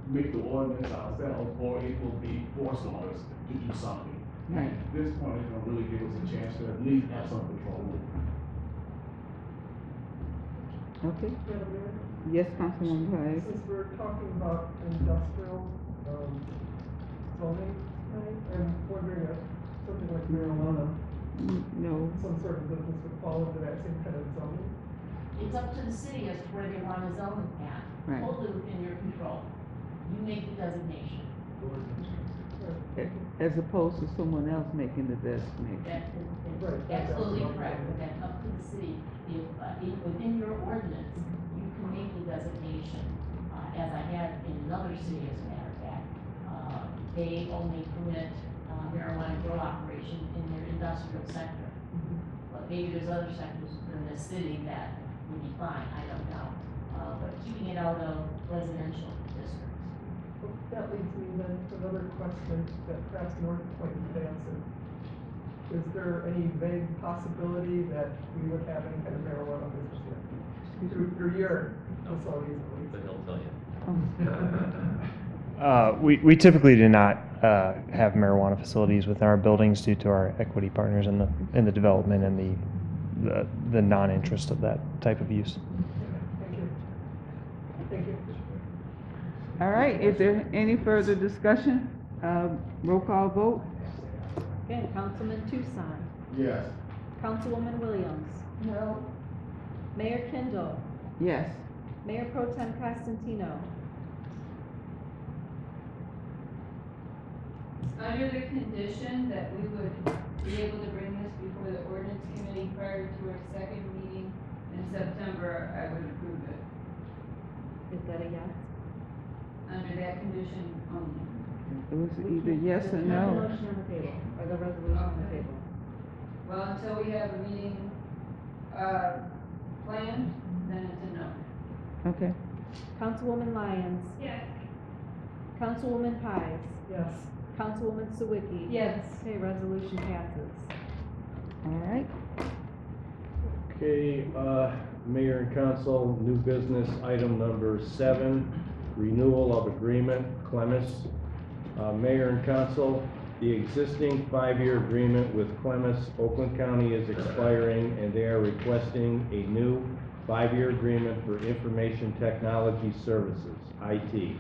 make the ordinance ourselves, or it will be forced on us to do something. Right. At this point, it's gonna really give us a chance to at least have some control. Okay. Madam Mayor? Yes, Councilwoman Pies? Since we're talking about industrial zoning tonight, I'm wondering if something like marijuana, No. some sort of business would fall into that same kind of zoning. It's up to the city as to where they want to zone it at, Right. totally within your control. You make the designation. as opposed to someone else making the designation. That is absolutely correct, but that's up to the city. If within your ordinance, you can make the designation, as I have in another city, as a matter of fact. They only permit marijuana grow operation in their industrial sector. But maybe there's other sectors within the city that would be fine, I don't know. But keeping it out of residential districts. Well, that leads me then to another question that perhaps Northpointe could answer. Is there any vague possibility that we would have any kind of marijuana business here? Through your facilities at least? But he'll tell you. We typically do not have marijuana facilities within our buildings due to our equity partners in the development and the non-interest of that type of use. Thank you. Thank you. All right, is there any further discussion? Roll call vote? Okay, Councilman Tucson, Yes. Councilwoman Williams, No, Mayor Kindle, Yes. Mayor Pro Tem Costantino, Under the condition that we would be able to bring this before the ordinance committee prior to our second meeting in September, I would approve it. is that a yes? Under that condition only. It was either yes or There's no. not the motion on the table, or the resolution on the table. Well, until we have a meeting, planned, then it's a no. Okay. Councilwoman Lyons, Yes. Councilwoman Pies, Yes. Councilwoman Sawicki. yes. Okay, resolution passes. All right. Okay, Mayor and Council, new business, item number 7, renewal of agreement, Clemis. Mayor and Council, the existing 5-year agreement with Clemis, Oakland County is expiring, and they are requesting a new 5-year agreement for information technology services, IT.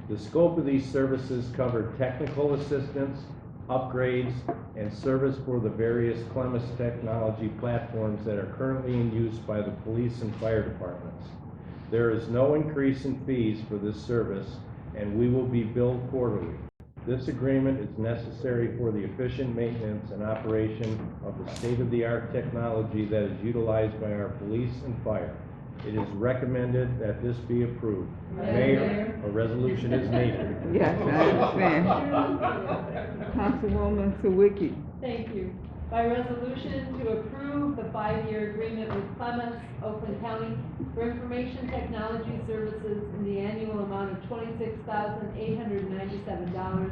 The scope of these services cover technical assistance, upgrades, and service for the various Clemis technology platforms that are currently in use by the police and fire departments. There is no increase in fees for this service, and we will be billed quarterly. This agreement is necessary for the efficient maintenance and operation of the state-of-the-art technology that is utilized by our police and fire. It is recommended that this be approved. Mayor, a resolution is needed. Yes, I understand. Councilwoman Sawicki. Thank you. By resolution to approve the 5-year agreement with Clements, Oakland County for information technology services in the annual amount of $26,897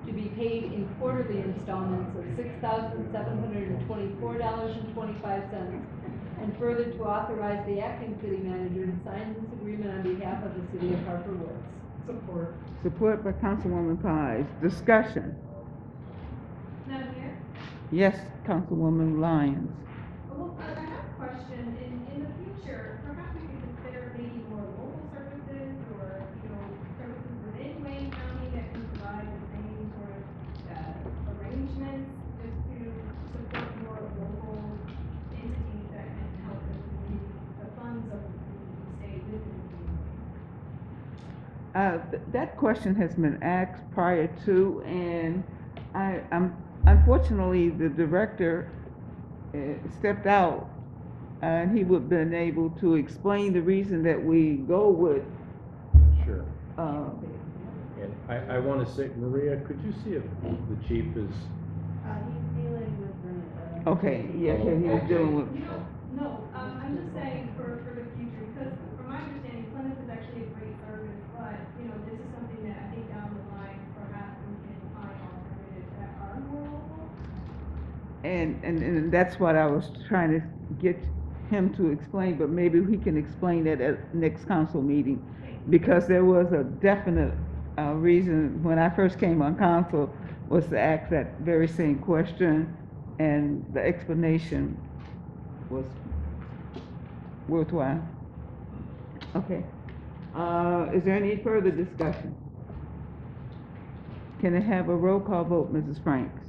to be paid in quarterly installments of $6,724.25, and further to authorize the acting city manager to sign this agreement on behalf of the city of Harper Woods. Support. Support by Councilwoman Pies. Discussion. Madam Mayor? Yes, Councilwoman Lyons. Well, I have a question. In the future, perhaps we could consider maybe more local services or, services within Wayne County that can provide the same sort of, arrangements just to support more local entities that can help the community, the funds of the community stay within the community. That question has been asked prior to, and unfortunately, the director stepped out, and he would have been able to explain the reason that we go with, Sure. And I want to say, Maria, could you see if the chief is, He's dealing with okay, yeah, he's dealing with, No, I'm just saying for the future, because from my understanding, Plymouth is actually a great service, but, this is something that I think down the line, perhaps we can find alternatives that are more local. and that's what I was trying to get him to explain, but maybe he can explain that at next council meeting. Because there was a definite reason when I first came on council was to ask that very same question, and the explanation was worthwhile. Okay. Is there any further discussion? Can I have a roll call vote, Mrs. Franks?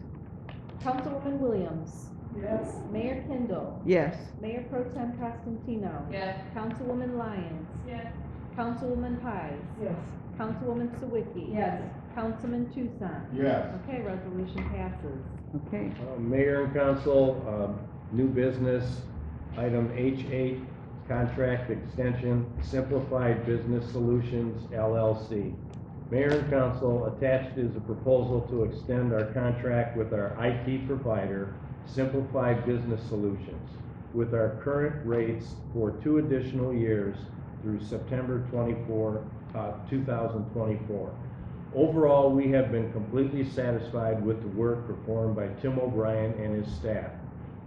Councilwoman Williams, Yes. Mayor Kindle, Yes. Mayor Pro Tem Costantino. Yes. Councilwoman Lyons, Yes. Councilwoman Pies, Yes. Councilwoman Sawicki. Yes. Councilman Tucson. Yes. Okay, resolution passes. Okay, Mayor and council, new business, item H8, contract extension, Simplified Business Solutions LLC. Mayor and council, attached is a proposal to extend our contract with our IT provider, Simplified Business Solutions, with our current rates for 2 additional years through September 2024. Overall, we have been completely satisfied with the work performed by Tim O'Brien and his staff.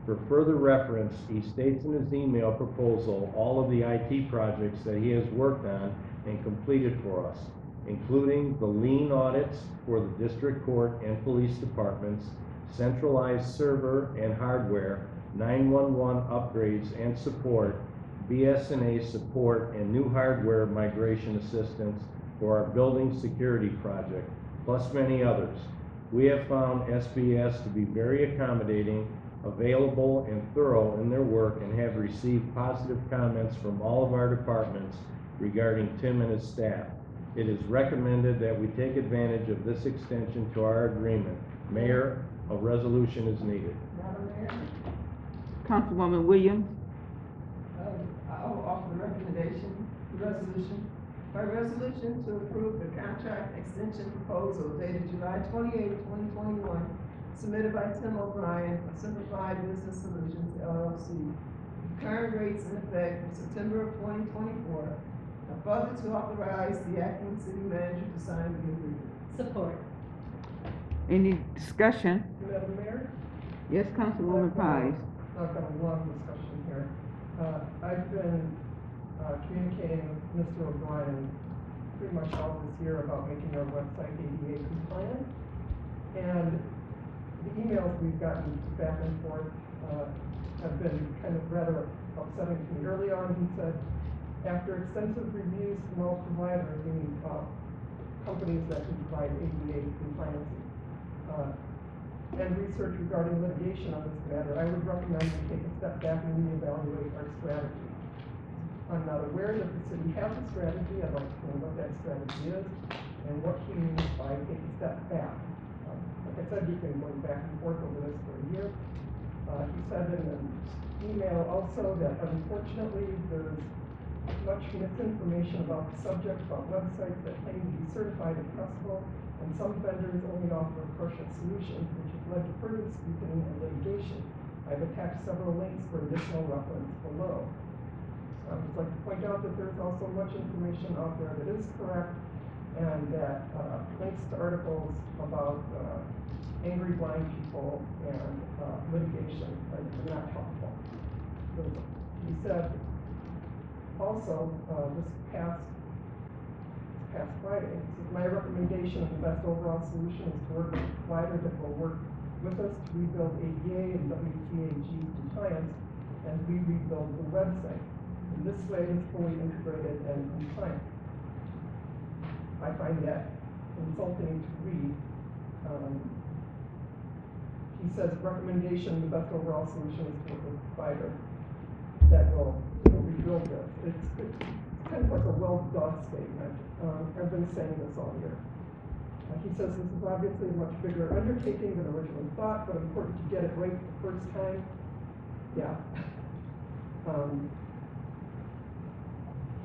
For further reference, he states in his email proposal all of the IT projects that he has worked on and completed for us, including the lien audits for the district court and police departments, centralized server and hardware, 911 upgrades and support, BS&A support, and new hardware migration assistance for our building security project, plus many others. We have found SBS to be very accommodating, available, and thorough in their work, and have received positive comments from all of our departments regarding Tim and his staff. It is recommended that we take advantage of this extension to our agreement. Mayor, a resolution is needed. Madam Mayor, Councilwoman Williams. I'll offer the resolution. By resolution to approve the contract extension proposal dated July 28, 2021, submitted by Tim O'Brien of Simplified Business Solutions LLC. Current rates in effect for September of 2024. And further to authorize the acting city manager to sign the agreement. Support. Any discussion? Madam Mayor? Yes, Councilwoman Pies. I've got a long discussion here. I've been communicating with Mr. O'Brien pretty much all this year about making our website ADA compliant. And the emails we've gotten back and forth have been kind of rather upsetting to me. Early on, he said, after extensive reviews from all providers, meaning companies that can provide ADA compliancy, and research regarding litigation on this matter, I would recommend we take a step back and reevaluate our strategy. I'm not aware that the city has a strategy. I'd like to know what that strategy is and what he means by take a step back. Like I said, we've been going back and forth over this for a year. He said in an email also that unfortunately there's much misinformation about the subject, about websites that claim to be certified and trustable, and some vendors only offer partial solutions, which has led to further scrutiny and litigation. I've attached several links for additional reference below. I would like to point out that there's also much information out there that is correct, and that links to articles about angry blind people and litigation are not helpful. He said also this past Friday, he said, my recommendation of the best overall solution is to work with a provider that will work with us to rebuild ADA and WCAG compliance as we rebuild the website. In this way, it's fully integrated and compliant. I find that insulting to read. He says recommendation, the best overall solution is to work with a provider that will rebuild this. It's kind of like a well-thought statement. I've been saying this all year. He says this is obviously a much bigger undertaking than originally thought, but important to get it right the first time. Yeah.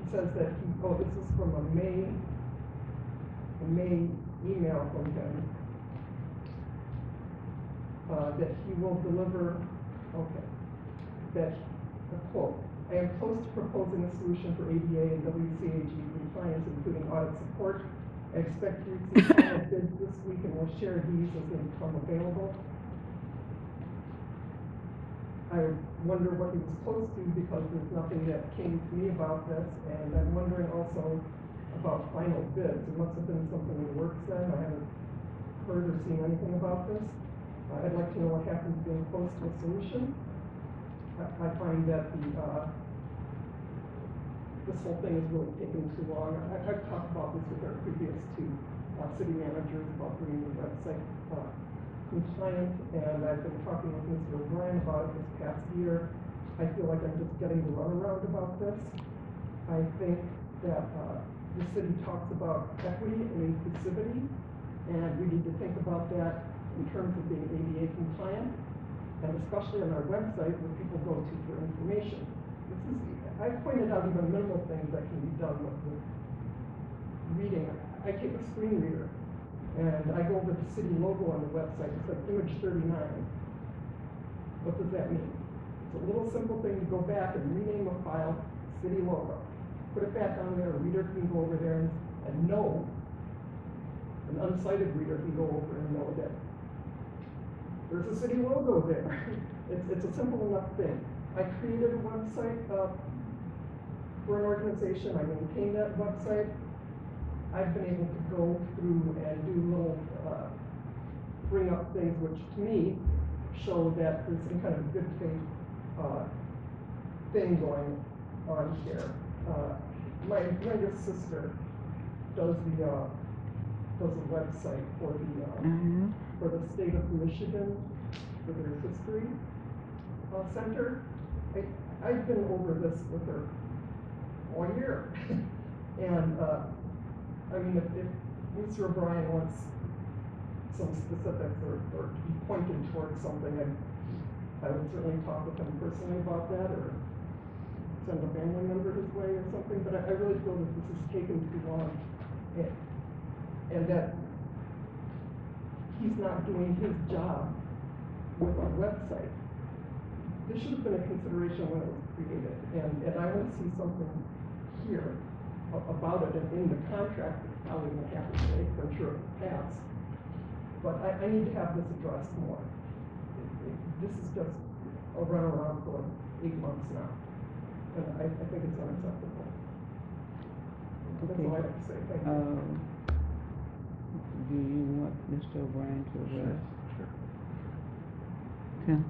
He says that this is from a May email from him, that he will deliver, that, a quote, I am close to proposing a solution for ADA and WCAG compliance, including audit support. I expect to receive final bids this week and will share these as they become available. I wonder what he was close to because there's nothing that came to me about this, and I'm wondering also about final bids. It must have been something in the works then. I haven't heard or seen anything about this. I'd like to know what happens being close to a solution. I find that this whole thing is really taking too long. I've talked about this with our previous two city managers about bringing the website compliant, and I've been talking with Mr. O'Brien about it this past year. I feel like I'm just getting the runaround about this. I think that the city talks about equity and inclusivity, And we need to think about that in terms of being ADA compliant, and especially on our website where people go to for information. I pointed out even minimal things that can be done with reading. I take a screen reader, and I go over the city logo on the website. It's like image 39. What does that mean? It's a little simple thing to go back and rename a file, city logo. Put it back on there, a reader can go over there and know, an unsighted reader can go over and know that there's a city logo there. It's a simple enough thing. I created a website for an organization. I maintain that website. I've been able to go through and do little, bring up things which to me show that there's some kind of good faith thing going on here. My youngest sister does a website for the state of Michigan, for their history center. I've been over this with her all year. And I mean, if Mr. O'Brien wants some specifics or to be pointed towards something, I would certainly talk with him personally about that, or send a family member his way or something, but I really feel that this has taken too long, and that he's not doing his job with our website. This should have been a consideration when it was created, and I want to see something here about it, and in the contract, it's probably going to happen today, for sure it passed. But I need to have this addressed more. This is just a runaround for like 8 months now. And I think it's unacceptable. That's all I have to say. Thank you. Do you want Mr. O'Brien to address? Sure. Tim?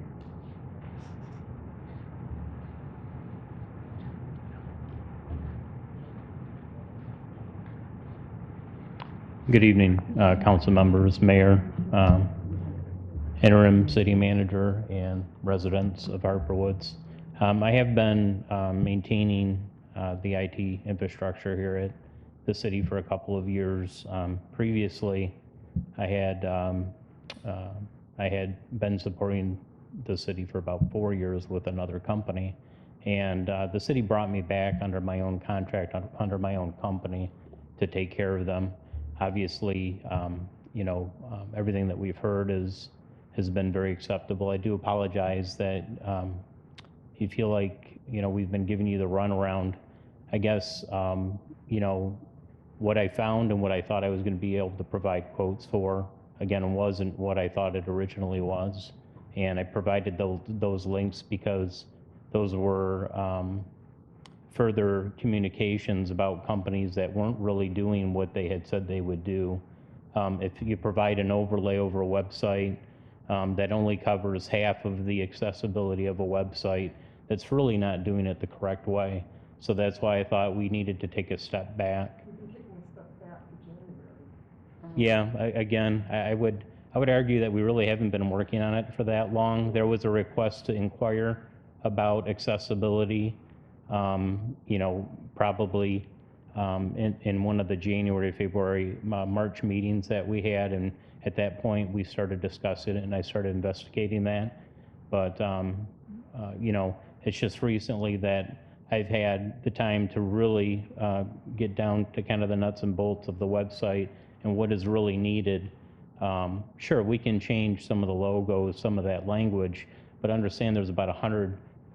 Good evening, council members, mayor, interim city manager, and residents of Harper Woods. I have been maintaining the IT infrastructure here at the city for a couple of years. Previously, I had been supporting the city for about 4 years with another company, and the city brought me back under my own contract, under my own company, to take care of them. Obviously, everything that we've heard has been very acceptable. I do apologize that you feel like, we've been giving you the runaround. I guess, what I found and what I thought I was going to be able to provide quotes for, again, wasn't what I thought it originally was. And I provided those links because those were further communications about companies that weren't really doing what they had said they would do. If you provide an overlay over a website that only covers half of the accessibility of a website, that's really not doing it the correct way. So that's why I thought we needed to take a step back. We've been taking a step back to January. Yeah, again, I would argue that we really haven't been working on it for that long. There was a request to inquire about accessibility, probably in one of the January, February, March meetings that we had, and at that point we started discussing it and I started investigating that. But it's just recently that I've had the time to really get down to kind of the nuts and bolts of the website and what is really needed. Sure, we can change some of the logos, some of that language, but understand there's about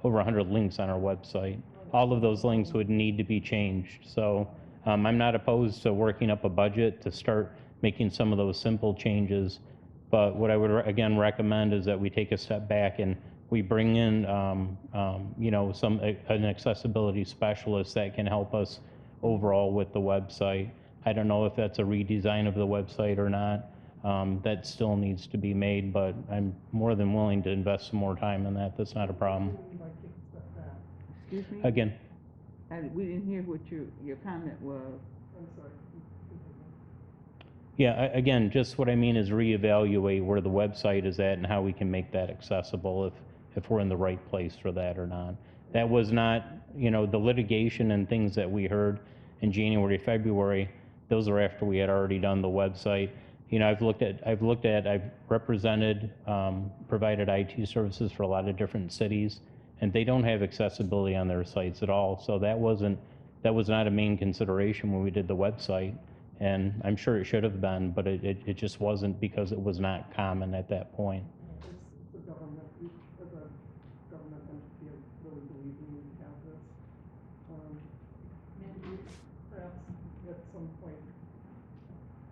over 100 links on our website. All of those links would need to be changed. So I'm not opposed to working up a budget to start making some of those simple changes. But what I would again recommend is that we take a step back and we bring in an accessibility specialist that can help us overall with the website. I don't know if that's a redesign of the website or not. That still needs to be made, but I'm more than willing to invest some more time in that. That's not a problem. Excuse me? Again, We didn't hear what your comment was. I'm sorry. yeah, again, just what I mean is reevaluate where the website is at and how we can make that accessible if we're in the right place for that or not. That was not, the litigation and things that we heard in January, February, those are after we had already done the website. you know, I've represented, provided IT services for a lot of different cities, and they don't have accessibility on their sites at all. So that was not a main consideration when we did the website. And I'm sure it should have been, but it just wasn't because it was not common at that point. It's a government, as a government entity, I really believe we need to have this. Maybe perhaps at some point,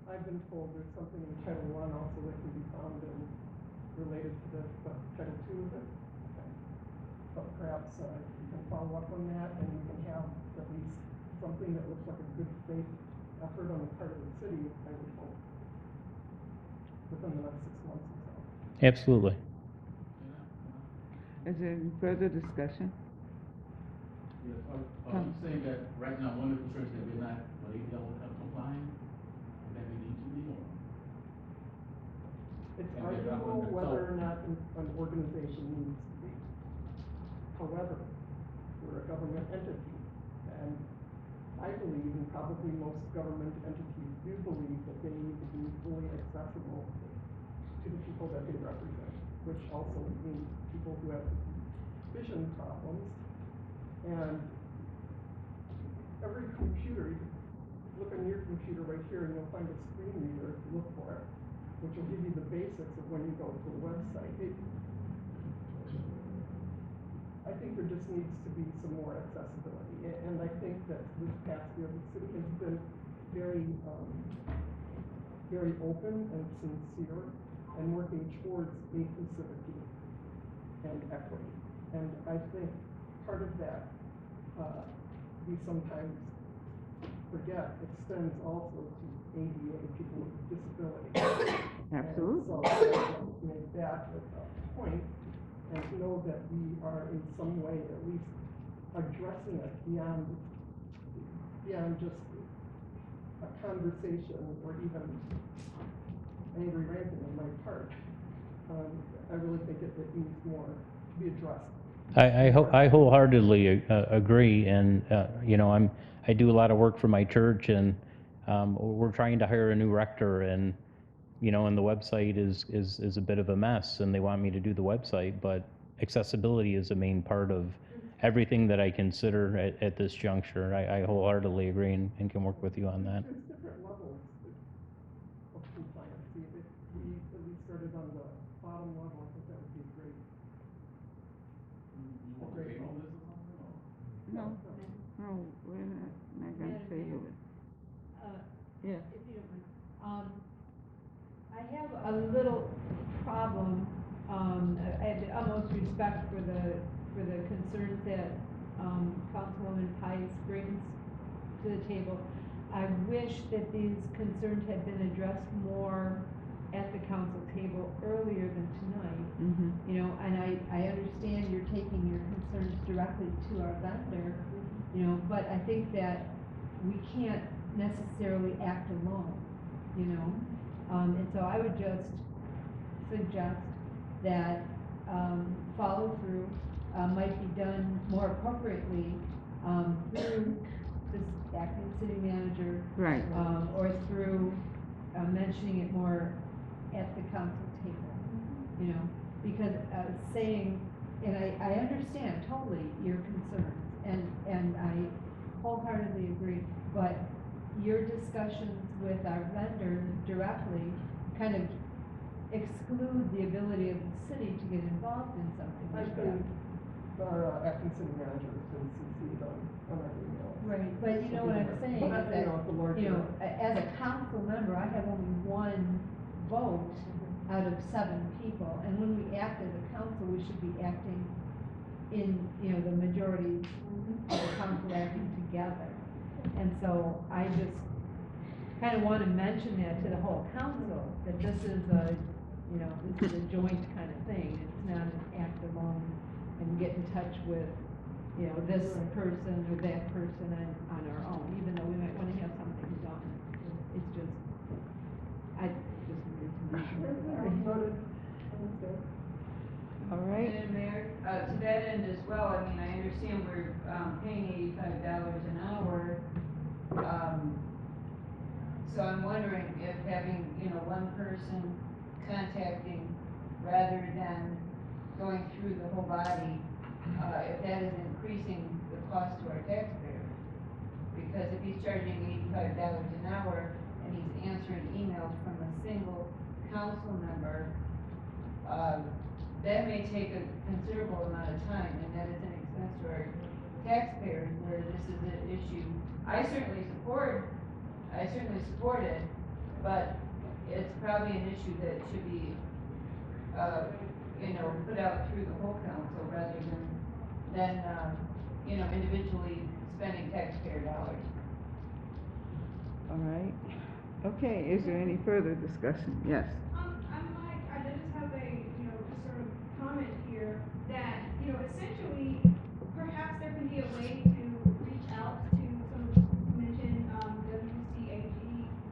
I've been told there's something in Title I also that can be found in, related to this, but Title II is it? Okay. But perhaps you can follow up on that and you can have at least something that looks like a good faith effort on the part of the city, I would hope, within the next 6 months or so. Absolutely. Is there any further discussion? Yes, are you saying that right now, one of the churches that we're not complying, that we need to be, or? It's And they're not arguable under- whether or not an organization needs to be. However, we're a government entity, and I believe, and probably most government entities do believe, that they need to be fully accessible to the people that they represent, which also means people who have vision problems. And every computer, you look on your computer right here and you'll find a screen reader if you look for it, which will give you the basics of when you go to a website. I think there just needs to be some more accessibility. And I think that this past year, the city has been very, very open and sincere and working towards inclusivity and equity. And I think part of that, we sometimes forget, extends also to ADA, people with disabilities. Absolutely. And so I want to make that a point and know that we are in some way at least addressing it beyond just a conversation or even angry ranting on my part. I really think it needs more to be addressed. I wholeheartedly agree, and you know, I do a lot of work for my church, and we're trying to hire a new rector, and you know, and the website is a bit of a mess, and they want me to do the website, but accessibility is a main part of everything that I consider at this juncture. I wholeheartedly agree and can work with you on that. There's different levels of compliance. If we at least started on the bottom level, I think that would be great. You want to table this or something, or? No, we're not gonna table it. Yeah. If you don't mind. I have a little problem, I have the utmost respect for the concerns that, Councilwoman Pice brings to the table. I wish that these concerns had been addressed more at the council table earlier than tonight. Mm-hmm. You know, and I understand you're taking your concerns directly to our vendor, you know, but I think that we can't necessarily act alone, you know? And so I would just suggest that, follow through, might be done more appropriately, through this acting city manager. Right. Or through, mentioning it more at the council table, you know? Because, saying, and I understand totally your concerns, and I wholeheartedly agree, but your discussions with our vendor directly kind of exclude the ability of the city to get involved in something like that. Our acting city manager has been CC'd on our email. Right, but you know what I'm saying, But, is that, you know, the larger- you know, as a council member, I have only one vote out of 7 people, and when we act as a council, we should be acting in, you know, the majority of the council acting together. And so I just kind of want to mention that to the whole council, that this is a, you know, this is a joint kind of thing. It's not an act alone and get in touch with, you know, this person or that person on our own, even though we might want to have something done. It's just, I just wanted to mention that. All right. And Mayor, to that end as well, I mean, I understand we're paying $85 an hour. So I'm wondering if having, one person contacting rather than going through the whole body, if that is increasing the cost to our taxpayers. Because if he's charging $85 an hour and he's answering emails from a single council member, that may take a considerable amount of time, and that is an expense to our taxpayers, where this is an issue. I certainly support it, but it's probably an issue that should be, put out through the whole council rather than, individually spending taxpayer dollars. All right. Okay, is there any further discussion? Yes. I just have a, just sort of comment here that, essentially, perhaps there can be a way to reach out to some of the you mentioned, WCAG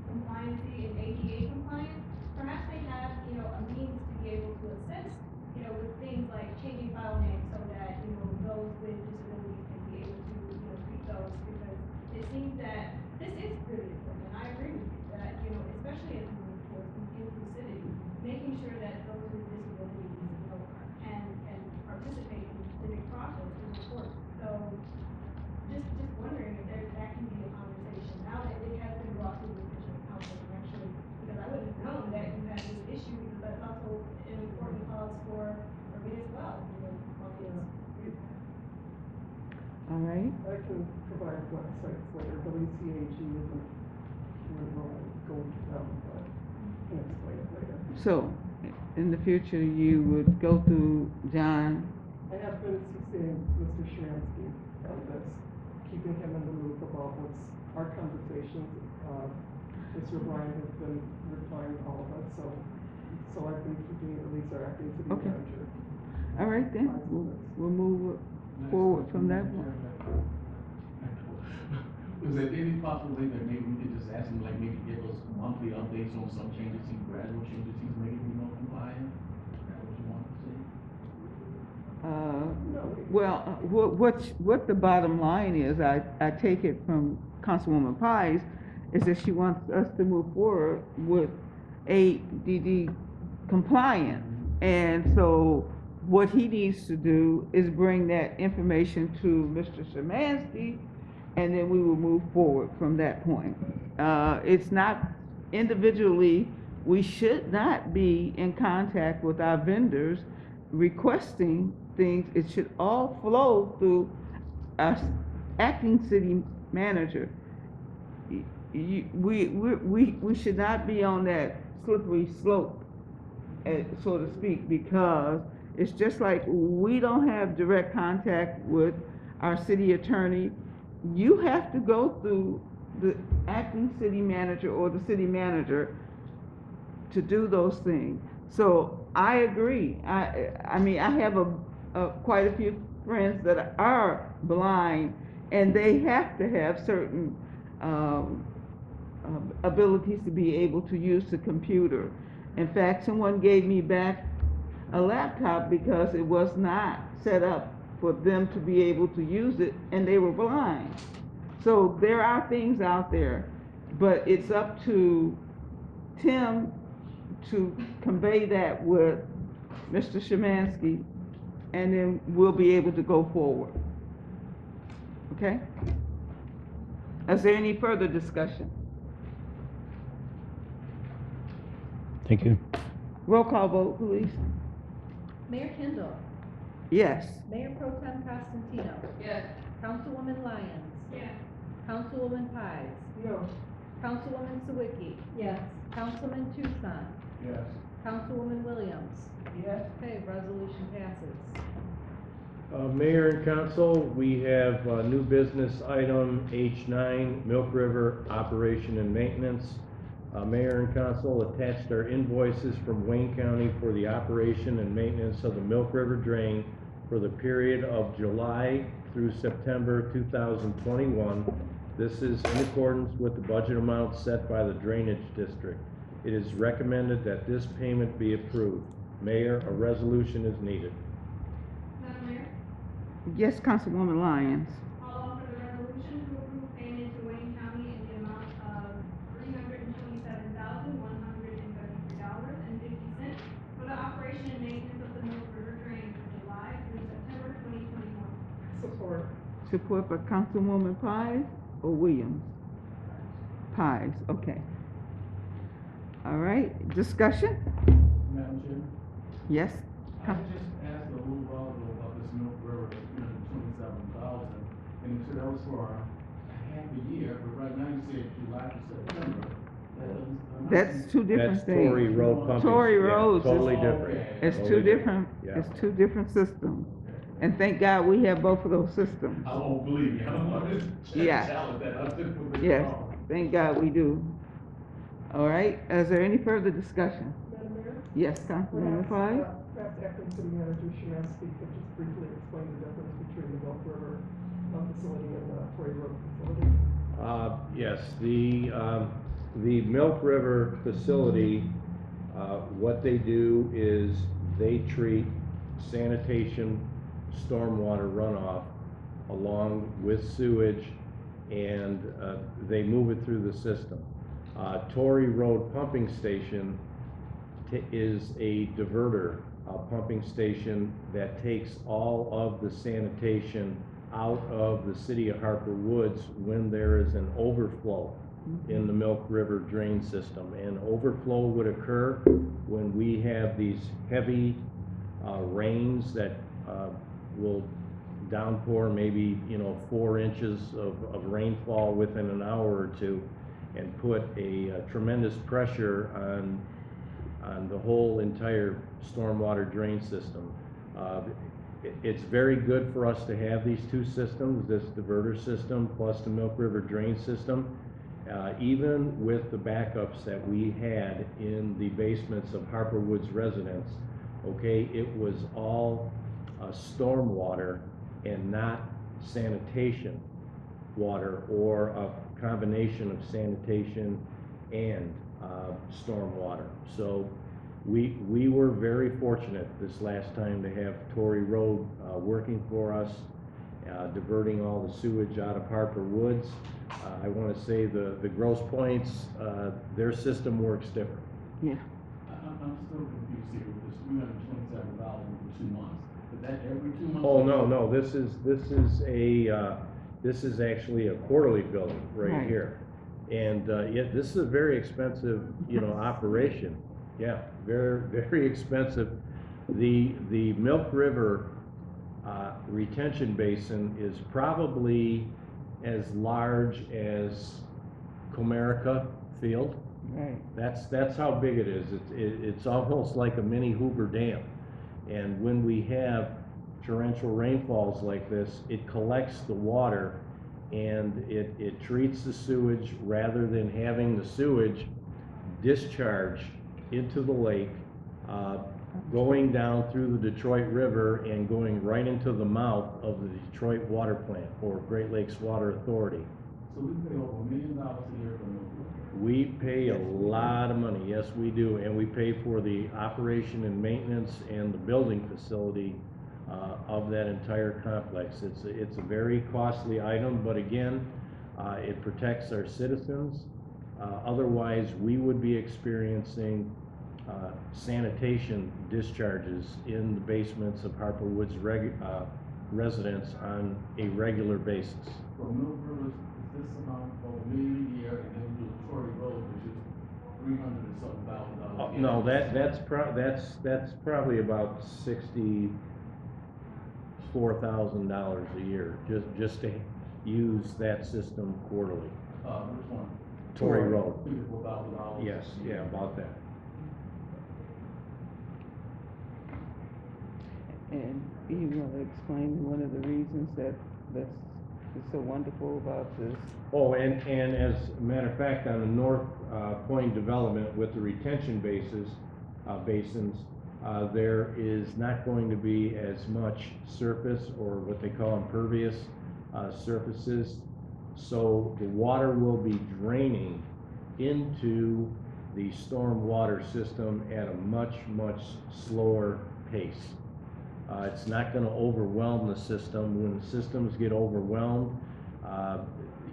compliancy and ADA compliance. Perhaps they have, a means to be able to assist, with things like changing file names so that, those with disabilities can be able to, treat those, because it seems that this is really important. I agree with you that, especially as we move towards inclusivity, making sure that those with disabilities, can participate in the civic process is important. So, just wondering if that can be a conversation now that it has been brought to the attention of council actually, because I wouldn't have known that you had this issue, because that's also an important cause for me as well. All right. I can provide websites later, WCAG isn't, we're go to them, but I can explain it later. So, in the future, you would go through John. I have been seeing Mr. Sharansky on this, keeping him in the loop about what's our conversations. Mr. O'Brien has been replying to all of us, so I've been keeping at least our acting city Okay. manager. All right then, we'll move forward from that one. Was there any possibility that maybe we could just ask him, like, maybe give us monthly updates on some changes, gradual changes he's making, compliant? Is that what you want to say? What the bottom line is, I take it from Councilwoman Pies, is that she wants us to move forward with ADD compliance. And so what he needs to do is bring that information to Mr. Szymanski, and then we will move forward from that point. It's not individually, we should not be in contact with our vendors requesting things. It should all flow through our acting city manager. We should not be on that slippery slope, so to speak, because it's just like we don't have direct contact with our city attorney. You have to go through the acting city manager or the city manager to do those things. So I agree. I mean, I have quite a few friends that are blind, and they have to have certain abilities to be able to use the computer. In fact, someone gave me back a laptop because it was not set up for them to be able to use it, and they were blind. So there are things out there, but it's up to Tim to convey that with Mr. Szymanski, and then we'll be able to go forward. Okay? Is there any further discussion? Thank you. Roll call vote, please. Mayor Kendall. Yes. Mayor Pro Tem Costantino. Yes. Councilwoman Lyons. Yeah. Councilwoman Pies. No, Councilwoman Sawicki. Yes. Councilman Tucson. Yes. Councilwoman Williams. yes, Okay, resolution passes. Mayor and council, we have a new business item H9, Milk River Operation and Maintenance. Mayor and council attached our invoices from Wayne County for the operation and maintenance of the Milk River Drain for the period of July through September 2021. This is in accordance with the budget amount set by the Drainage District. It is recommended that this payment be approved. Mayor, a resolution is needed. Madam Mayor, Yes, Councilwoman Lyons. I'll offer the resolution to approve payment to Wayne County in the amount of $320,900 Support by Councilwoman Pies or Williams? Pies, okay. All right, discussion? Madam Chair? Yes? I just asked a little while ago about this Milk River, $327,000, and you said that was for a half a year, but right now you said July to September. That's two different That's things. Tory Road pumping. Tory yeah, Roads is- Totally different. It's Totally two different, Yeah. it's two different systems. And thank God we have both of those systems. I don't believe you, I don't want to Yeah. challenge that, I just put it Yes, wrong. thank God we do. All right, is there any further discussion? Madam Mayor? Yes, Councilwoman Pies? Perhaps acting city manager Sheehan speak, could just briefly explain the difference between the Milk River facility and the Tory Road facility. Yes, the Milk River facility, what they do is they treat sanitation, stormwater runoff along with sewage, and they move it through the system. Tory Road Pumping Station is a diverter, a pumping station that takes all of the sanitation out of the city of Harper Woods when there is an overflow in the Milk River drain system. And overflow would occur when we have these heavy rains that will downpour maybe 4 inches of rainfall within an hour or two, and put a tremendous pressure on the whole entire stormwater drain system. It's very good for us to have these two systems, this diverter system plus the Milk River drain system. Even with the backups that we had in the basements of Harper Woods residents, okay, it was all stormwater and not sanitation water, or a combination of sanitation and stormwater. So we were very fortunate this last time to have Tory Road working for us, diverting all the sewage out of Harper Woods. I want to say the Grosse Pointes, their system works different. Yeah. I'm still confused here with this $327,000 for 2 months. Is that every 2 months? Oh, no, this is actually a quarterly bill right here. And, yeah, this is a very expensive, operation. Yeah, very, very expensive. The Milk River, retention basin is probably as large as Comerica Field. Right. That's how big it is. It's almost like a mini Hoover Dam. And when we have torrential rainfalls like this, it collects the water and it treats the sewage rather than having the sewage discharge into the lake, going down through the Detroit River and going right into the mouth of the Detroit Water Plant, or Great Lakes Water Authority. So we pay over $1 million a year for Milk River? We pay a lot of money, yes we do, and we pay for the operation and maintenance and the building facility of that entire complex. It's a very costly item, but again, it protects our citizens. Otherwise, we would be experiencing sanitation discharges in the basements of Harper Woods residents on a regular basis. So Milk River is this amount for $1 million a year, and then do the Tory Road, which is $300 and something thousand. No, that's probably about $64,000 a year, just to use that system quarterly. Which one? Tory Road. $54,000? Yes, yeah, about that. And you want to explain one of the reasons that is so wonderful about this? Oh, and as a matter of fact, on the Northpointe development with the retention basins, there is not going to be as much surface, or what they call impervious surfaces. So the water will be draining into the stormwater system at a much, much slower pace. It's not going to overwhelm the system. When the systems get overwhelmed,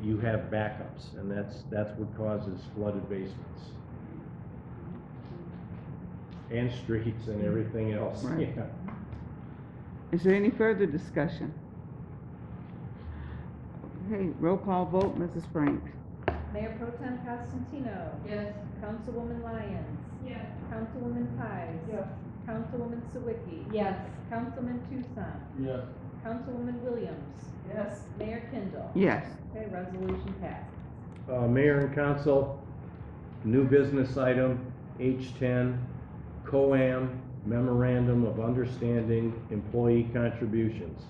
you have backups, and that's what causes flooded basements and streets and everything else. Right. Yeah. Is there any further discussion? Okay, roll call vote, Mrs. Franks. Mayor Pro Tem Costantino. Yes. Councilwoman Lyons. Yes. Councilwoman Pies. Yes. Councilwoman Sawicki. Yes. Councilman Tucson. Yes. Councilwoman Williams. Yes. Mayor Kindle. Yes. Okay, resolution passes. Mayor and council, new business item, H10, COAM Memorandum of Understanding Employee Contributions.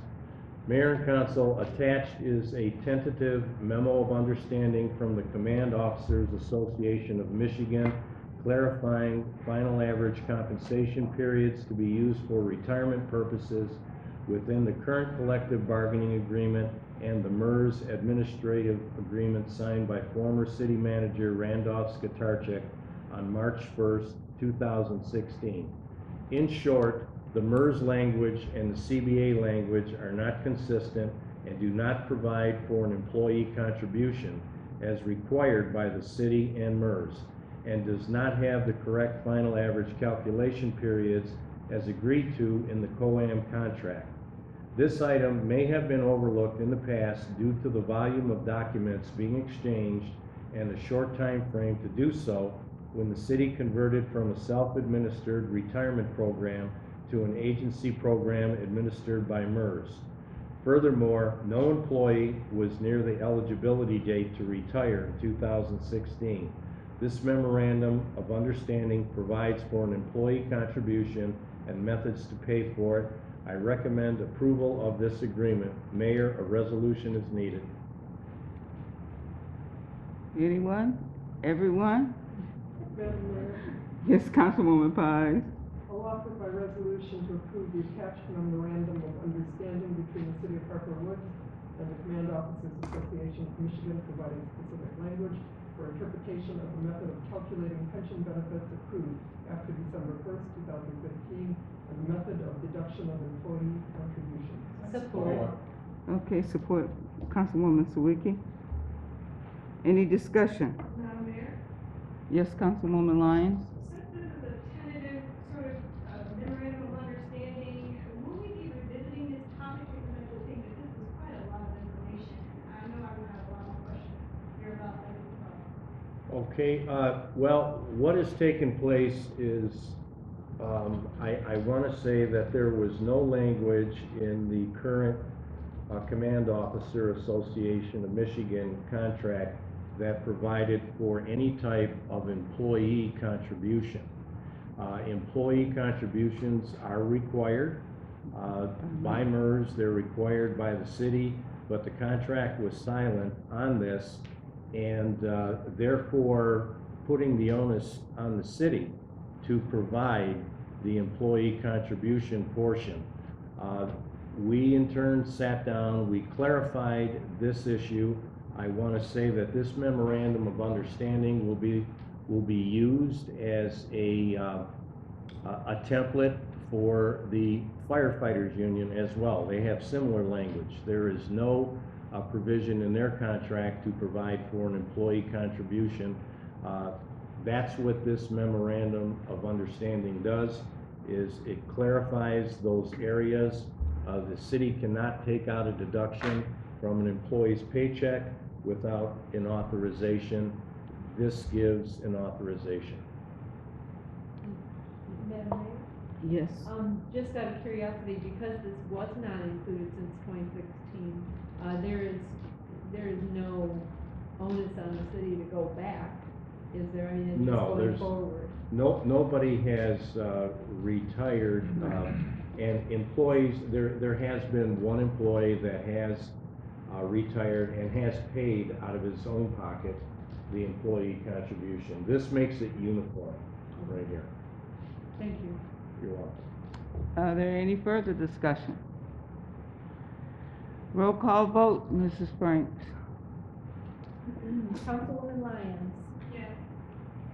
Mayor and council, attached is a tentative memo of understanding from the Command Officers Association of Michigan clarifying final average compensation periods to be used for retirement purposes within the current collective bargaining agreement and the MERS administrative agreement signed by former city manager Randolph Skatarczyk on March 1st, 2016. In short, the MERS language and the CBA language are not consistent and do not provide for an employee contribution as required by the city and MERS, and does not have the correct final average calculation periods as agreed to in the COAM contract. This item may have been overlooked in the past due to the volume of documents being exchanged and the short time frame to do so when the city converted from a self-administered retirement program to an agency program administered by MERS. Furthermore, no employee was near the eligibility date to retire in 2016. This memorandum of understanding provides for an employee contribution and methods to pay for it. I recommend approval of this agreement. Mayor, a resolution is needed. Anyone? Everyone? Madam Mayor, Yes, Councilwoman Pies. I'll offer by resolution to approve the attached memorandum of understanding between the City of Harper Woods and the Command Officers Association of Michigan providing specific language for interpretation of the method of calculating pension benefits accrued after December 1st, 2015, and the method of deduction of employee contributions. Support. Okay, support Councilwoman Sawicki. Any discussion? Madam Mayor, Yes, Councilwoman Lyons? since this is a tentative sort of memorandum of understanding, will we be revisiting this topic because I do think that this is quite a lot of information. I know I would have a lot more questions here about later as well. Okay, well, what has taken place is, I want to say that there was no language in the current Command Officer Association of Michigan contract that provided for any type of employee contribution. Employee contributions are required by MERS, they're required by the city, but the contract was silent on this, and therefore putting the onus on the city to provide the employee contribution portion. We in turn sat down, we clarified this issue. I want to say that this memorandum of understanding will be used as a template for the firefighters union as well. They have similar language. There is no provision in their contract to provide for an employee contribution. That's what this memorandum of understanding does, is it clarifies those areas. The city cannot take out a deduction from an employee's paycheck without an authorization. This gives an authorization. Madam Mayor? Yes. Just out of curiosity, because this was not included since 2016, there is no onus on the city to go back, is there? I mean, it's just No, going there's forward. nobody has retired, and employees, there has been one employee that has retired and has paid out of his own pocket the employee contribution. This makes it uniform right here. Thank you. You're welcome. Are there any further discussion? Roll call vote, Mrs. Franks. Councilwoman Lyons. Yes.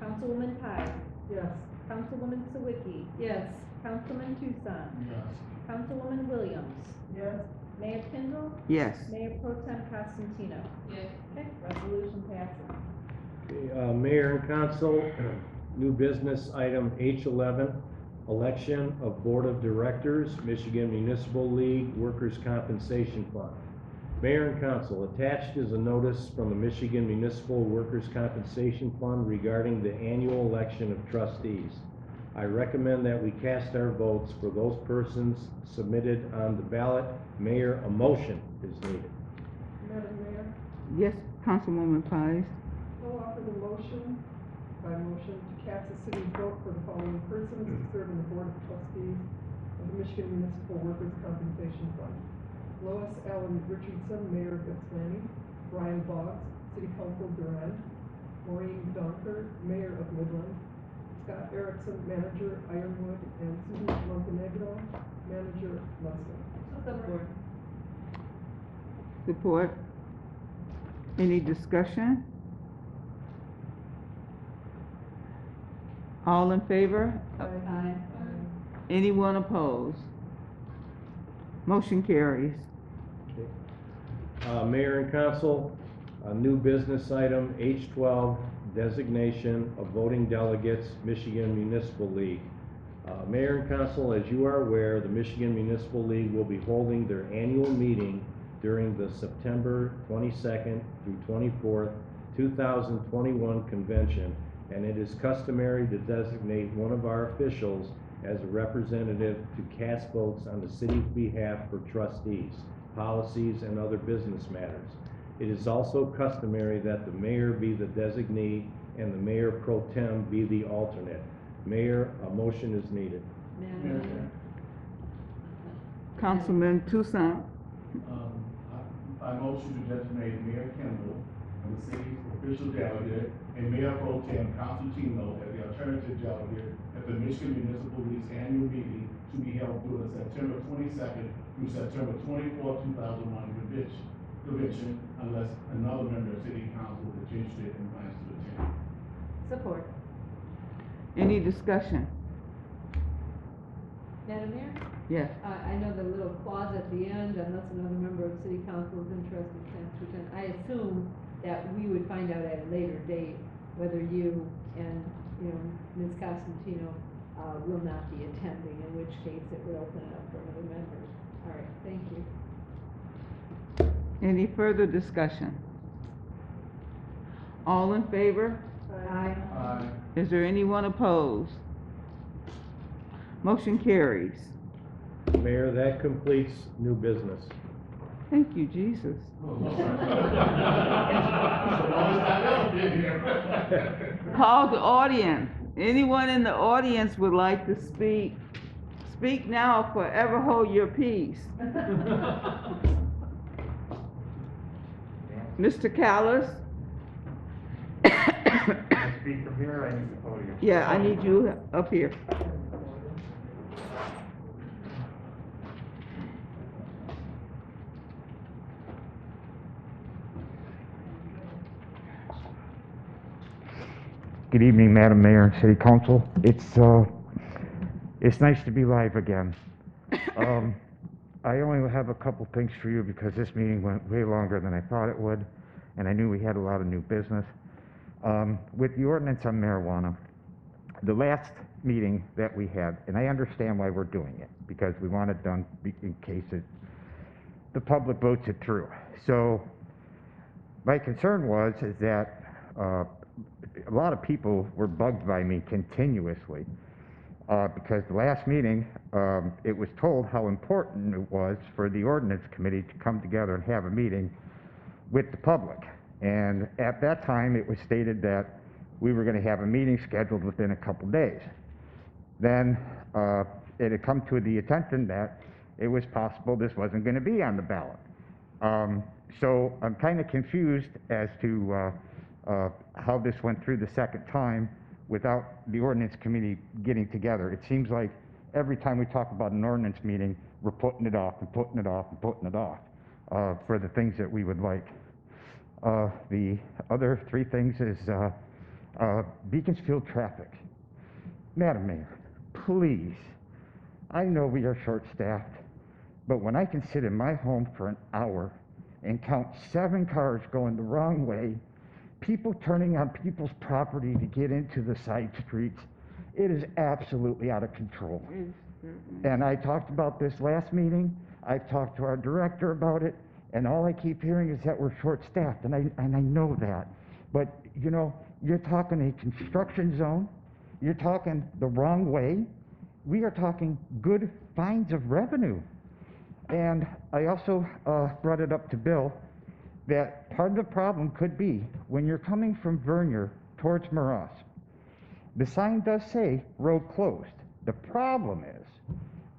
Councilwoman Pies. Yes. Councilwoman Sawicki. Yes. Councilman Tucson. Yes. Councilwoman Williams. Yes. Mayor Kindle. Yes. Mayor Pro Tem Costantino. Yes. Okay, resolution passes. Okay, Mayor and Council, new business item H11, election of Board of Directors, Michigan Municipal League Workers' Compensation Fund. Mayor and council, attached is a notice from the Michigan Municipal Workers' Compensation Fund regarding the annual election of trustees. I recommend that we cast our votes for those persons submitted on the ballot. Mayor, a motion is needed. Madam Mayor, Yes, Councilwoman Pies. I'll offer the motion to cast the city's vote for the following persons to serve on the Board of Trustees of the Michigan Municipal Workers' Compensation Fund. Lois Allen Richardson, Mayor of Ypsilanti; Brian Boggs, City Council Durand; Maureen Donker, Mayor of Midland; Scott Erickson, Manager Ironwood; and Susan Montenegro, Manager Munson. Support. Any discussion? All in favor? Aye. Anyone opposed? Motion carries. Mayor and council, a new business item, H12, designation of voting delegates, Michigan Municipal League. Mayor and council, as you are aware, the Michigan Municipal League will be holding their annual meeting during the September 22nd through 24th, 2021 convention, and it is customary to designate one of our officials as a representative to cast votes on the city's behalf for trustees, policies, and other business matters. It is also customary that the mayor be the designee and the mayor pro tem be the alternate. Mayor, a motion is needed. Madam Mayor. Councilman Toussaint. I motion to designate Mayor Kendall and the city's official delegate and Mayor Pro Tem Constantino as the alternative delegate at the Michigan Municipal League's annual meeting to be held during the September 22nd through September 24th, 2001 convention, unless another member of City Council is interested and plans to attend. Support. Any discussion? Madam Mayor? Yes. I know the little clause at the end, unless another member of city council is interested, plans to attend. I assume that we would find out at a later date whether you and, Ms. Costantino, will not be attending, in which case it would open it up for other members. All right, thank you. Any further discussion? All in favor? Aye. Is there anyone opposed? Motion carries. Mayor, that completes new business. Thank you, Jesus. Call the audience. Anyone in the audience would like to speak? Speak now or forever hold your peace. Mr. Callis? I speak from here, I need the podium. Yeah, I need you up here. Good evening, Madam Mayor and City Council. It's nice to be live again. I only have a couple things for you because this meeting went way longer than I thought it would, and I knew we had a lot of new business. With the ordinance on marijuana, the last meeting that we had, and I understand why we're doing it, because we want it done in case the public votes it through. So my concern is that a lot of people were bugged by me continuously because the last meeting, it was told how important it was for the ordinance committee to come together and have a meeting with the public. And at that time, it was stated that we were going to have a meeting scheduled within a couple days. Then it had come to the attention that it was possible this wasn't going to be on the ballot. So I'm kind of confused as to how this went through the second time without the ordinance committee getting together. It seems like every time we talk about an ordinance meeting, we're putting it off and putting it off and putting it off for the things that we would like. The other three things is Beaconsfield traffic. Madam Mayor, please, I know we are short-staffed, but when I can sit in my home for an hour and count 7 cars going the wrong way, people turning on people's property to get into the side streets, it is absolutely out of control. And I talked about this last meeting. I've talked to our director about it, And all I keep hearing is that we're short-staffed, and I know that. But, you know, you're talking a construction zone, you're talking the wrong way, we are talking good fines of revenue. And I also brought it up to Bill that part of the problem could be when you're coming from Vernier towards Maross, the sign does say road closed. The problem is,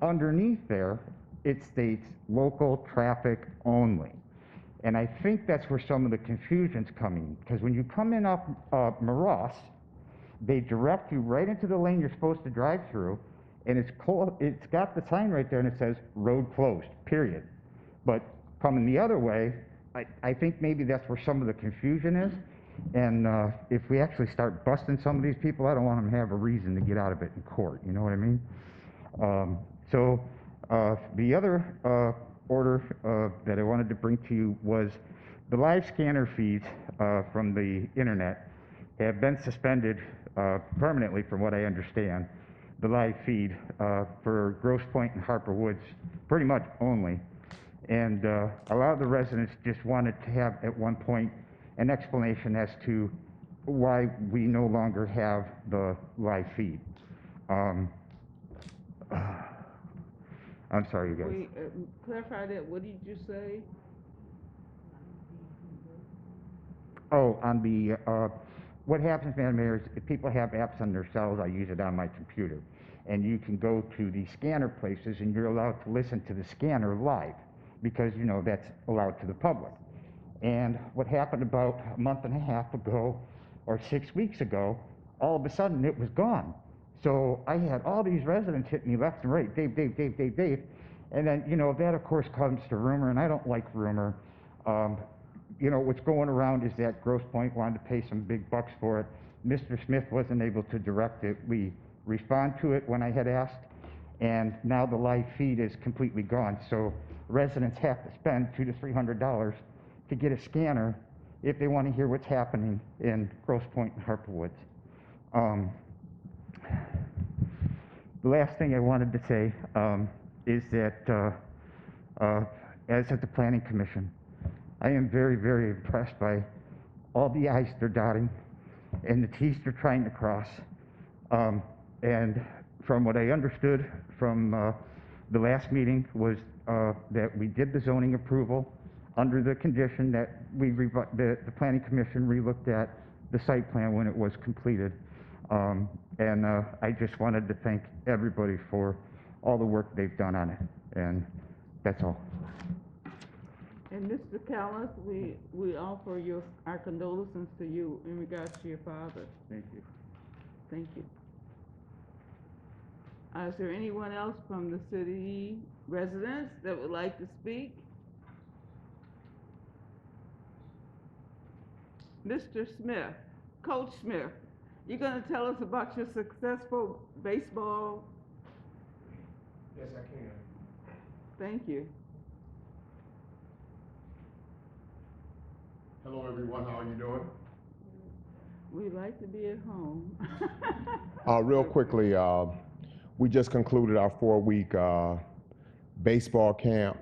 underneath there, it states local traffic only. And I think that's where some of the confusion's coming, because when you come in off Maross, they direct you right into the lane you're supposed to drive through, and it's got the sign right there and it says road closed, period. But coming the other way, I think maybe that's where some of the confusion is. And if we actually start busting some of these people, I don't want them to have a reason to get out of it in court, you know what I mean? The other order that I wanted to bring to you was the live scanner feeds from the internet have been suspended permanently, from what I understand. The live feed for Grosse Pointe and Harper Woods, pretty much only. And a lot of the residents just wanted to have, at one point, an explanation as to why we no longer have the live feed. I'm sorry, you guys. Wait, clarify that, what did you say? Oh, on the, what happens, Madam Mayor, is if people have apps on their cells, I use it on my computer. And you can go to the scanner places and you're allowed to listen to the scanner live, because, you know, that's allowed to the public. And what happened about a month and a half ago, or 6 weeks ago, all of a sudden it was gone. So I had all these residents hit me left and right, Dave, Dave, Dave, Dave, Dave. And then, you know, that of course comes to rumor, and I don't like rumor. You know, what's going around is that Grosse Pointe wanted to pay some big bucks for it. Mr. Smith wasn't able to direct it. We respond to it when I had asked, and now the live feed is completely gone. So residents have to spend $200 to $300 to get a scanner if they want to hear what's happening in Grosse Pointe and Harper Woods. The last thing I wanted to say is that as at the Planning Commission, I am very, very impressed by all the I's they're dotting and the T's they're trying to cross. And from what I understood from the last meeting was that we did the zoning approval under the condition that the Planning Commission relooked at the site plan when it was completed. And I just wanted to thank everybody for all the work they've done on it. And that's all. And Mr. Callis, we offer our condolences to you in regards to your father. Thank you. Thank you. Is there anyone else from the city residents that would like to speak? Mr. Smith, Coach Smith, you're going to tell us about your successful baseball? Yes, I can. Thank you. Hello, everyone. How are you doing? We like to be at home. Real quickly, we just concluded our 4-week baseball camp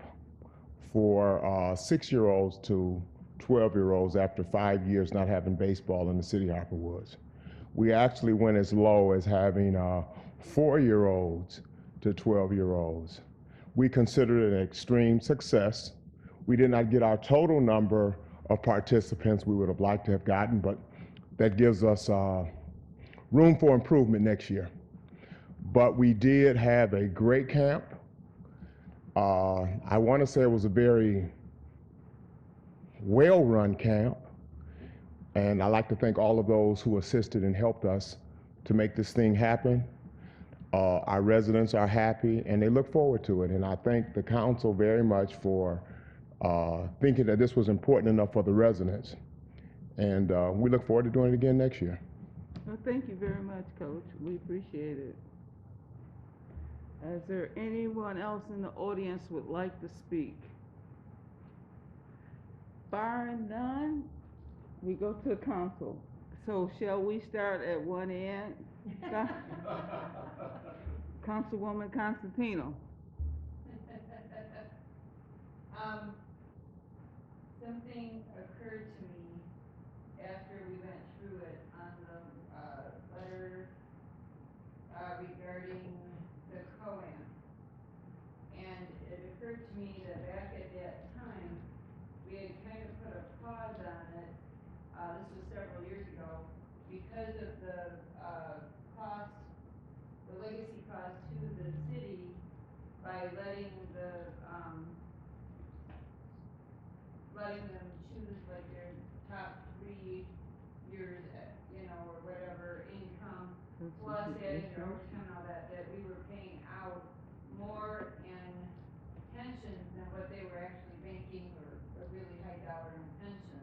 for 6-year-olds to 12-year-olds after 5 years not having baseball in the city of Harper Woods. We actually went as low as having 4-year-olds to 12-year-olds. We considered it an extreme success. We did not get our total number of participants we would have liked to have gotten, but that gives us room for improvement next year. But we did have a great camp. I want to say it was a very well-run camp, and I'd like to thank all of those who assisted and helped us to make this thing happen. Our residents are happy and they look forward to it, and I thank the council very much for thinking that this was important enough for the residents, and we look forward to doing it again next year. Well, thank you very much, Coach. We appreciate it. Is there anyone else in the audience would like to speak? Barring none, we go to the council. So shall we start at one end? Councilwoman Constantino. pause on it, this was several years ago, because of the, cost, the legacy cost to the city by letting them choose like their top 3 years, or whatever income, plus adding their overtime and all that, that we were paying out more in pensions than what they were actually making, or a really high dollar in pension.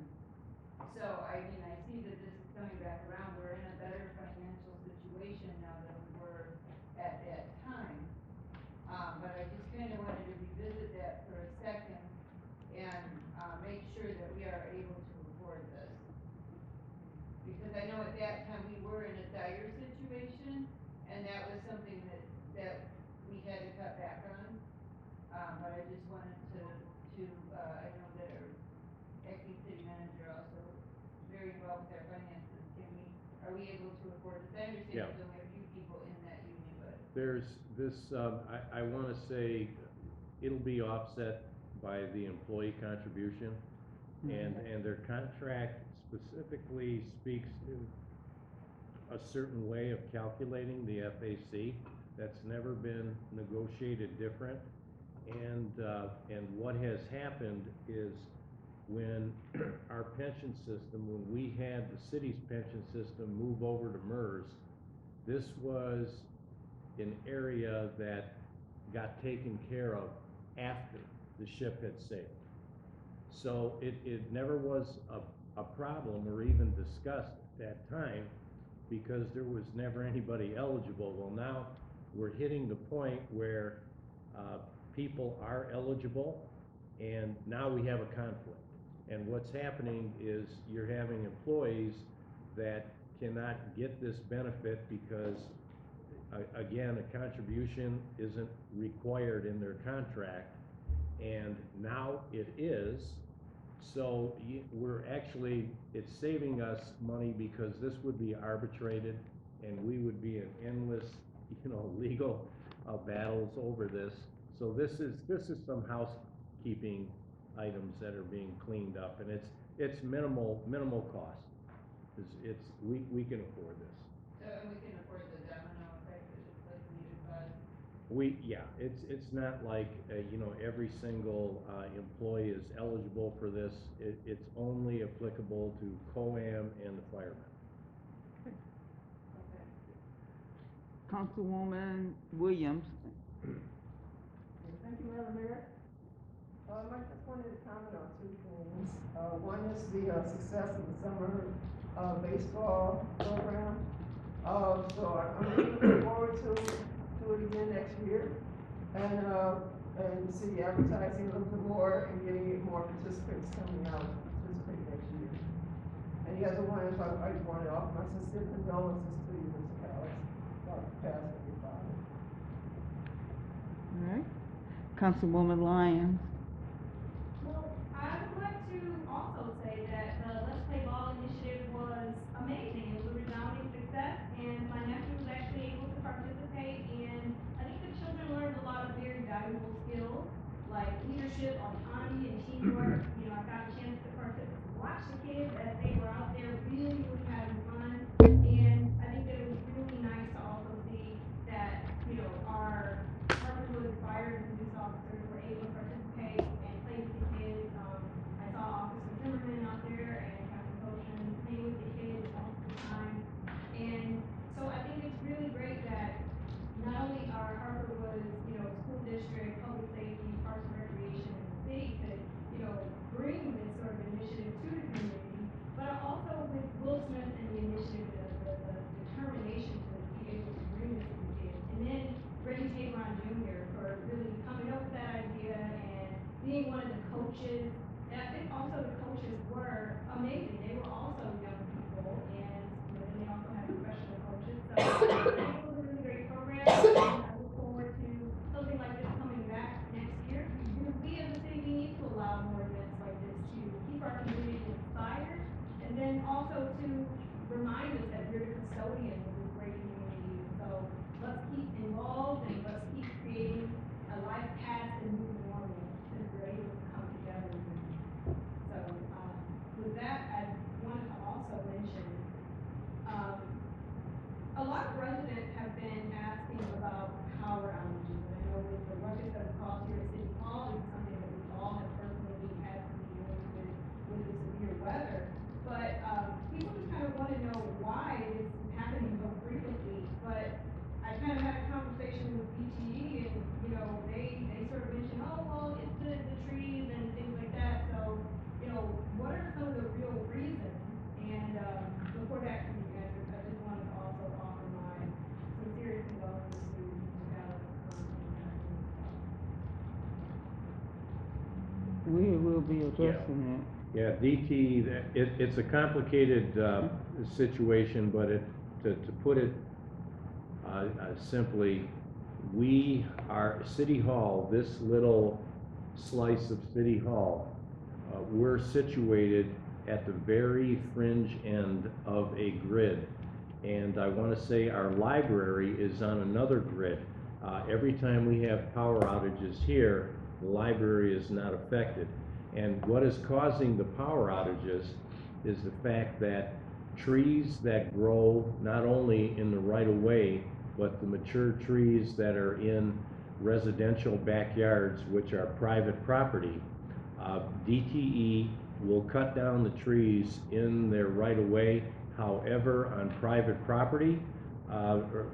So, I mean, I see that this is coming back around. We're in a better financial situation now than we were at that time. But I just kind of wanted to revisit that for a second and make sure that we are able to afford this. Because I know at that time we were in a dire situation, and that was something that we had to cut back on. But I just wanted to I know that our acting city manager also very involved with our finances. Are we able to afford this? I understand Yeah. there's only a few people in that union, but. There's this, I want to say it'll be offset by the employee contribution, and their contract specifically speaks to a certain way of calculating the FAC that's never been negotiated different. And what has happened is when our pension system, when we had the city's pension system move over to MERS, this was an area that got taken care of after the ship had sailed. So it never was a problem or even discussed at that time because there was never anybody eligible. Well, now we're hitting the point where people are eligible, and now we have a conflict. And what's happening is you're having employees that cannot get this benefit because, again, a contribution isn't required in their contract, and now it is. So we're actually, it's saving us money because this would be arbitrated, and we would be in endless, legal battles over this. So this is some housekeeping items that are being cleaned up, and it's minimal cost. We can afford this. So, and we can afford the domino effect that it's like needed, but. It's not like, every single employee is eligible for this. It's only applicable to COAM and the firemen. Okay. Councilwoman Williams. Thank you, Madam Mayor. I just wanted to comment on 2 things. One is the success of the summer baseball program. So I'm looking forward to it again next year, and see advertising a little bit more and getting more participants coming out to participate next year. And the other one is I want to offer my sincere condolences to you, Mr. Callis, about the passing of your father. All right. Councilwoman Lyons. Well, I would like to also say that the Let's Play Ball initiative was amazing. It was a resounding success, and my nephew was actually able to participate, and I think the children learned a lot of very valuable skills, like leadership, autonomy, and teamwork. I got a chance to watch the kids as they were out there really, really having fun, and I think that it was really nice to also see that, our Harvard fire and police officers were able to participate and play with the kids. I saw Officer Zimmerman out there and Captain Potion playing with the kids multiple times. And so I think it's really great that not only our Harvard was, school district, public safety, parks and recreation, and the city could, bring this sort of initiative to the community, but also with Will Smith and the initiative, the determination to be able to bring this to the kids. And then Reggie Tabron Jr. for really coming up with that idea and being one of the coaches. And I think also the coaches were amazing. They were also young people, and then they also had professional coaches. So I think it was a really great program, and I look forward to something like this coming back next year. Because we as a city, we need to allow more events like this to keep our community inspired, and then also to remind us that we're the custodian of this great community. So let's keep involved, and let's keep creating a life path and new normal since we're able to come together. So we We will be addressing Yeah, DT, it's a complicated situation, but to put it simply, we are, City Hall, this little slice of City Hall, we're situated at the very fringe end of a grid. And I want to say our library is on another grid. Every time we have power outages here, the library is not affected. And what is causing the power outages is the fact that trees that grow not only in the right-of-way, but the mature trees that are in residential backyards, which are private property, DTE will cut down the trees in their right-of-way. However, on private property,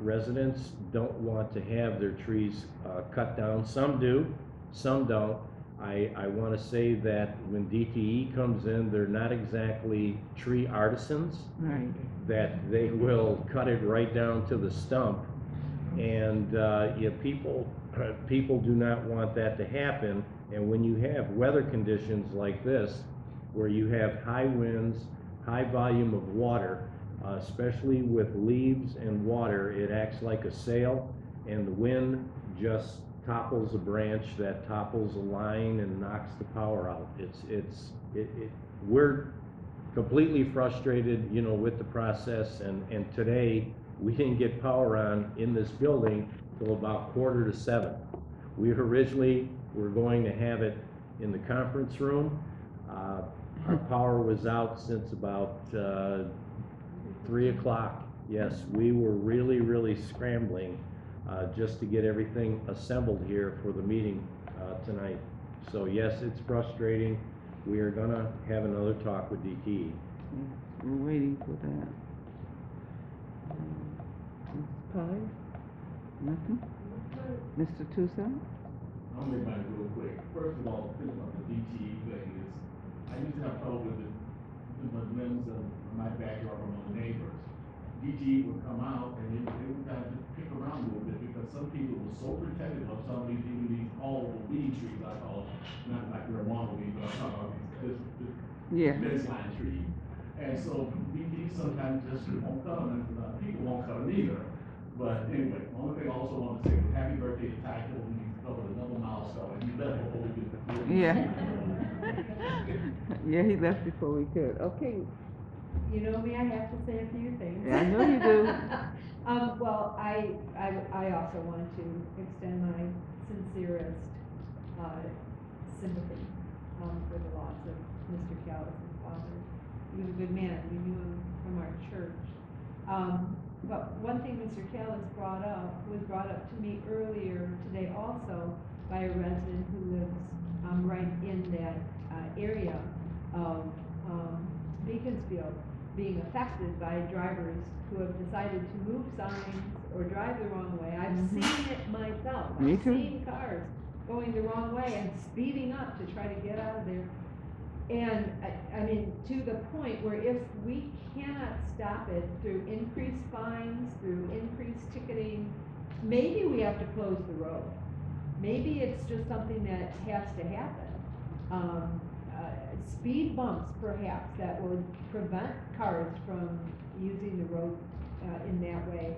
residents don't want to have their trees cut down. Some do, some don't. I want to say that when DTE comes in, they're not exactly tree artisans. Right. That they will cut it right down to the stump. And yeah, people do not want that to happen. And when you have weather conditions like this, where you have high winds, high volume of water, especially with leaves and water, it acts like a sail, and the wind just topples a branch, that topples a line and knocks the power out. We're completely frustrated, you know, with the process, and today we didn't get power on in this building till about 6:45. We originally were going to have it in the conference room. Our power was out since about 3 o'clock. Yes, we were really scrambling just to get everything assembled here for the meeting tonight. So yes, it's frustrating. We are gonna have another talk with DTE. We're waiting for that. Ms. Pye? Nothing? Mr. Tucson? I'll make mine real quick. First of all, the thing about the DTE thing is, I used to have trouble with the limbs of my backyard from my neighbors. DTE would come out and they would kind of pick around a little bit because some people were so protective of some of these, even these tall weed trees, I call them, not like marijuana weed, but I'm talking about this medicine tree. And so DTE sometimes just won't cut them, and people won't cut them either. But anyway, one thing I also want to say was happy birthday to Ty Cole. He covered another milestone, and he left before we could. Yeah. Yeah, he left before we could. Okay. You know me, I have to say a few things. Yeah, I know you do. Well, I also want to extend my sincerest sympathy for the loss of Mr. Callis' father. He was a good man. We knew him from our church. But one thing Mr. Callis was brought up to me earlier today also by a resident who lives right in that area of Beaconsfield, being affected by drivers who have decided to move signs or drive the wrong way. I've seen it myself. Me I've too. seen cars going the wrong way and speeding up to try to get out of there. And I mean, to the point where if we cannot stop it through increased fines, through increased ticketing, maybe we have to close the road. Maybe it's just something that has to happen. Speed bumps, perhaps, that would prevent cars from using the road in that way.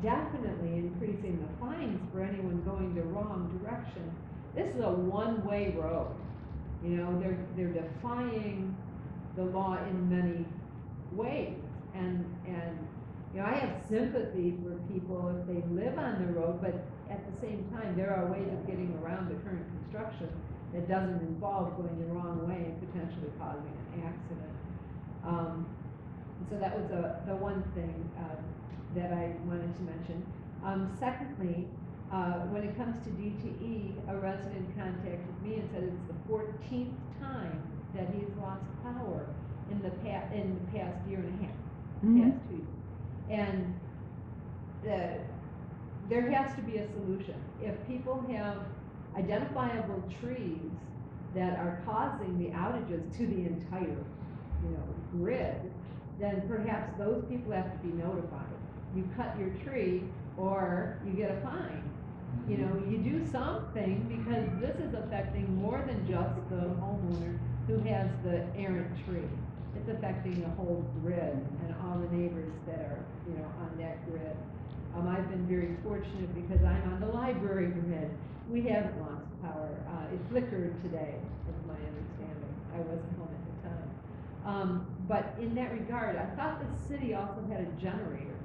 Definitely increasing the fines for anyone going the wrong direction. This is a one-way road. You know, they're defying the law in many ways. And you know, I have sympathy for people if they live on the road, but at the same time, there are ways of getting around the current construction that doesn't involve going the wrong way and potentially causing an accident. So that was the one thing that I wanted to mention. Secondly, when it comes to DTE, a resident contacted me and said it's the 14th time that he's lost power in the past year and a half, past 2 years. And there has to be a solution. If people have identifiable trees that are causing the outages to the entire, grid, then perhaps those people have to be notified. You cut your tree or you get a fine. You do something, because this is affecting more than just the has the errant tree. It's affecting the whole grid and all the neighbors that are, you know, on that grid. I've been very fortunate because I'm on the library grid. We haven't lost power. It flickered today, is my understanding. I wasn't home at the time. But in that regard, I thought the city also had a generator,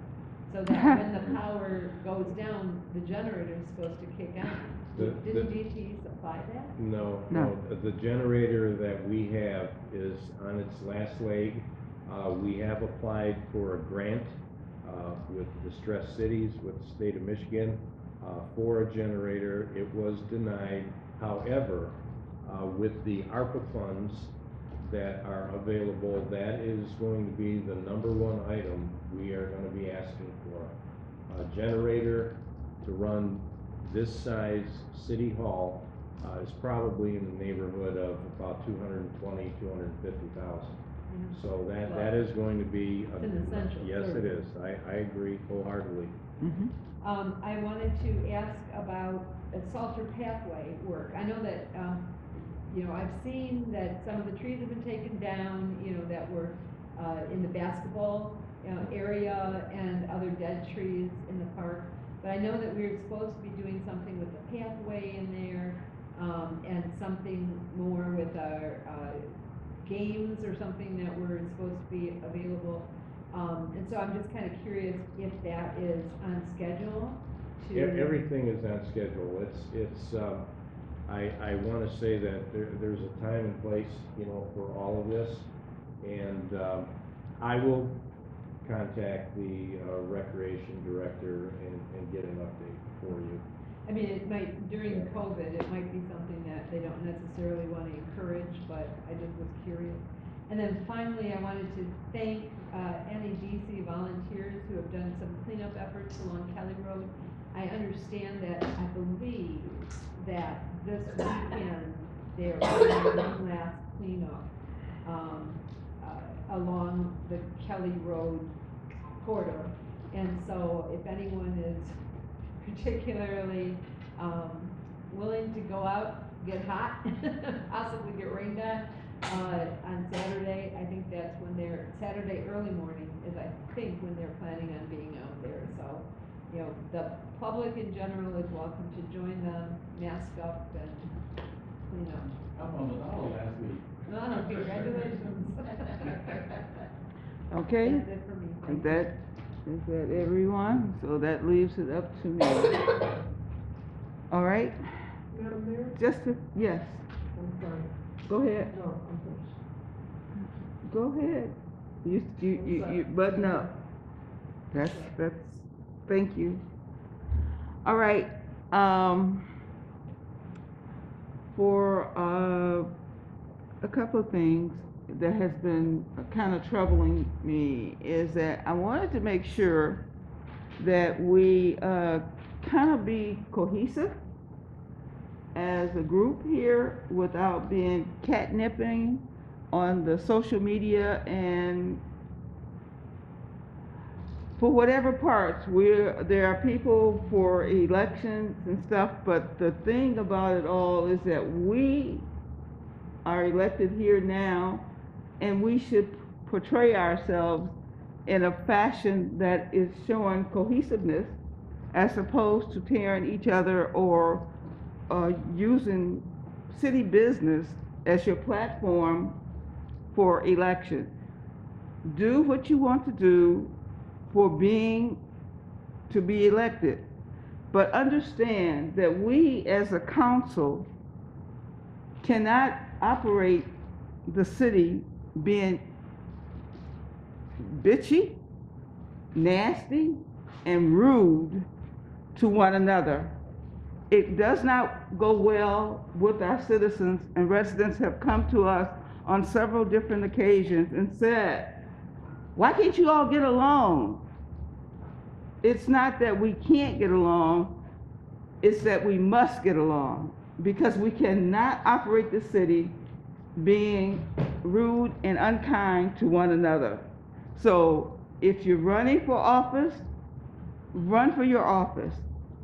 so that when the power goes down, the generator is supposed to kick on. Didn't DT supply that? No, No. the generator that we have is on its last leg. We have applied for a grant with Distressed Cities, with the state of Michigan, for a generator. It was denied. However, with the ARPA funds that are available, that is going to be the #1 item we are going to be asking for. A generator to run this size city hall is probably in the neighborhood of about $220,000, $250,000. So that is going to be It's an essential yes, it service. is. I agree wholeheartedly. I wanted to ask about Salter Pathway work. I know that, you know, I've seen that some of the trees have been taken down, you know, that were in the basketball area and other dead trees in the park. But I know that we're supposed to be doing something with the pathway in there, and something more with our games or something that were supposed to be available. And so I'm just kind of curious if that is on schedule to. Everything is on schedule. I want to say that there's a time and place, you know, for all of this, and I will contact the recreation director and get an update for you. I mean, it might, during COVID, it might be something that they don't necessarily want to encourage, but I just was curious. And then finally, I wanted to thank NADC volunteers who have done some cleanup efforts along Kelly Road. I understand that, I believe that this weekend, they're doing one last cleanup along the Kelly Road corridor. And so if anyone is particularly willing to go out, get hot, possibly get rained on Saturday, I think that's when Saturday early morning is, I think, when they're planning on being out there. So, you know, the public in general is welcome to join them, mask up and clean up. I'm on the dollar last week. Congratulations. Okay? That's it for me. Thank you. Is that everyone? So that leaves it up to me. All right? Madam Mayor? Yes, I'm sorry. go ahead. No, I'm finished. Go ahead. You button up. That's, thank you. All right, for a couple of things that has been kind of troubling me is that I wanted to make sure that we kind of be cohesive as a group here without being catnipping on the social media, and for whatever parts, there are people for elections and stuff, but the thing about it all is that we are elected here now, and we should portray ourselves in a fashion that is showing cohesiveness as opposed to tearing each other or using city business as your platform for election. Do what you want to do for to be elected, but understand that we as a council cannot operate the city being bitchy, nasty, and rude to one another. It does not go well with our citizens, and residents have come to us on several different occasions and said, why can't you all get along? It's not that we can't get along, it's that we must get along, because we cannot operate the city being rude and unkind to one another. So if you're running for office, run for your office,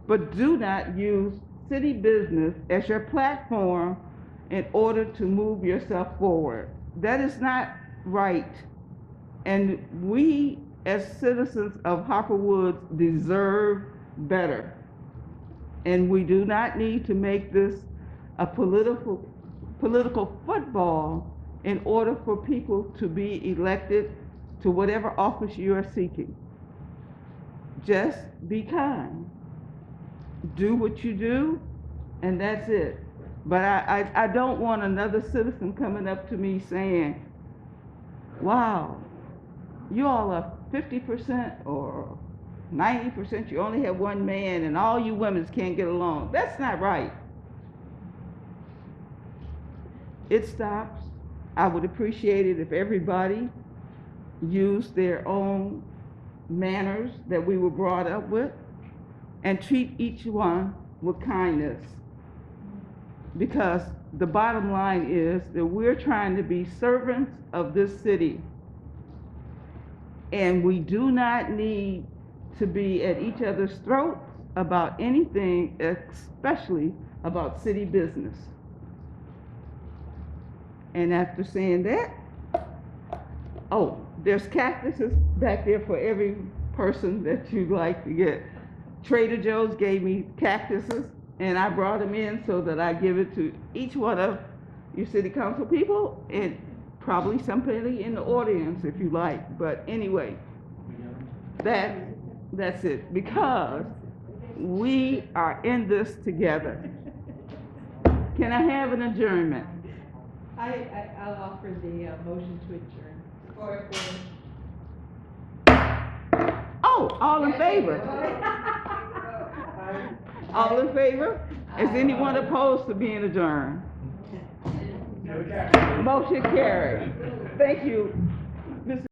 but do not use city business as your platform in order to move yourself forward. That is not right. And we, as citizens of Harper Woods, deserve better. And we do not need to make this a political football in order for people to be elected to whatever office you are seeking. Just be kind. Do what you do, and that's it. But I don't want another citizen coming up to me saying, wow, you all are 50% or 90%, you only have one man and all you women can't get along. That's not right. It stops. I would appreciate it if everybody used their own manners that we were brought up with and treat each one with kindness. Because the bottom line is that we're trying to be servants of this city. And we do not need to be at each other's throats about anything, especially about city business. And after saying that, oh, there's cactuses back there for every person that you'd like to get. Trader Joe's gave me cactuses, and I brought them in so that I give it to each one of you city council people, and probably somebody in the audience if you like. But anyway, that's it, because we are in this together. Can I have an adjournment? I'll offer the motion to adjourn. Oh, all in favor? All in favor? Is anyone opposed to being adjourned? Motion carried. Thank you.